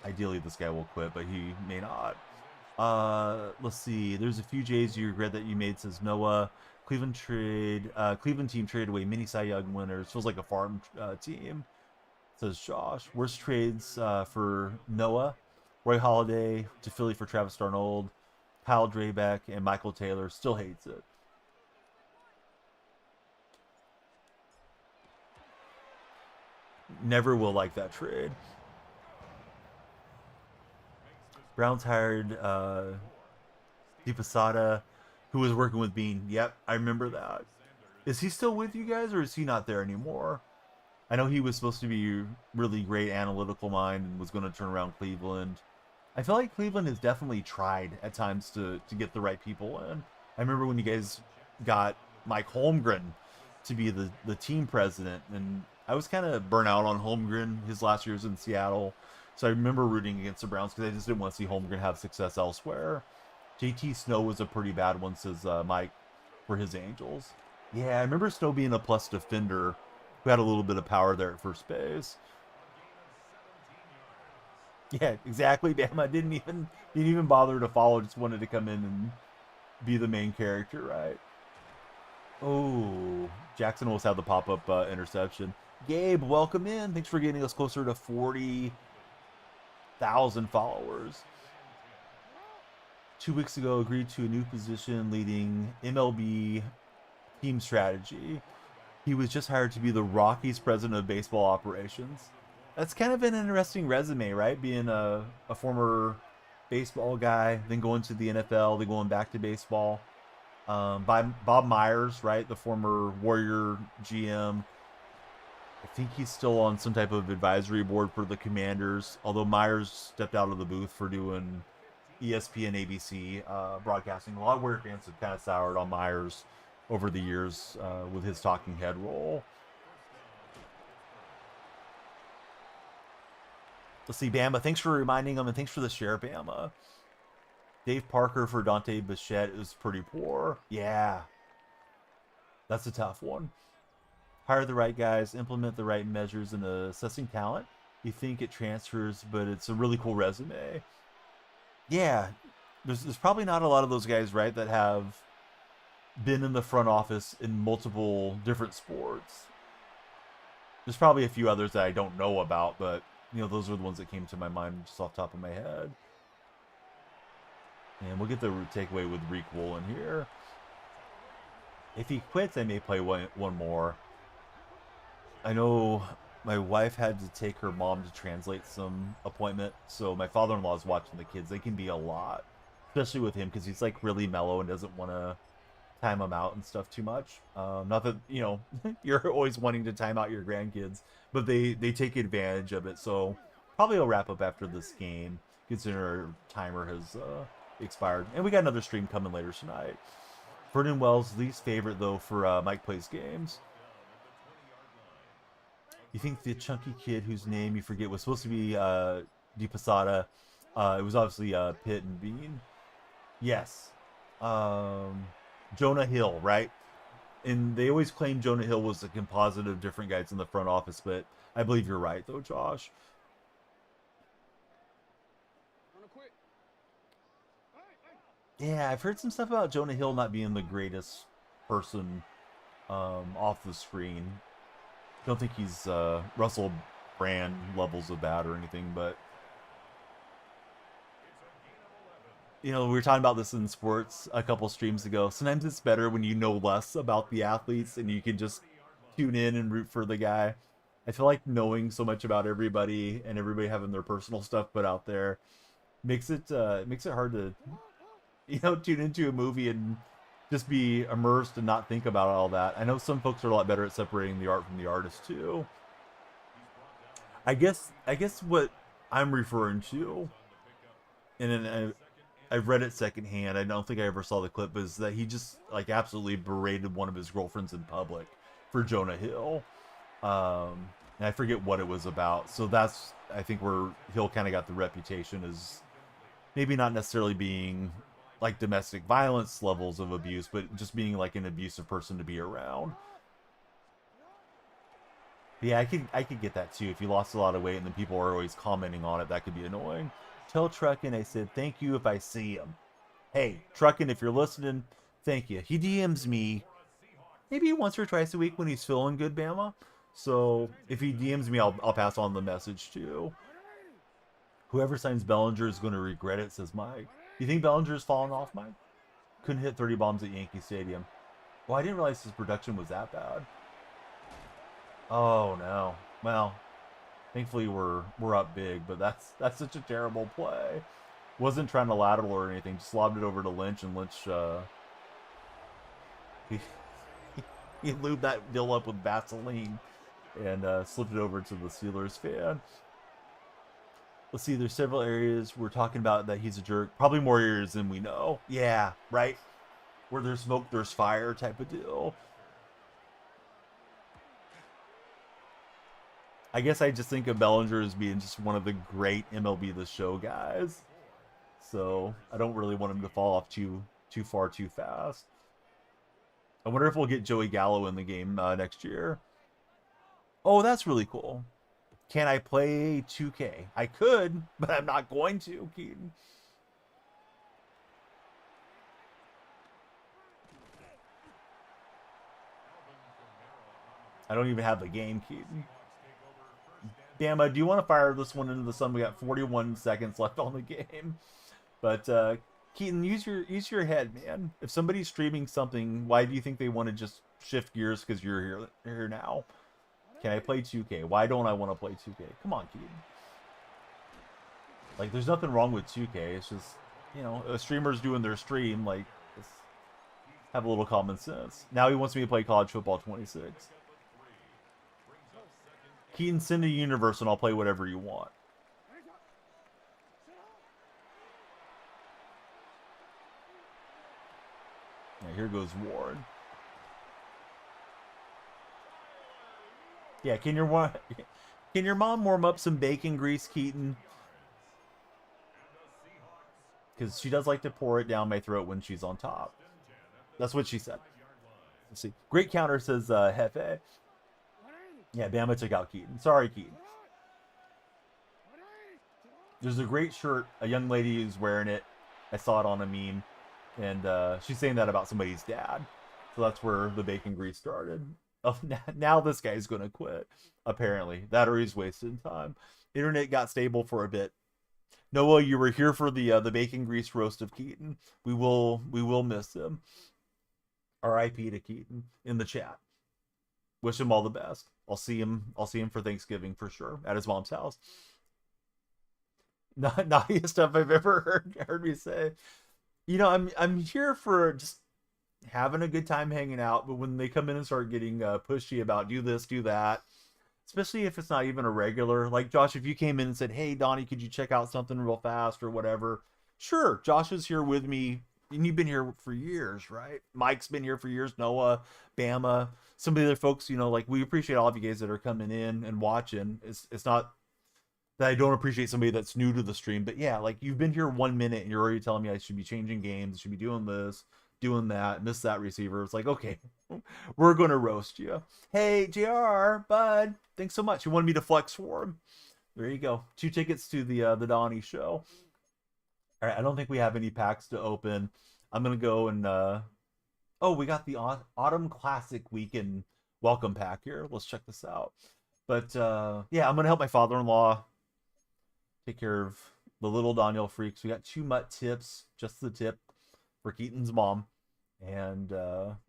Ideally, this guy will quit, but he may not. Let's see. There's a few J's you regret that you made, says Noah. Cleveland team traded away mini Cy Young winners. Feels like a farm team, says Josh. Worst trades for Noah. Roy Halladay to Philly for Travis Darnold, Kyle Draybeck, and Michael Taylor. Still hates it. Never will like that trade. Browns hired DePasada, who was working with Bean. Yep, I remember that. Is he still with you guys, or is he not there anymore? I know he was supposed to be a really great analytical mind and was going to turn around Cleveland. I feel like Cleveland has definitely tried at times to get the right people in. I remember when you guys got Mike Holmgren to be the team president, and I was kind of burnt out on Holmgren his last years in Seattle. So I remember rooting against the Browns because I just didn't want to see Holmgren have success elsewhere. JT Snow was a pretty bad one, says Mike, for his Angels. Yeah, I remember Snow being a plus defender who had a little bit of power there at first base. Yeah, exactly. Damn, I didn't even bother to follow. Just wanted to come in and be the main character, right? Oh, Jackson almost had the pop-up interception. Gabe, welcome in. Thanks for getting us closer to 40,000 followers. 2 weeks ago, agreed to a new position leading MLB team strategy. He was just hired to be the Rockies president of baseball operations. That's kind of an interesting resume, right? Being a former baseball guy, then going to the NFL, then going back to baseball. By Bob Myers, right? The former Warrior GM. I think he's still on some type of advisory board for the Commanders, although Myers stepped out of the booth for doing ESPN, ABC broadcasting. A lot of Warrior fans have kind of soured on Myers over the years with his talking head role. Let's see, Bama. Thanks for reminding him, and thanks for the share, Bama. Dave Parker for Dante Bichette is pretty poor. Yeah. That's a tough one. Hire the right guys, implement the right measures in assessing talent. You think it transfers, but it's a really cool resume. Yeah. There's probably not a lot of those guys, right, that have been in the front office in multiple different sports. There's probably a few others that I don't know about, but you know, those are the ones that came to my mind just off the top of my head. And we'll get the takeaway with Reek Woolen here. If he quits, I may play one more. I know my wife had to take her mom to translate some appointment, so my father-in-law is watching the kids. They can be a lot, especially with him because he's like really mellow and doesn't want to time them out and stuff too much. Not that, you know, you're always wanting to time out your grandkids, but they take advantage of it. So probably I'll wrap up after this game, considering our timer has expired. And we got another stream coming later tonight. Ferdinand Wells' least favorite, though, for Mike Plays Games. You think the chunky kid whose name you forget was supposed to be Di Posada? It was obviously Pitt and Bean. Yes. Jonah Hill, right? And they always claim Jonah Hill was a composite of different guys in the front office, but I believe you're right, though, Josh. Yeah, I've heard some stuff about Jonah Hill not being the greatest person off the screen. Don't think he's Russell Brand levels of bad or anything, but you know, we were talking about this in sports a couple streams ago. Sometimes it's better when you know less about the athletes and you can just tune in and root for the guy. I feel like knowing so much about everybody and everybody having their personal stuff put out there makes it hard to, you know, tune into a movie and just be immersed and not think about all that. I know some folks are a lot better at separating the art from the artist too. I guess what I'm referring to, and I've read it secondhand. I don't think I ever saw the clip. Is that he just like absolutely berated one of his girlfriends in public for Jonah Hill, and I forget what it was about. So that's, I think, where Hill kind of got the reputation as maybe not necessarily being like domestic violence levels of abuse, but just being like an abusive person to be around. Yeah, I could get that too. If you lost a lot of weight and then people are always commenting on it, that could be annoying. Tell Truckin' I said thank you if I see him. Hey, Truckin', if you're listening, thank you. He DMs me maybe once or twice a week when he's feeling good, Bama. So if he DMs me, I'll pass on the message too. Whoever signs Bellinger is going to regret it, says Mike. You think Bellinger's fallen off, Mike? Couldn't hit 30 bombs at Yankee Stadium. Well, I didn't realize his production was that bad. Oh no. Well, thankfully we're up big, but that's such a terrible play. Wasn't trying to lateral or anything, just lobbed it over to Lynch, and Lynch he lubed that deal up with Vaseline and slipped it over to the Steelers fan. Let's see, there's several areas we're talking about that he's a jerk. Probably more areas than we know. Yeah, right? Where there's smoke, there's fire type of deal. I guess I just think of Bellinger as being just one of the great MLB The Show guys. So I don't really want him to fall off too far too fast. I wonder if we'll get Joey Gallo in the game next year. Oh, that's really cool. Can I play 2K? I could, but I'm not going to, Keaton. I don't even have the game, Keaton. Bama, do you want to fire this one into the sun? We got 41 seconds left on the game. But Keaton, use your head, man. If somebody's streaming something, why do you think they want to just shift gears because you're here now? Can I play 2K? Why don't I want to play 2K? Come on, Keaton. Like, there's nothing wrong with 2K. It's just, you know, a streamer's doing their stream. Like, just have a little common sense. Now he wants me to play College Football 26. Keaton, send a universe and I'll play whatever you want. Yeah, here goes Ward. Yeah, can your mom warm up some bacon grease, Keaton? Because she does like to pour it down my throat when she's on top. That's what she said. Let's see. Great counter, says Hefe. Yeah, Bama took out Keaton. Sorry, Keaton. There's a great shirt. A young lady is wearing it. I saw it on a meme. And she's saying that about somebody's dad. So that's where the bacon grease started. Oh, now this guy's going to quit. Apparently. That or he's wasting time. Internet got stable for a bit. Noah, you were here for the bacon grease roast of Keaton. We will miss him. R.I.P. to Keaton in the chat. Wish him all the best. I'll see him for Thanksgiving for sure at his mom's house. Naughtiest stuff I've ever heard me say. You know, I'm here for just having a good time hanging out, but when they come in and start getting pushy about do this, do that, especially if it's not even a regular, like Josh, if you came in and said, hey, Donnie, could you check out something real fast or whatever? Sure, Josh is here with me, and you've been here for years, right? Mike's been here for years, Noah, Bama, some of the other folks, like we appreciate all of you guys that are coming in and watching. It's not that I don't appreciate somebody that's new to the stream, but yeah, like you've been here 1 minute and you're already telling me I should be changing games, I should be doing this, doing that, miss that receiver. It's like, okay, we're gonna roast you. Hey, JR, bud, thanks so much. You wanted me to flex for him. There you go. 2 tickets to the Donnie show. All right, I don't think we have any packs to open. I'm gonna go and oh, we got the Autumn Classic Weekend welcome pack here. Let's check this out. But yeah, I'm gonna help my father-in-law take care of the little DonyellFreaks. We got 2 mutt tips, just the tip for Keaton's mom, and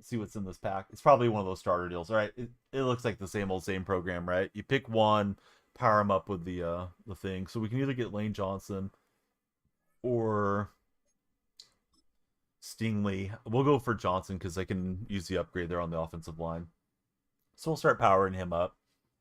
see what's in this pack. It's probably one of those starter deals. All right, it looks like the same program, right? You pick one, power them up with the thing. So we can either get Lane Johnson or Stingley. We'll go for Johnson because I can use the upgrade there on the offensive line. So we'll start powering him up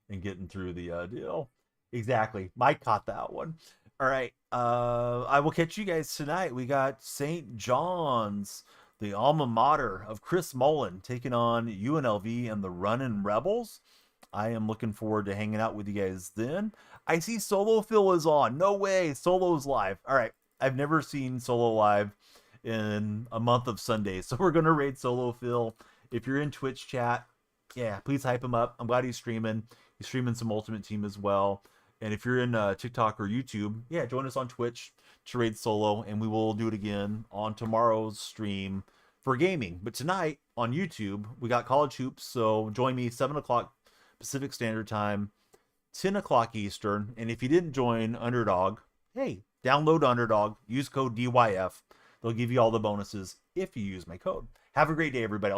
and getting through the deal. Exactly. Mike caught that one. All right. I will catch you guys tonight. We got St. John's, the alma mater of Chris Mullen, taking on UNLV and the Runnin' Rebels. I am looking forward to hanging out with you guys then. I see Solo Phil is on. No way. Solo's live. All right. I've never seen Solo live in a month of Sundays, so we're going to raid Solo Phil. If you're in Twitch chat, yeah, please hype him up. I'm glad he's streaming. He's streaming some Ultimate Team as well. And if you're in TikTok or YouTube, yeah, join us on Twitch to raid Solo, and we will do it again on tomorrow's stream for gaming. But tonight on YouTube, we got College Hoops, so join me 7 o'clock Pacific Standard Time, 10 o'clock Eastern. And if you didn't join Underdog, hey, download Underdog, use code DYF. They'll give you all the bonuses if you use my code. Have a great day, everybody. I'll see you